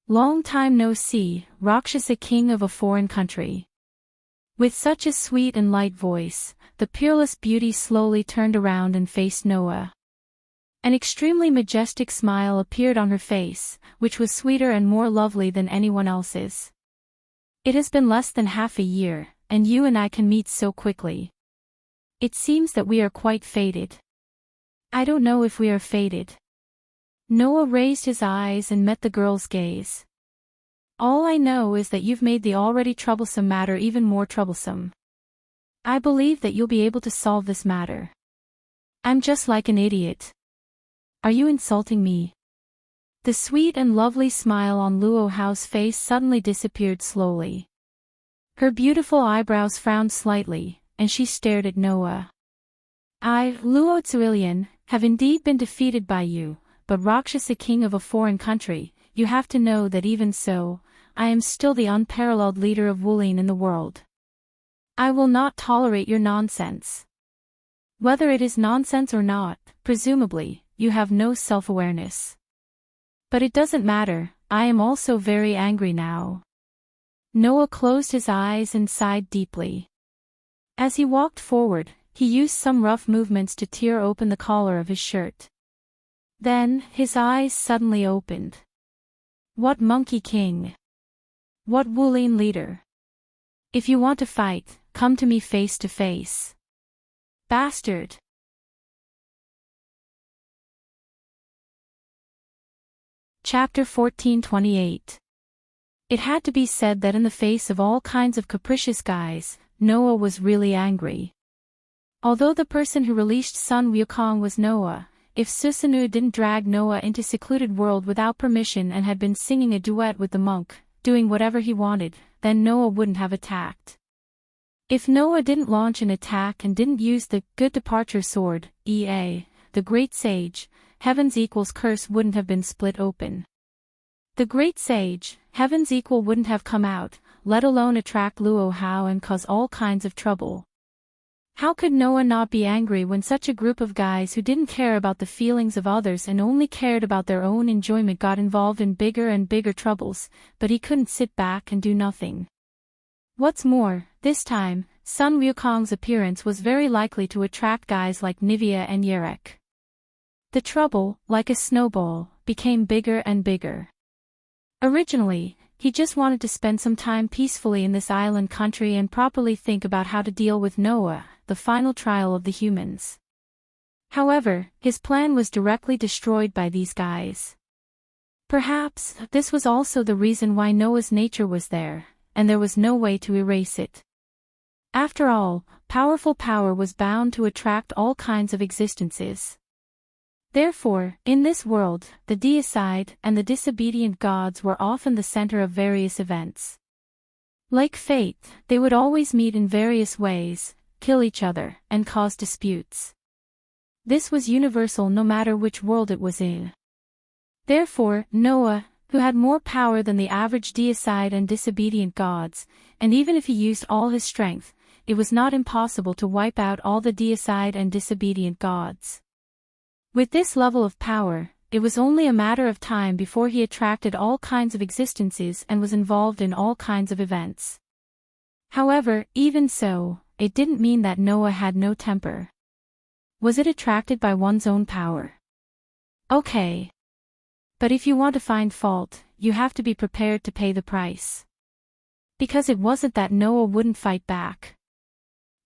Long time no see, Rakshasa king of a foreign country. With such a sweet and light voice, the peerless beauty slowly turned around and faced Noah. An extremely majestic smile appeared on her face, which was sweeter and more lovely than anyone else's. It has been less than half a year, and you and I can meet so quickly. It seems that we are quite fated. I don't know if we are fated. Noah raised his eyes and met the girl's gaze. All I know is that you've made the already troublesome matter even more troublesome. I believe that you'll be able to solve this matter. I'm just like an idiot. Are you insulting me? The sweet and lovely smile on Luo Hao's face suddenly disappeared slowly. Her beautiful eyebrows frowned slightly, and she stared at Noah. I, Luo Tzuilian, have indeed been defeated by you, but Rakshasa king of a foreign country, you have to know that even so, I am still the unparalleled leader of Wulin in the world. I will not tolerate your nonsense. Whether it is nonsense or not, presumably, you have no self-awareness. But it doesn't matter, I am also very angry now. Noah closed his eyes and sighed deeply. As he walked forward, he used some rough movements to tear open the collar of his shirt. Then, his eyes suddenly opened. What monkey king? What Wulin leader? If you want to fight, come to me face to face. Bastard! Chapter 1428. It had to be said that in the face of all kinds of capricious guys, Noah was really angry. Although the person who released Sun Wukong was Noah, if Susanoo didn't drag Noah into secluded world without permission and had been singing a duet with the monk, doing whatever he wanted, then Noah wouldn't have attacked. If Noah didn't launch an attack and didn't use the good departure sword, the great sage, heaven's equal's curse wouldn't have been split open. The great sage, heaven's equal wouldn't have come out, let alone attract Luo Hao and cause all kinds of trouble. How could Noah not be angry when such a group of guys who didn't care about the feelings of others and only cared about their own enjoyment got involved in bigger and bigger troubles, but he couldn't sit back and do nothing. What's more, this time, Sun Wukong's appearance was very likely to attract guys like Nivea and Yerek. The trouble, like a snowball, became bigger and bigger. Originally, he just wanted to spend some time peacefully in this island country and properly think about how to deal with Noah, the final trial of the humans. However, his plan was directly destroyed by these guys. Perhaps, this was also the reason why Noah's nature was there, and there was no way to erase it. After all, powerful power was bound to attract all kinds of existences. Therefore, in this world, the deicide and the disobedient gods were often the center of various events. Like fate, they would always meet in various ways, kill each other, and cause disputes. This was universal no matter which world it was in. Therefore, Noah, who had more power than the average deicide and disobedient gods, and even if he used all his strength, it was not impossible to wipe out all the deicide and disobedient gods. With this level of power, it was only a matter of time before he attracted all kinds of existences and was involved in all kinds of events. However, even so, it didn't mean that Noah had no temper. Was it attracted by one's own power? Okay. But if you want to find fault, you have to be prepared to pay the price. Because it wasn't that Noah wouldn't fight back.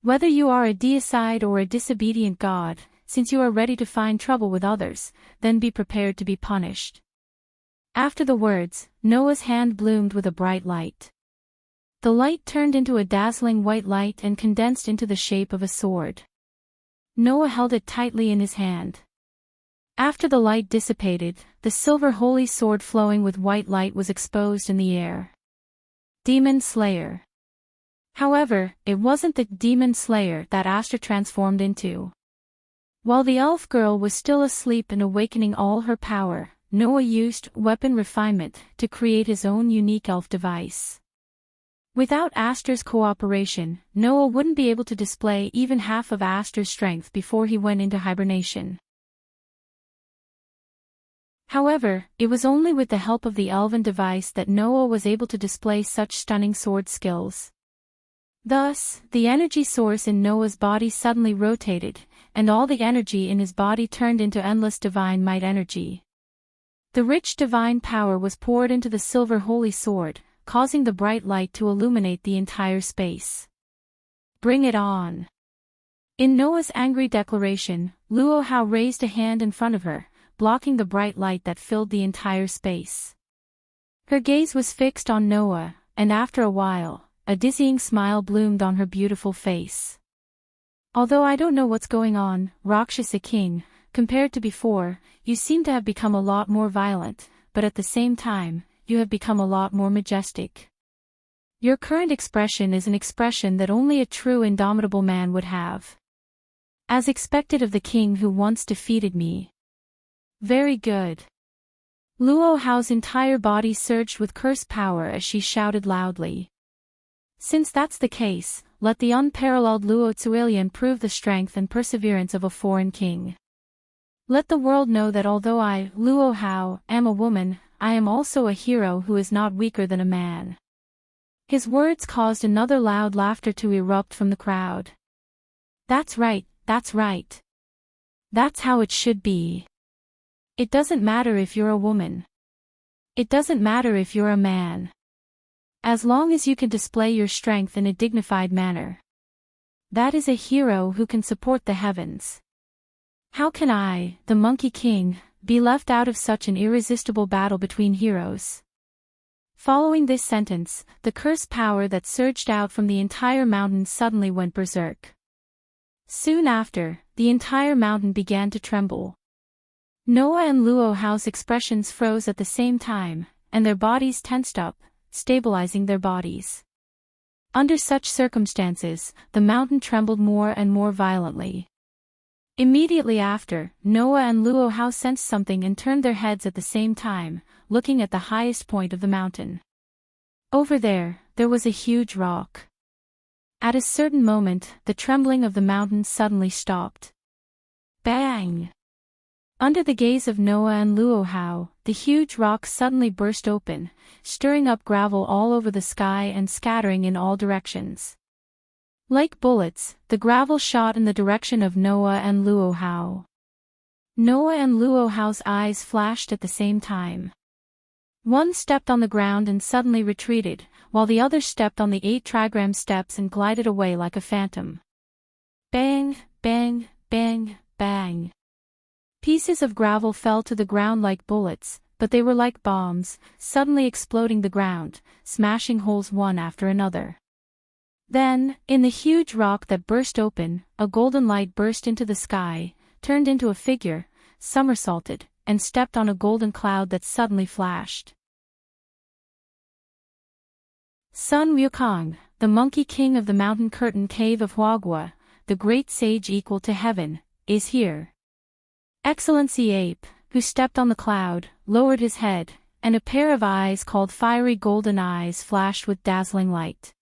Whether you are a deicide or a disobedient god, since you are ready to find trouble with others, then be prepared to be punished. After the words, Noah's hand bloomed with a bright light. The light turned into a dazzling white light and condensed into the shape of a sword. Noah held it tightly in his hand. After the light dissipated, the silver holy sword flowing with white light was exposed in the air. Demon Slayer. However, it wasn't the demon slayer that Astra transformed into. While the elf girl was still asleep and awakening all her power, Noah used weapon refinement to create his own unique elf device. Without Astra's cooperation, Noah wouldn't be able to display even half of Astra's strength before he went into hibernation. However, it was only with the help of the elven device that Noah was able to display such stunning sword skills. Thus, the energy source in Noah's body suddenly rotated, and all the energy in his body turned into endless divine might energy. The rich divine power was poured into the silver holy sword, causing the bright light to illuminate the entire space. Bring it on! In Noah's angry declaration, Luo Hao raised a hand in front of her, blocking the bright light that filled the entire space. Her gaze was fixed on Noah, and after a while, a dizzying smile bloomed on her beautiful face. Although I don't know what's going on, Rakshasa King, compared to before, you seem to have become a lot more violent, but at the same time, you have become a lot more majestic. Your current expression is an expression that only a true indomitable man would have. As expected of the king who once defeated me. Very good. Luo Hao's entire body surged with curse power as she shouted loudly. Since that's the case, let the unparalleled Luo Tzuilian prove the strength and perseverance of a foreign king. Let the world know that although I, Luo Hao, am a woman, I am also a hero who is not weaker than a man. His words caused another loud laughter to erupt from the crowd. That's right, that's right. That's how it should be. It doesn't matter if you're a woman. It doesn't matter if you're a man. As long as you can display your strength in a dignified manner. That is a hero who can support the heavens. How can I, the Monkey King, be left out of such an irresistible battle between heroes? Following this sentence, the curse power that surged out from the entire mountain suddenly went berserk. Soon after, the entire mountain began to tremble. Noah and Luo Hao's expressions froze at the same time, and their bodies tensed up, stabilizing their bodies. Under such circumstances, the mountain trembled more and more violently. Immediately after, Noah and Luo Hao sensed something and turned their heads at the same time, looking at the highest point of the mountain. Over there was a huge rock. At a certain moment, the trembling of the mountain suddenly stopped. Bang! Under the gaze of Noah and Luo Hao, the huge rock suddenly burst open, stirring up gravel all over the sky and scattering in all directions. Like bullets, the gravel shot in the direction of Noah and Luo Hao. Noah and Luo Hao's eyes flashed at the same time. One stepped on the ground and suddenly retreated, while the other stepped on the 8 trigram steps and glided away like a phantom. Bang, bang, bang, bang. Pieces of gravel fell to the ground like bullets, but they were like bombs, suddenly exploding the ground, smashing holes one after another. Then, in the huge rock that burst open, a golden light burst into the sky, turned into a figure, somersaulted, and stepped on a golden cloud that suddenly flashed. Sun Wukong, the Monkey King of the mountain curtain cave of Huagua, the great sage equal to heaven, is here. Excellency Ape, who stepped on the cloud, lowered his head, and a pair of eyes called fiery golden eyes flashed with dazzling light.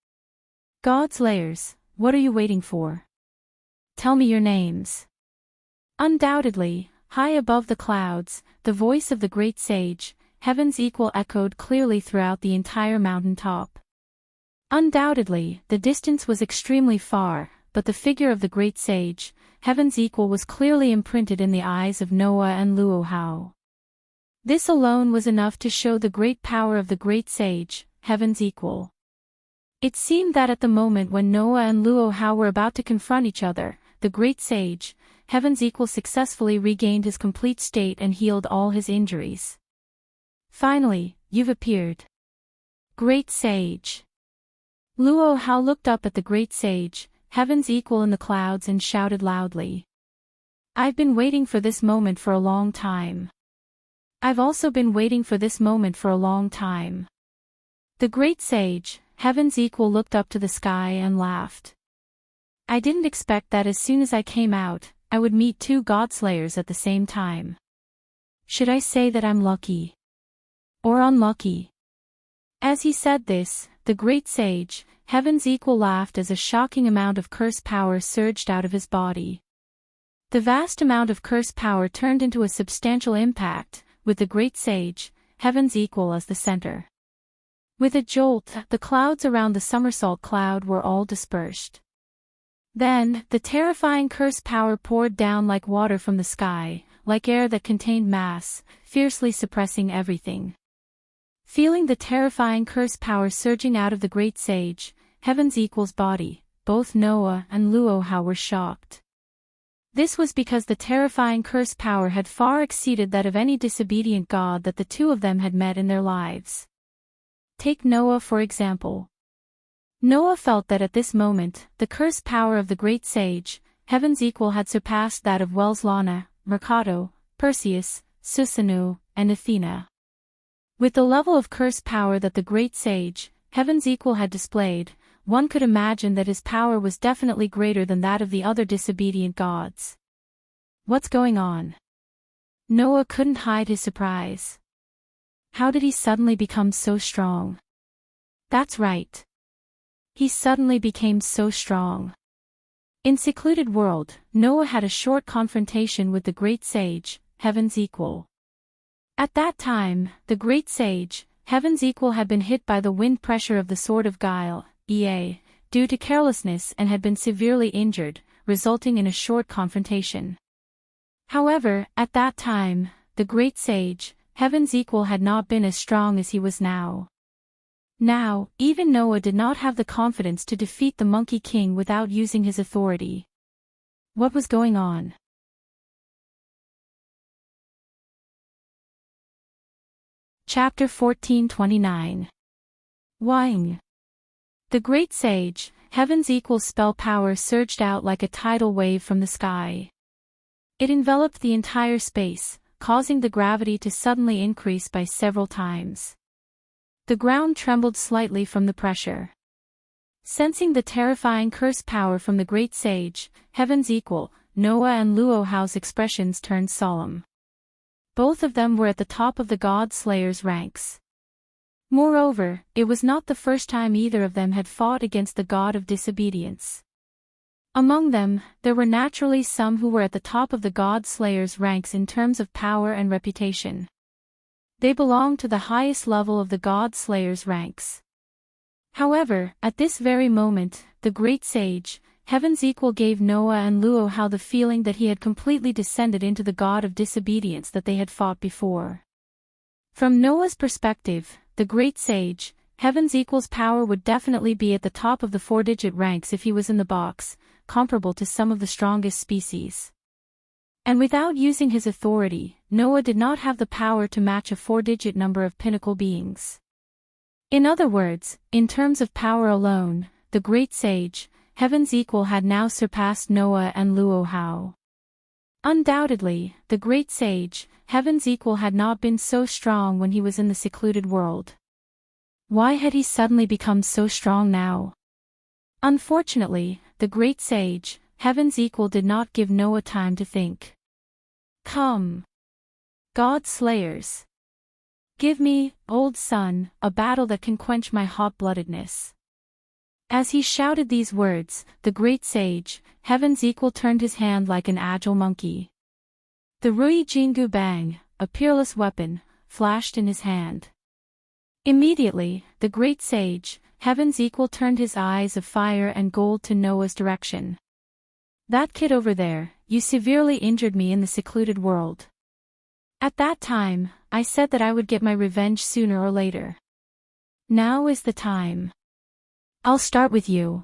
God's layers, what are you waiting for? Tell me your names. Undoubtedly, high above the clouds, the voice of the great sage, heaven's equal echoed clearly throughout the entire mountain top. Undoubtedly, the distance was extremely far, but the figure of the great sage, heaven's equal, was clearly imprinted in the eyes of Noah and Luo Hao. This alone was enough to show the great power of the great sage, heaven's equal. It seemed that at the moment when Noah and Luo Hao were about to confront each other, the great sage, heaven's equal, successfully regained his complete state and healed all his injuries. Finally, you've appeared. Great sage. Luo Hao looked up at the great sage, heaven's equal, in the clouds and shouted loudly. I've been waiting for this moment for a long time. I've also been waiting for this moment for a long time. The great sage, heaven's equal, looked up to the sky and laughed. I didn't expect that as soon as I came out, I would meet 2 God-slayers at the same time. Should I say that I'm lucky? Or unlucky? As he said this, the great sage, heaven's equal, laughed as a shocking amount of curse power surged out of his body. The vast amount of curse power turned into a substantial impact, with the great sage, heaven's equal, as the center. With a jolt, the clouds around the somersault cloud were all dispersed. Then, the terrifying curse power poured down like water from the sky, like air that contained mass, fiercely suppressing everything. Feeling the terrifying curse power surging out of the great sage, heaven's equal's body, both Noah and Luo Hao were shocked. This was because the terrifying curse power had far exceeded that of any disobedient god that the 2 of them had met in their lives. Take Noah for example. Noah felt that at this moment, the curse power of the great sage, heaven's equal, had surpassed that of Wells Lana, Mercado, Perseus, Susanoo, and Athena. With the level of curse power that the great sage, heaven's equal, had displayed, one could imagine that his power was definitely greater than that of the other disobedient gods. What's going on? Noah couldn't hide his surprise. How did he suddenly become so strong? That's right. He suddenly became so strong. In secluded world, Noah had a short confrontation with the great sage, heaven's equal. At that time, the great sage, heaven's equal, had been hit by the wind pressure of the sword of guile, EA, due to carelessness and had been severely injured, resulting in a short confrontation. However, at that time, the great sage, heaven's equal, had not been as strong as he was now. Now, even Noah did not have the confidence to defeat the Monkey King without using his authority. What was going on? Chapter 14:29. Wang. The great sage, heaven's equal spell power surged out like a tidal wave from the sky. It enveloped the entire space, causing the gravity to suddenly increase by several times. The ground trembled slightly from the pressure. Sensing the terrifying curse power from the great sage, heaven's equal, Noah and Luohao's expressions turned solemn. Both of them were at the top of the god slayers' ranks. Moreover, it was not the first time either of them had fought against the god of disobedience. Among them, there were naturally some who were at the top of the god slayers' ranks in terms of power and reputation. They belonged to the highest level of the god slayers' ranks. However, at this very moment, the great sage, heaven's equal, gave Noah and Luohao the feeling that he had completely descended into the god of disobedience that they had fought before. From Noah's perspective, the great sage, heaven's equal's power would definitely be at the top of the four-digit ranks if he was in the box, comparable to some of the strongest species. And without using his authority, Noah did not have the power to match a four-digit number of pinnacle beings. In other words, in terms of power alone, the great sage, heaven's equal, had now surpassed Noah and Luohao. Undoubtedly, the great sage, heaven's equal, had not been so strong when he was in the secluded world. Why had he suddenly become so strong now? Unfortunately, the great sage, heaven's equal, did not give Noah time to think. Come, God slayers. Give me, old son, a battle that can quench my hot-bloodedness. As he shouted these words, the great sage, heaven's equal, turned his hand like an agile monkey. The Rui Jingu Bang, a peerless weapon, flashed in his hand. Immediately, the great sage, heaven's equal, turned his eyes of fire and gold to Noah's direction. That kid over there, you severely injured me in the secluded world. At that time, I said that I would get my revenge sooner or later. Now is the time. I'll start with you.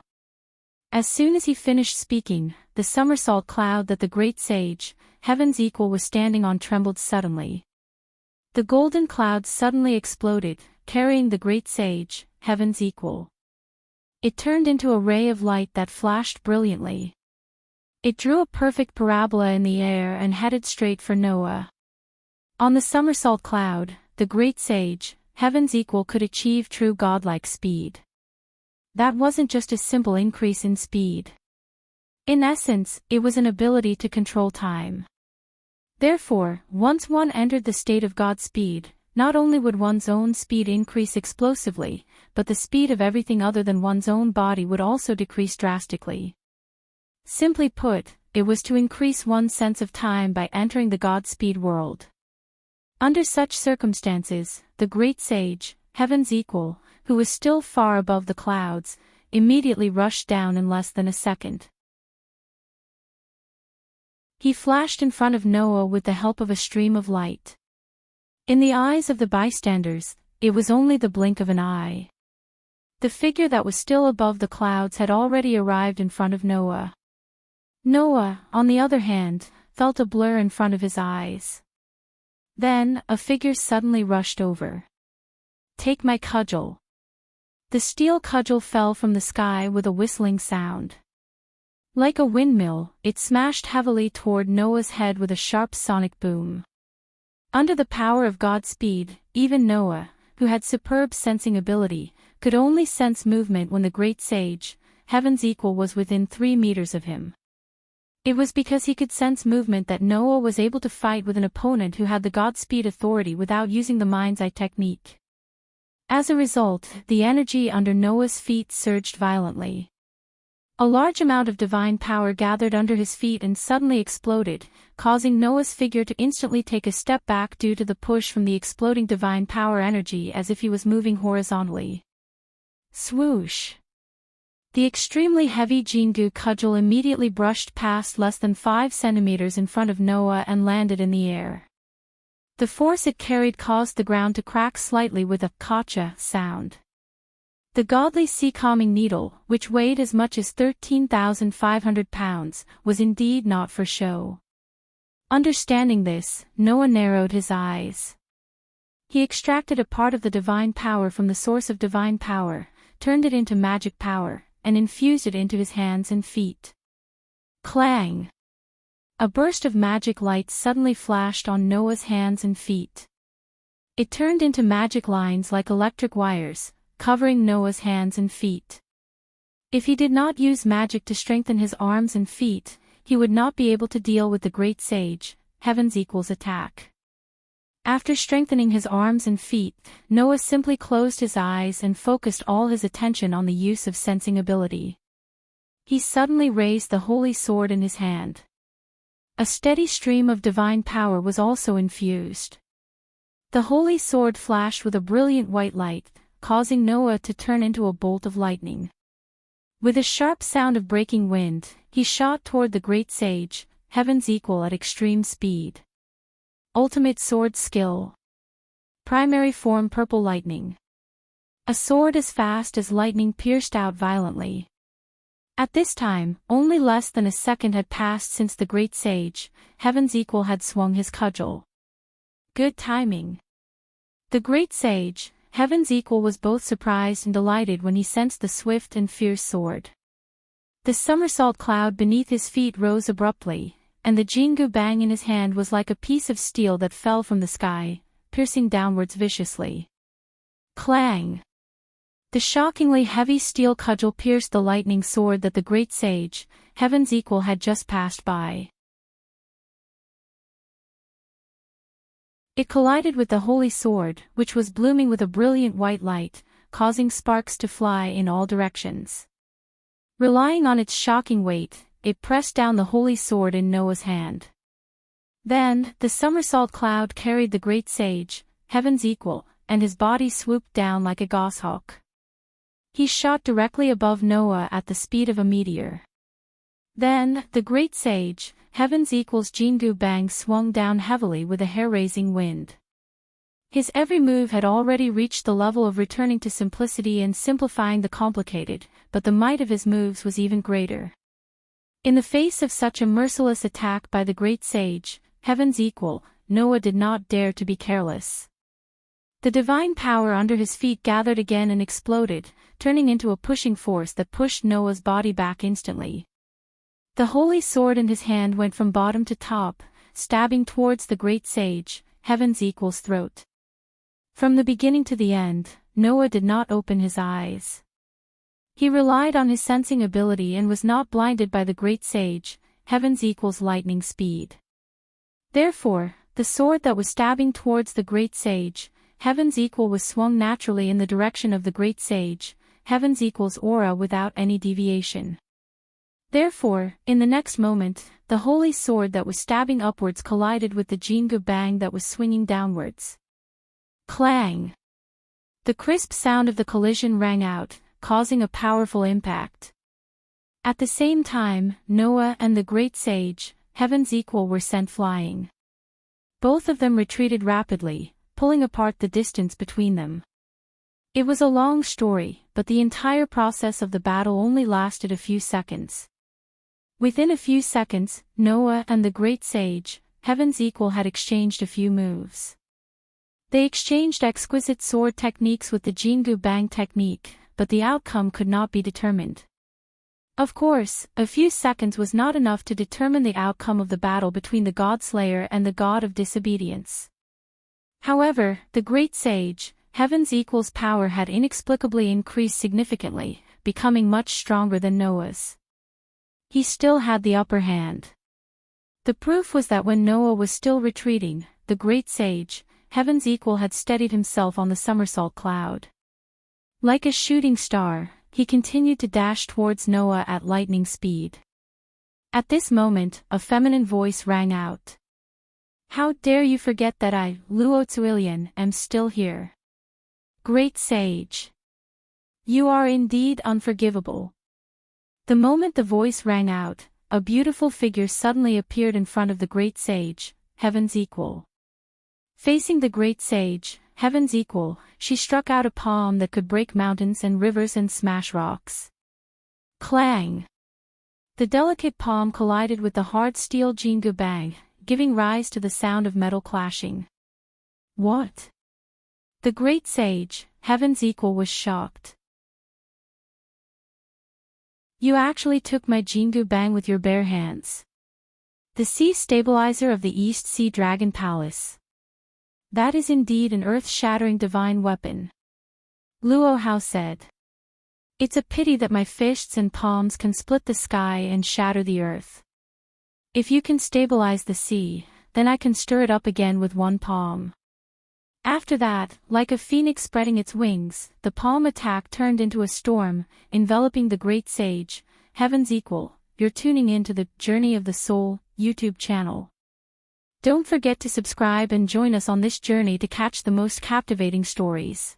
As soon as he finished speaking, the somersault cloud that the great sage, heaven's equal, was standing on trembled suddenly. The golden cloud suddenly exploded, carrying the great sage, heaven's equal. It turned into a ray of light that flashed brilliantly. It drew a perfect parabola in the air and headed straight for Noah. On the somersault cloud, the great sage, heaven's equal, could achieve true godlike speed. That wasn't just a simple increase in speed. In essence, it was an ability to control time. Therefore, once one entered the state of God speed, not only would one's own speed increase explosively, but the speed of everything other than one's own body would also decrease drastically. Simply put, it was to increase one's sense of time by entering the God speed world. Under such circumstances, the great sage, heaven's equal, who was still far above the clouds, immediately rushed down in less than a second. He flashed in front of Noah with the help of a stream of light. In the eyes of the bystanders, it was only the blink of an eye. The figure that was still above the clouds had already arrived in front of Noah. Noah, on the other hand, felt a blur in front of his eyes. Then, a figure suddenly rushed over. Take my cudgel. The steel cudgel fell from the sky with a whistling sound. Like a windmill, it smashed heavily toward Noah's head with a sharp sonic boom. Under the power of God's speed, even Noah, who had superb sensing ability, could only sense movement when the great sage, heaven's equal, was within 3 meters of him. It was because he could sense movement that Noah was able to fight with an opponent who had the Godspeed authority without using the mind's eye technique. As a result, the energy under Noah's feet surged violently. A large amount of divine power gathered under his feet and suddenly exploded, causing Noah's figure to instantly take a step back due to the push from the exploding divine power energy, as if he was moving horizontally. Swoosh! The extremely heavy Jingu cudgel immediately brushed past less than 5 centimeters in front of Noah and landed in the air. The force it carried caused the ground to crack slightly with a "kacha" sound. The godly sea-calming needle, which weighed as much as 13,500 pounds, was indeed not for show. Understanding this, Noah narrowed his eyes. He extracted a part of the divine power from the source of divine power, turned it into magic power, and infused it into his hands and feet. Clang! A burst of magic light suddenly flashed on Noah's hands and feet. It turned into magic lines like electric wires, covering Noah's hands and feet. If he did not use magic to strengthen his arms and feet, he would not be able to deal with the great sage, heaven's equal's attack. After strengthening his arms and feet, Noah simply closed his eyes and focused all his attention on the use of sensing ability. He suddenly raised the holy sword in his hand. A steady stream of divine power was also infused. The holy sword flashed with a brilliant white light, causing Noah to turn into a bolt of lightning. With a sharp sound of breaking wind, he shot toward the great sage, heaven's equal at extreme speed. Ultimate sword skill. Primary form purple lightning. A sword as fast as lightning pierced out violently. At this time, only less than a second had passed since the great sage, heaven's equal, had swung his cudgel. Good timing. The great sage, heaven's equal, was both surprised and delighted when he sensed the swift and fierce sword. The somersault cloud beneath his feet rose abruptly, and the Jingu bang in his hand was like a piece of steel that fell from the sky, piercing downwards viciously. Clang! The shockingly heavy steel cudgel pierced the lightning sword that the great sage, heaven's equal, had just passed by. It collided with the holy sword, which was blooming with a brilliant white light, causing sparks to fly in all directions. Relying on its shocking weight, it pressed down the holy sword in Noah's hand. Then, the somersault cloud carried the great sage, heaven's equal, and his body swooped down like a goshawk. He shot directly above Noah at the speed of a meteor. Then, the great sage, heaven's equal's Jingu bang swung down heavily with a hair-raising wind. His every move had already reached the level of returning to simplicity and simplifying the complicated, but the might of his moves was even greater. In the face of such a merciless attack by the great sage, heaven's equal, Noah did not dare to be careless. The divine power under his feet gathered again and exploded, turning into a pushing force that pushed Noah's body back instantly. The holy sword in his hand went from bottom to top, stabbing towards the great sage, heaven's equal's throat. From the beginning to the end, Noah did not open his eyes. He relied on his sensing ability and was not blinded by the great sage, heaven's equal's lightning speed. Therefore, the sword that was stabbing towards the great sage, heaven's equal, was swung naturally in the direction of the great sage, heaven's equal's aura, without any deviation. Therefore, in the next moment, the holy sword that was stabbing upwards collided with the Jingu bang that was swinging downwards. Clang! The crisp sound of the collision rang out, causing a powerful impact. At the same time, Noah and the great sage, heaven's equal, were sent flying. Both of them retreated rapidly, pulling apart the distance between them. It was a long story, but the entire process of the battle only lasted a few seconds. Within a few seconds, Noah and the great sage, heaven's equal, had exchanged a few moves. They exchanged exquisite sword techniques with the Jingu bang technique, but the outcome could not be determined. Of course, a few seconds was not enough to determine the outcome of the battle between the God-slayer and the God of disobedience. However, the great sage, heaven's equal's power had inexplicably increased significantly, becoming much stronger than Noah's. He still had the upper hand. The proof was that when Noah was still retreating, the great sage, heaven's equal, had steadied himself on the somersault cloud. Like a shooting star, he continued to dash towards Noah at lightning speed. At this moment, a feminine voice rang out. "How dare you forget that I, Luo Tzuilian, am still here? Great sage! You are indeed unforgivable." The moment the voice rang out, a beautiful figure suddenly appeared in front of the great sage, heaven's equal. Facing the great sage, heaven's equal, she struck out a palm that could break mountains and rivers and smash rocks. Clang! The delicate palm collided with the hard steel Jingu bang, giving rise to the sound of metal clashing. What? The great sage, heaven's equal, was shocked. You actually took my Jingu bang with your bare hands. The sea stabilizer of the East Sea Dragon Palace. That is indeed an earth-shattering divine weapon. Luo Hao said. It's a pity that my fists and palms can split the sky and shatter the earth. If you can stabilize the sea, then I can stir it up again with one palm. After that, like a phoenix spreading its wings, the palm attack turned into a storm, enveloping the great sage, heaven's equal. You're tuning in to the Journey of the Soul YouTube channel. Don't forget to subscribe and join us on this journey to catch the most captivating stories.